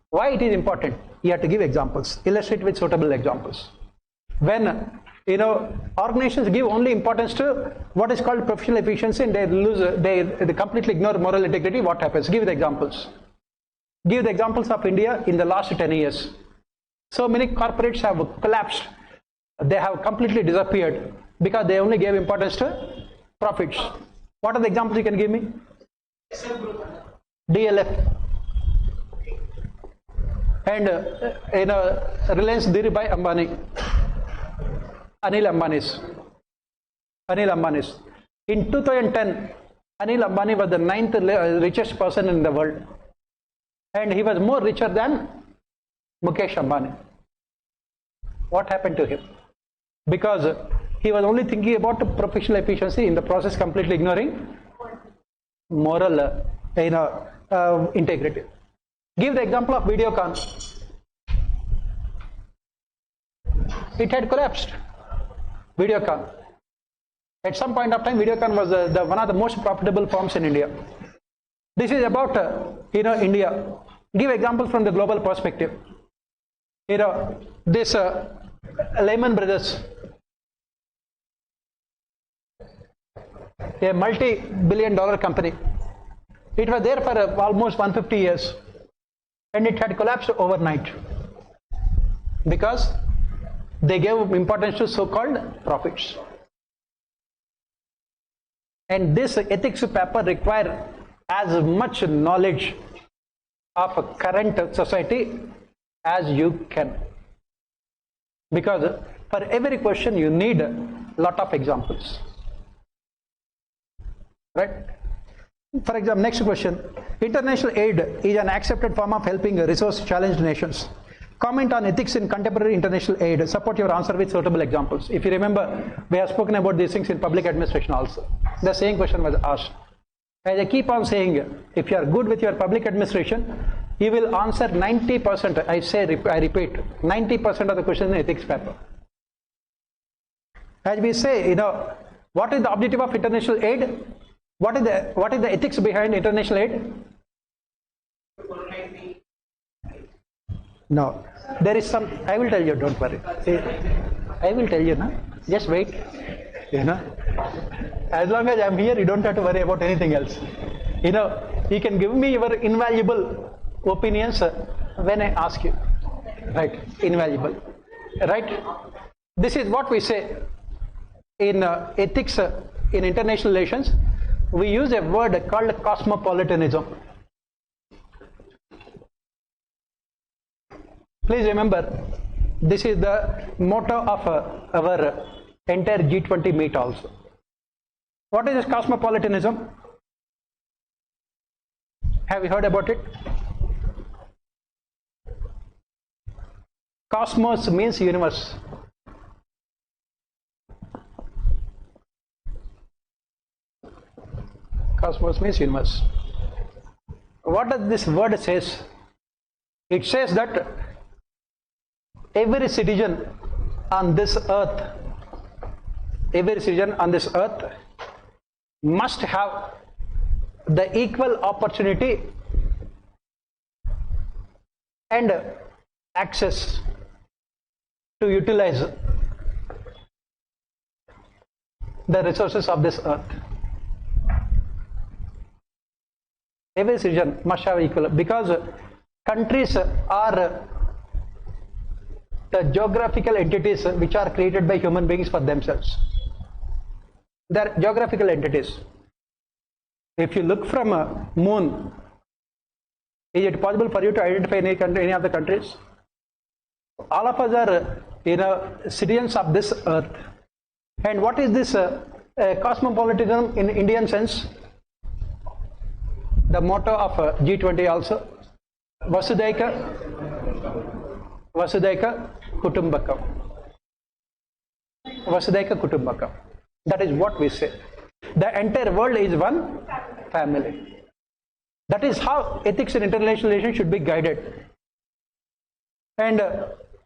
Why it is important? You have to give examples, illustrate with suitable examples. When organizations give only importance to what is called professional efficiency and they completely ignore moral integrity, what happens? Give the examples. Give the examples of India in the last 10 years. So many corporates have collapsed. They have completely disappeared because they only gave importance to profits. What are the examples you can give me? DLF. And Reliance Dhirubhai Ambani. Anil Ambani's. In 2010, Anil Ambani was the 9th richest person in the world. And he was more richer than Mukesh Ambani. What happened to him? Because he was only thinking about professional efficiency, in the process completely ignoring moral integrity. Give the example of Videocon. It had collapsed. Videocon. At some point of time, Videocon was one of the most profitable firms in India. This is about India. Give examples from the global perspective. This Lehman Brothers, a multi-billion-dollar company. It was there for almost 150 years, and it had collapsed overnight because they gave importance to so-called profits. And this ethics paper requires as much knowledge of a current society as you can, because for every question you need a lot of examples, right? For example, next question. International aid is an accepted form of helping resource-challenged nations. Comment on ethics in contemporary international aid. Support your answer with suitable examples. If you remember, we have spoken about these things in public administration also. The same question was asked. As I keep on saying, if you are good with your public administration, you will answer 90%. I repeat, 90% of the questions in ethics paper. As we say, what is the objective of international aid? What is the ethics behind international aid? No, there is some. I will tell you. Don't worry. I will tell you. No? Just wait. As long as I'm here, you don't have to worry about anything else. You can give me your invaluable opinions when I ask you. Right? Invaluable. Right? This is what we say in ethics in international relations. We use a word called cosmopolitanism. Please remember, this is the motto of our entire G20 meet also. What is this cosmopolitanism? Have you heard about it? Cosmos means universe. Cosmos means universe. What does this word says? It says that every citizen on this earth must have the equal opportunity and access to utilize the resources of this earth. Every citizen must have equal, because countries are the geographical entities which are created by human beings for themselves. They are geographical entities. If you look from a moon, is it possible for you to identify any country, any of the countries? All of us are citizens of this earth. And what is this cosmopolitanism in Indian sense? The motto of G20 also, Vasudhaika Kutumbakam. Vasudhaika Kutumbakam. That is what we say. The entire world is one family. That is how ethics in international relations should be guided. And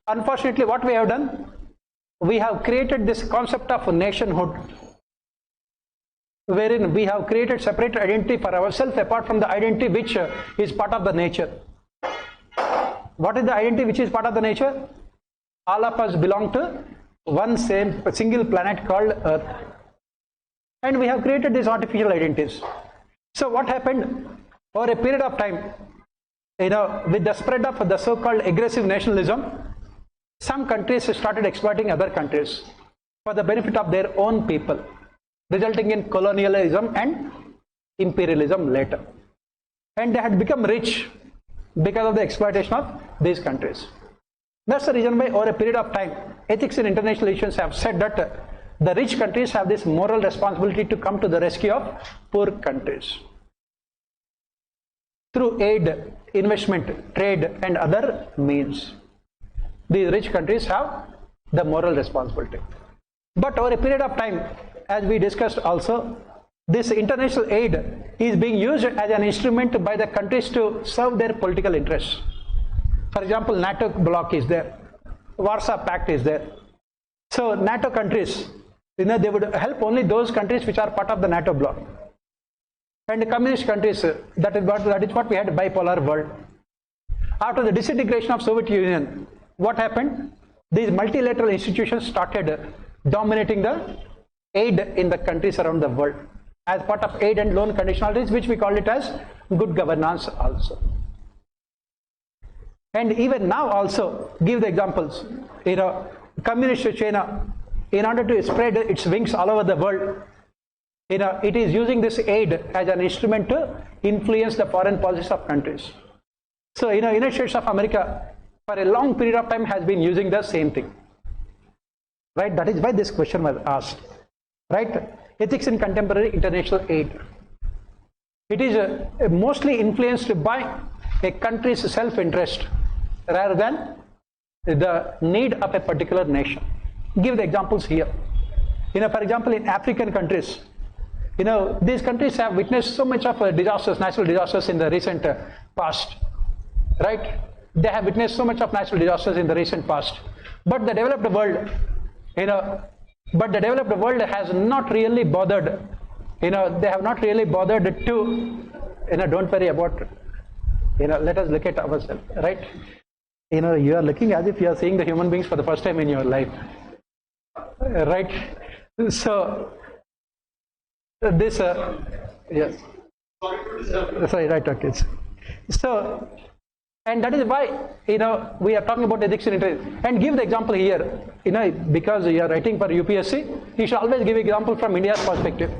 unfortunately, what we have done, we have created this concept of nationhood, wherein we have created separate identity for ourselves apart from the identity which is part of the nature. What is the identity which is part of the nature? All of us belong to one single planet called Earth. And we have created these artificial identities. So what happened? Over a period of time, with the spread of the so-called aggressive nationalism, some countries started exploiting other countries for the benefit of their own people, resulting in colonialism and imperialism later. And they had become rich because of the exploitation of these countries. That's the reason why over a period of time, ethics in international relations have said that the rich countries have this moral responsibility to come to the rescue of poor countries. Through aid, investment, trade and other means, these rich countries have the moral responsibility. But over a period of time, as we discussed also, this international aid is being used as an instrument by the countries to serve their political interests. For example, NATO bloc is there, Warsaw Pact is there. So NATO countries, they would help only those countries which are part of the NATO bloc. And the communist countries, that is what we had, a bipolar world. After the disintegration of Soviet Union, what happened? These multilateral institutions started dominating the aid in the countries around the world as part of aid and loan conditionalities, which we call it as good governance also. And even now also, give the examples, communist China, in order to spread its wings all over the world, it is using this aid as an instrument to influence the foreign policies of countries. So, United States of America, for a long period of time, has been using the same thing. Right? That is why this question was asked. Right? Ethics in contemporary international aid. It is mostly influenced by a country's self-interest rather than the need of a particular nation. Give the examples here. For example, in African countries, these countries have witnessed so much of disasters, natural disasters in the recent past, right? They have witnessed so much of natural disasters in the recent past. But the developed world, has not really bothered, they have not really bothered to, don't worry about, let us look at ourselves, right? You are looking as if you are seeing the human beings for the first time in your life, right? So, this, yes. Sorry to disturb. Sorry, right, okay. So, and that is why, we are talking about ethics in international. And give the example here, because you are writing for UPSC, you should always give example from India's perspective.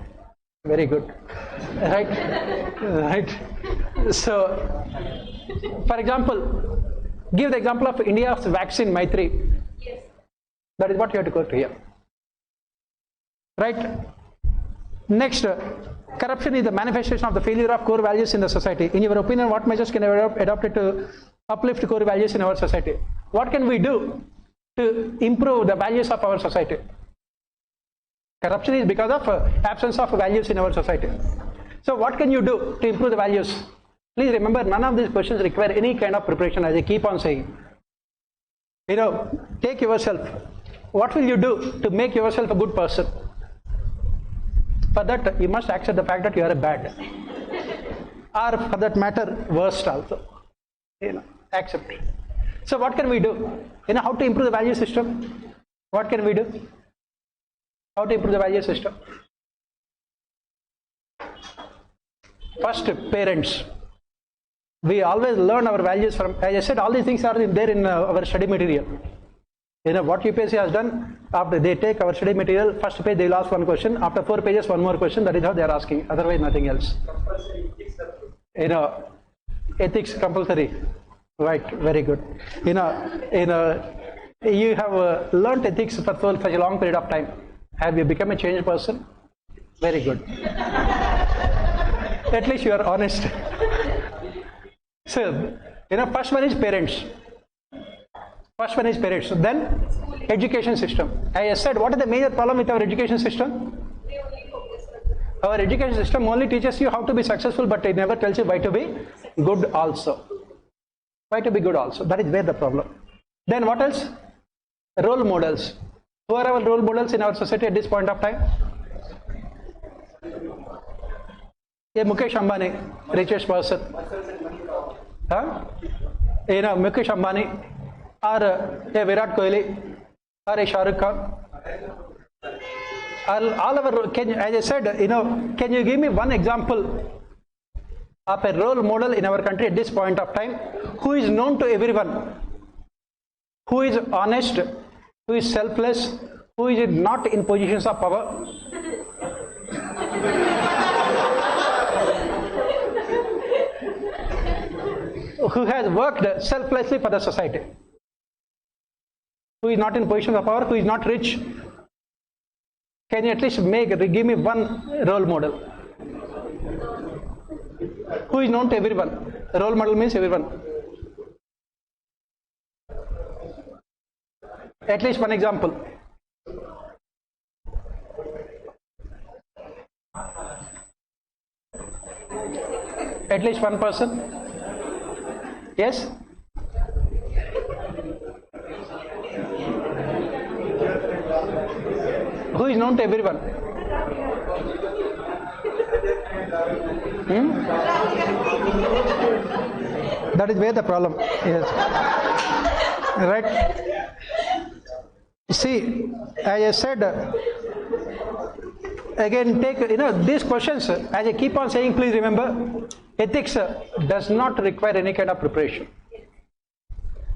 Very good. Right? Right. So, for example, give the example of India's vaccine Maitri. Yes. That is what you have to go to here. Right? Next, corruption is the manifestation of the failure of core values in the society. In your opinion, what measures can be adopted to uplift core values in our society? What can we do to improve the values of our society? Corruption is because of absence of values in our society. So what can you do to improve the values? Please remember, none of these questions require any kind of preparation, as I keep on saying. Take yourself. What will you do to make yourself a good person? For that, you must accept the fact that you are a bad, or for that matter, worst also. Accept. So what can we do? How to improve the value system? What can we do? How to improve the value system? First, parents. We always learn our values from, as I said, all these things are there in our study material. What UPSC has done, after they take our study material, first page they will ask one question, after 4 pages one more question, that is how they are asking, otherwise nothing else. Ethics compulsory, right, very good. You have learnt ethics for such a long period of time. Have you become a changed person? Very good. At least you are honest. So, first one is parents. First one is parents. Then, education system. As I said, what is the major problem with our education system? Our education system only teaches you how to be successful, but it never tells you why to be good also. Why to be good also. That is where the problem. Then what else? Role models. Who are our role models in our society at this point of time? Yeah, Mukesh Ambani, richest person. Huh? You know, Mukesh Ambani, or Virat Kohli, or a Shah Rukh Khan. All our, as I said, you know, can you give me one example of a role model in our country at this point of time who is known to everyone, who is honest, who is selfless, who is not in positions of power? Who has worked selflessly for the society, who is not in positions of power, who is not rich? Can you at least give me one role model who is known to everyone? Role model means everyone. At least one example. At least one person. Yes? Who is known to everyone? That is where the problem is. Right? See, as I said, again, take, you know, these questions, as I keep on saying, please remember, ethics does not require any kind of preparation.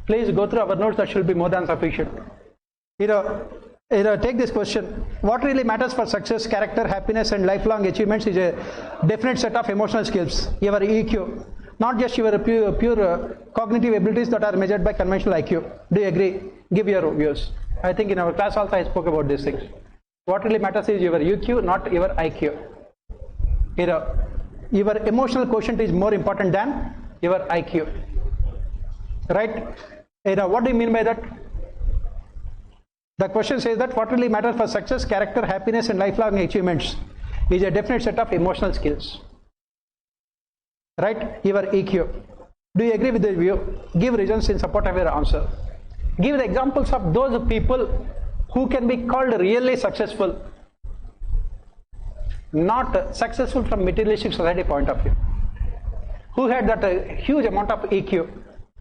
Please go through our notes, that should be more than sufficient. You know, take this question. What really matters for success, character, happiness and lifelong achievements is a definite set of emotional skills, your EQ, not just your pure cognitive abilities that are measured by conventional IQ. Do you agree? Give your views. I think in our class also I spoke about these things. What really matters is your EQ, not your IQ. You know, your emotional quotient is more important than your IQ. Right? You know, what do you mean by that? The question says that what really matters for success, character, happiness and lifelong achievements is a definite set of emotional skills. Right? Your EQ. Do you agree with this view? Give reasons in support of your answer. Give the examples of those people who can be called really successful, not successful from materialistic society point of view, who had that huge amount of EQ,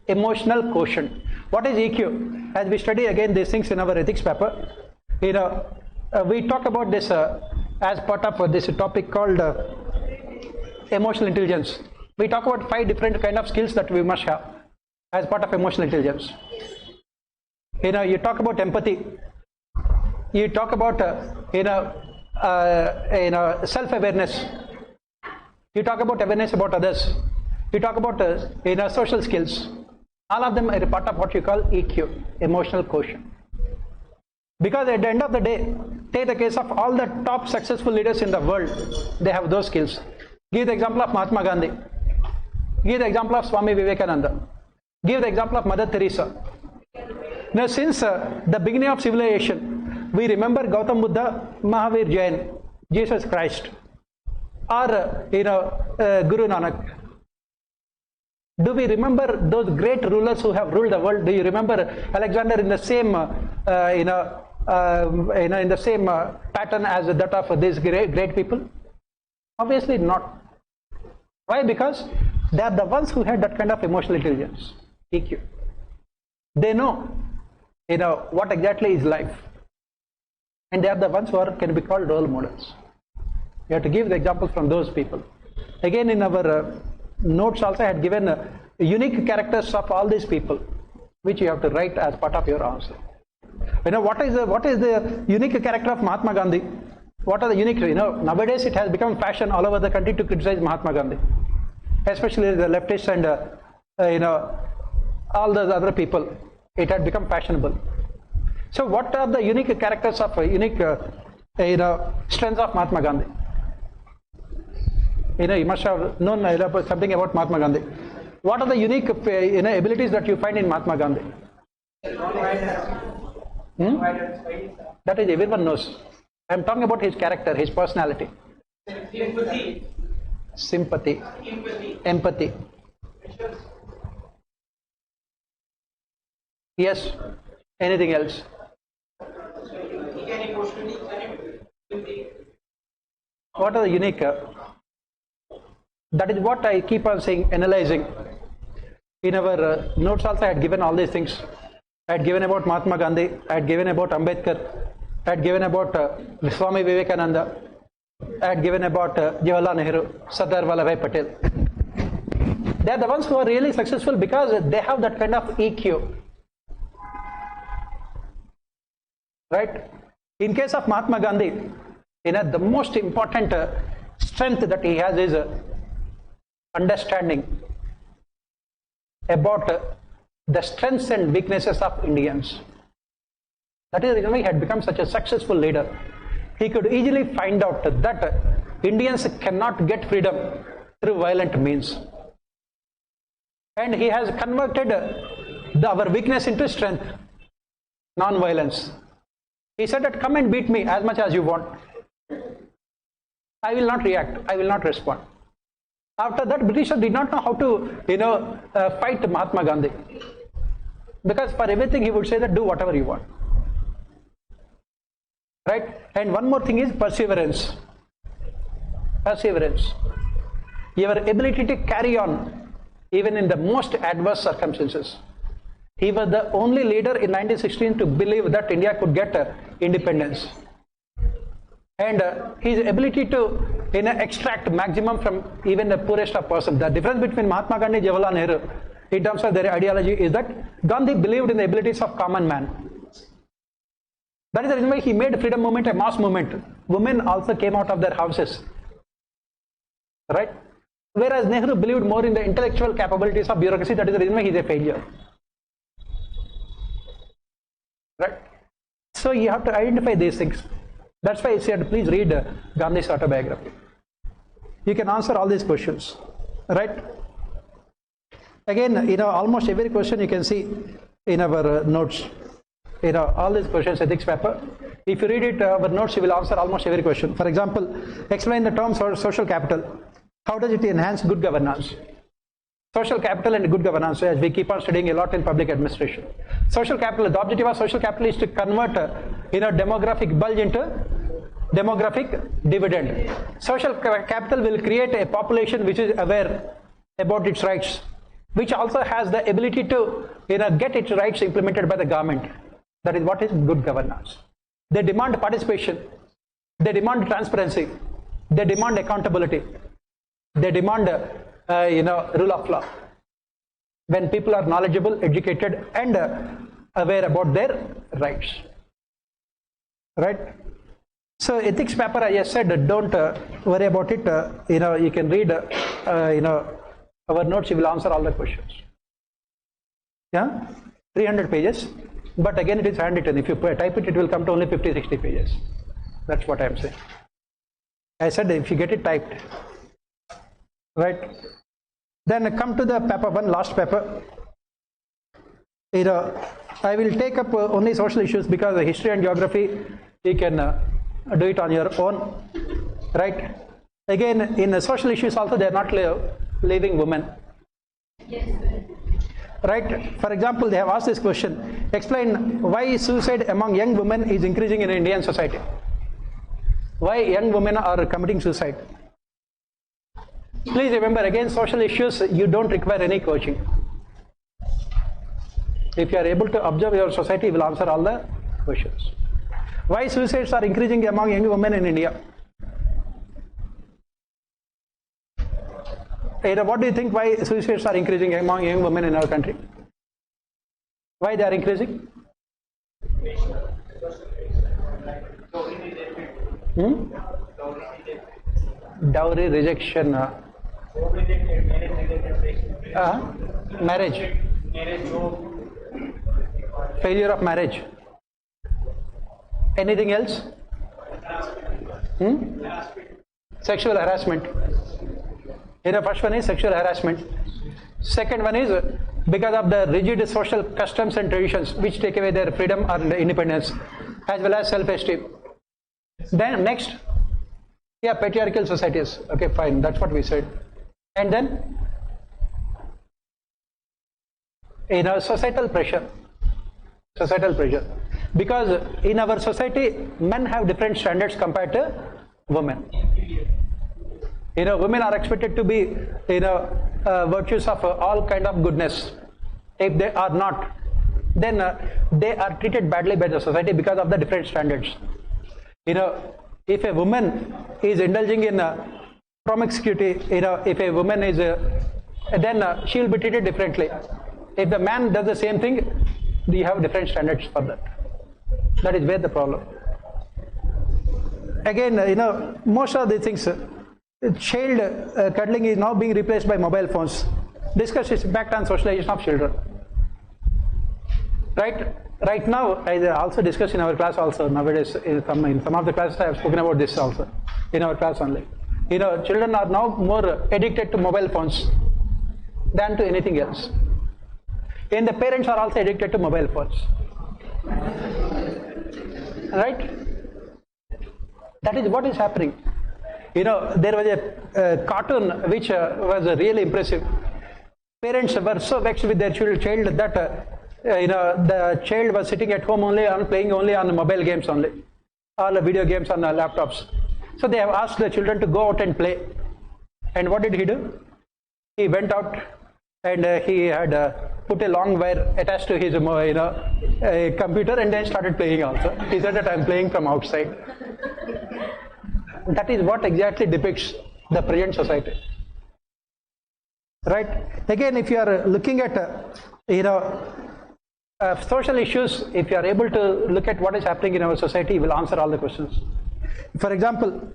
emotional quotient. What is EQ? As we study again these things in our ethics paper, you know, we talk about this as part of this topic called emotional intelligence. We talk about 5 different kind of skills that we must have as part of emotional intelligence. You know, you talk about empathy. You talk about self-awareness. You talk about awareness about others. You talk about social skills. All of them are part of what you call EQ, emotional quotient. Because at the end of the day, take the case of all the top successful leaders in the world, they have those skills. Give the example of Mahatma Gandhi. Give the example of Swami Vivekananda. Give the example of Mother Teresa. Now, since the beginning of civilization, we remember Gautam Buddha, Mahavir Jain, Jesus Christ, or Guru Nanak. Do we remember those great rulers who have ruled the world? Do you remember Alexander in the same, in the same pattern as that of these great people? Obviously not. Why? Because they are the ones who had that kind of emotional intelligence, EQ. They know, what exactly is life, and they are the ones who can be called role models. You have to give the examples from those people. Again, in our notes also I had given unique characters of all these people, which you have to write as part of your answer. What is the unique character of Mahatma Gandhi? What are the unique? Nowadays it has become fashion all over the country to criticize Mahatma Gandhi, especially the leftists and all those other people. It had become fashionable. So, what are the unique characters of unique strengths of Mahatma Gandhi? You must have known something about Mahatma Gandhi. What are the unique abilities that you find in Mahatma Gandhi? That is, everyone knows. I am talking about his character, his personality. Empathy. Sympathy. Empathy. Empathy. Yes. Anything else? He can emotionally connect with the. What are the unique? That is what I keep on saying, analyzing. In our notes also I had given all these things. I had given about Mahatma Gandhi, I had given about Ambedkar, I had given about Swami Vivekananda, I had given about Jawaharlal Nehru, Sardar Vallabhbhai Patel. They are the ones who are really successful because they have that kind of EQ. Right? In case of Mahatma Gandhi, the most important strength that he has is understanding about the strengths and weaknesses of Indians. That is the reason why he had become such a successful leader. He could easily find out that Indians cannot get freedom through violent means. And he has converted our weakness into strength, non-violence. He said that come and beat me as much as you want. I will not react, I will not respond. After that, Britishers did not know how to, fight Mahatma Gandhi. Because for everything he would say that do whatever you want. Right? And one more thing is perseverance. Perseverance. Your ability to carry on even in the most adverse circumstances. He was the only leader in 1916 to believe that India could get independence. And his ability to extract maximum from even the poorest of person. The difference between Mahatma Gandhi and Jawaharlal Nehru in terms of their ideology is that Gandhi believed in the abilities of common man. That is the reason why he made freedom movement a mass movement. Women also came out of their houses. Right? Whereas Nehru believed more in the intellectual capabilities of bureaucracy. That is the reason why he is a failure. Right? So you have to identify these things. That's why I said please read Gandhi's autobiography. You can answer all these questions. Right? Again, almost every question you can see in our notes. All these questions, ethics paper. If you read it, our notes, you will answer almost every question. For example, explain the term social capital. How does it enhance good governance? Social capital and good governance, as we keep on studying a lot in public administration. Social capital, the objective of social capital is to convert demographic bulge into demographic dividend. Social capital will create a population which is aware about its rights, which also has the ability to get its rights implemented by the government. That is what is good governance. They demand participation, they demand transparency, they demand accountability, they demand rule of law. When people are knowledgeable, educated and aware about their rights. Right? So ethics paper, I just said, don't worry about it. You can read our notes, you will answer all the questions. Yeah? 300 pages. But again, it is handwritten. If you type it, it will come to only 50-60 pages. That's what I am saying. I said if you get it typed. Right? Then come to the paper 1, last paper. I will take up only social issues because the history and geography, you can do it on your own. Right? Again, in the social issues also, they are not leaving women. Yes. Right? For example, they have asked this question. Explain why suicide among young women is increasing in Indian society. Why young women are committing suicide? Please remember, again, social issues, you don't require any coaching. If you are able to observe your society, you will answer all the questions. Why suicides are increasing among young women in India? What do you think why suicides are increasing among young women in our country? Why they are increasing? Dowry rejection. Marriage. Failure of marriage. Anything else? Sexual harassment. First one is sexual harassment. Second one is because of the rigid social customs and traditions which take away their freedom and independence, as well as self-esteem. Then next, Yeah, patriarchal societies. Okay, fine. That's what we said. And then, societal pressure. Societal pressure. Because in our society, men have different standards compared to women. Women are expected to be, virtues of all kind of goodness. If they are not, then they are treated badly by the society because of the different standards. If a woman is indulging in promiscuity, if a woman is, then she will be treated differently. If the man does the same thing, you have different standards for that. That is where the problem. Again, most of the things, child cuddling is now being replaced by mobile phones. Discuss its impact on socialization of children. Right now, I also discussed in our class also, nowadays in some of the classes I have spoken about this also, in our class only. Children are now more addicted to mobile phones than to anything else. And the parents are also addicted to mobile phones. Right? That is what is happening. There was a cartoon which was really impressive. Parents were so vexed with their child that the child was sitting at home only and playing only on mobile games only, all the video games on laptops. So they have asked the children to go out and play. And what did he do? He went out and he had put a long wire attached to his computer and then started playing also. He said that I am playing from outside. That is what exactly depicts the present society. Right? Again, if you are looking at social issues, if you are able to look at what is happening in our society, you will answer all the questions. For example,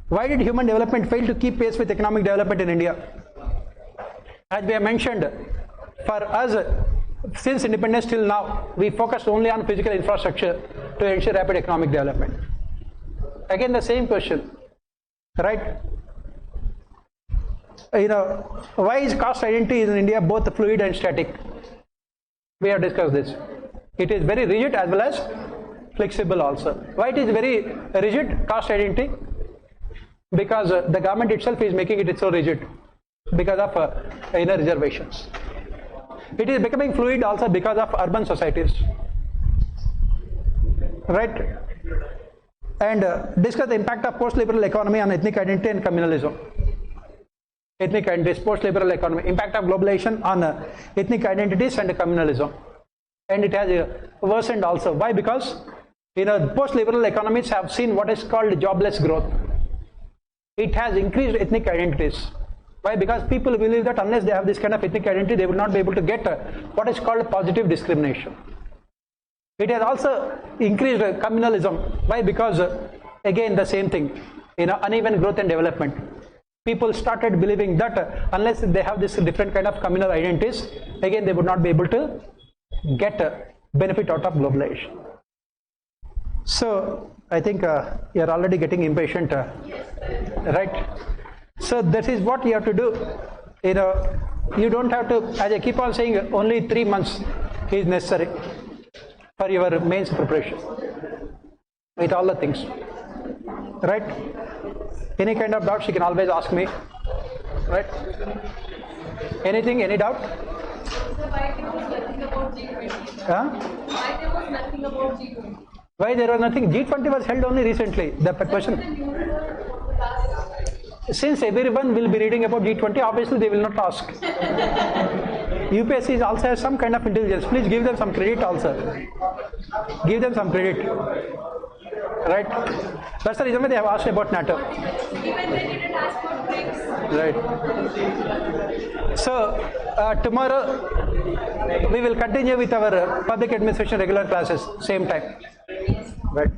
why did human development fail to keep pace with economic development in India? As we have mentioned, for us, since independence till now, we focused only on physical infrastructure to ensure rapid economic development. Again, the same question, right? Why is caste identity in India both fluid and static? We have discussed this. It is very rigid as well as flexible also. Why it is very rigid, caste identity? Because the government itself is making it so rigid because of reservations. It is becoming fluid also because of urban societies. Right? And discuss the impact of post-liberal economy on ethnic identity and communalism. Ethnic identities, post-liberal economy, impact of globalization on ethnic identities and communalism. And it has worsened also. Why? Because post-liberal economies have seen what is called jobless growth. It has increased ethnic identities. Why? Because people believe that unless they have this kind of ethnic identity, they will not be able to get what is called positive discrimination. It has also increased communalism. Why? Because again the same thing, uneven growth and development. People started believing that unless they have this different kind of communal identities, again they would not be able to get benefit out of globalization. So I think you are already getting impatient, right? So that is what you have to do. You don't have to, as I keep on saying, only 3 months is necessary for your mains preparation with all the things, right? Any kind of doubts you can always ask me, right? Anything, any doubt? Why there was nothing about G20? Why there was nothing about G20? Why there was nothing? G20 was held only recently. The question. Since everyone will be reading about G20, obviously they will not ask. UPSC also has some kind of intelligence. Please give them some credit also. Give them some credit. Right? That's the reason why they have asked about NATO. Even they didn't ask for BRICS. Right. So, tomorrow we will continue with our public administration regular classes, same time. Right.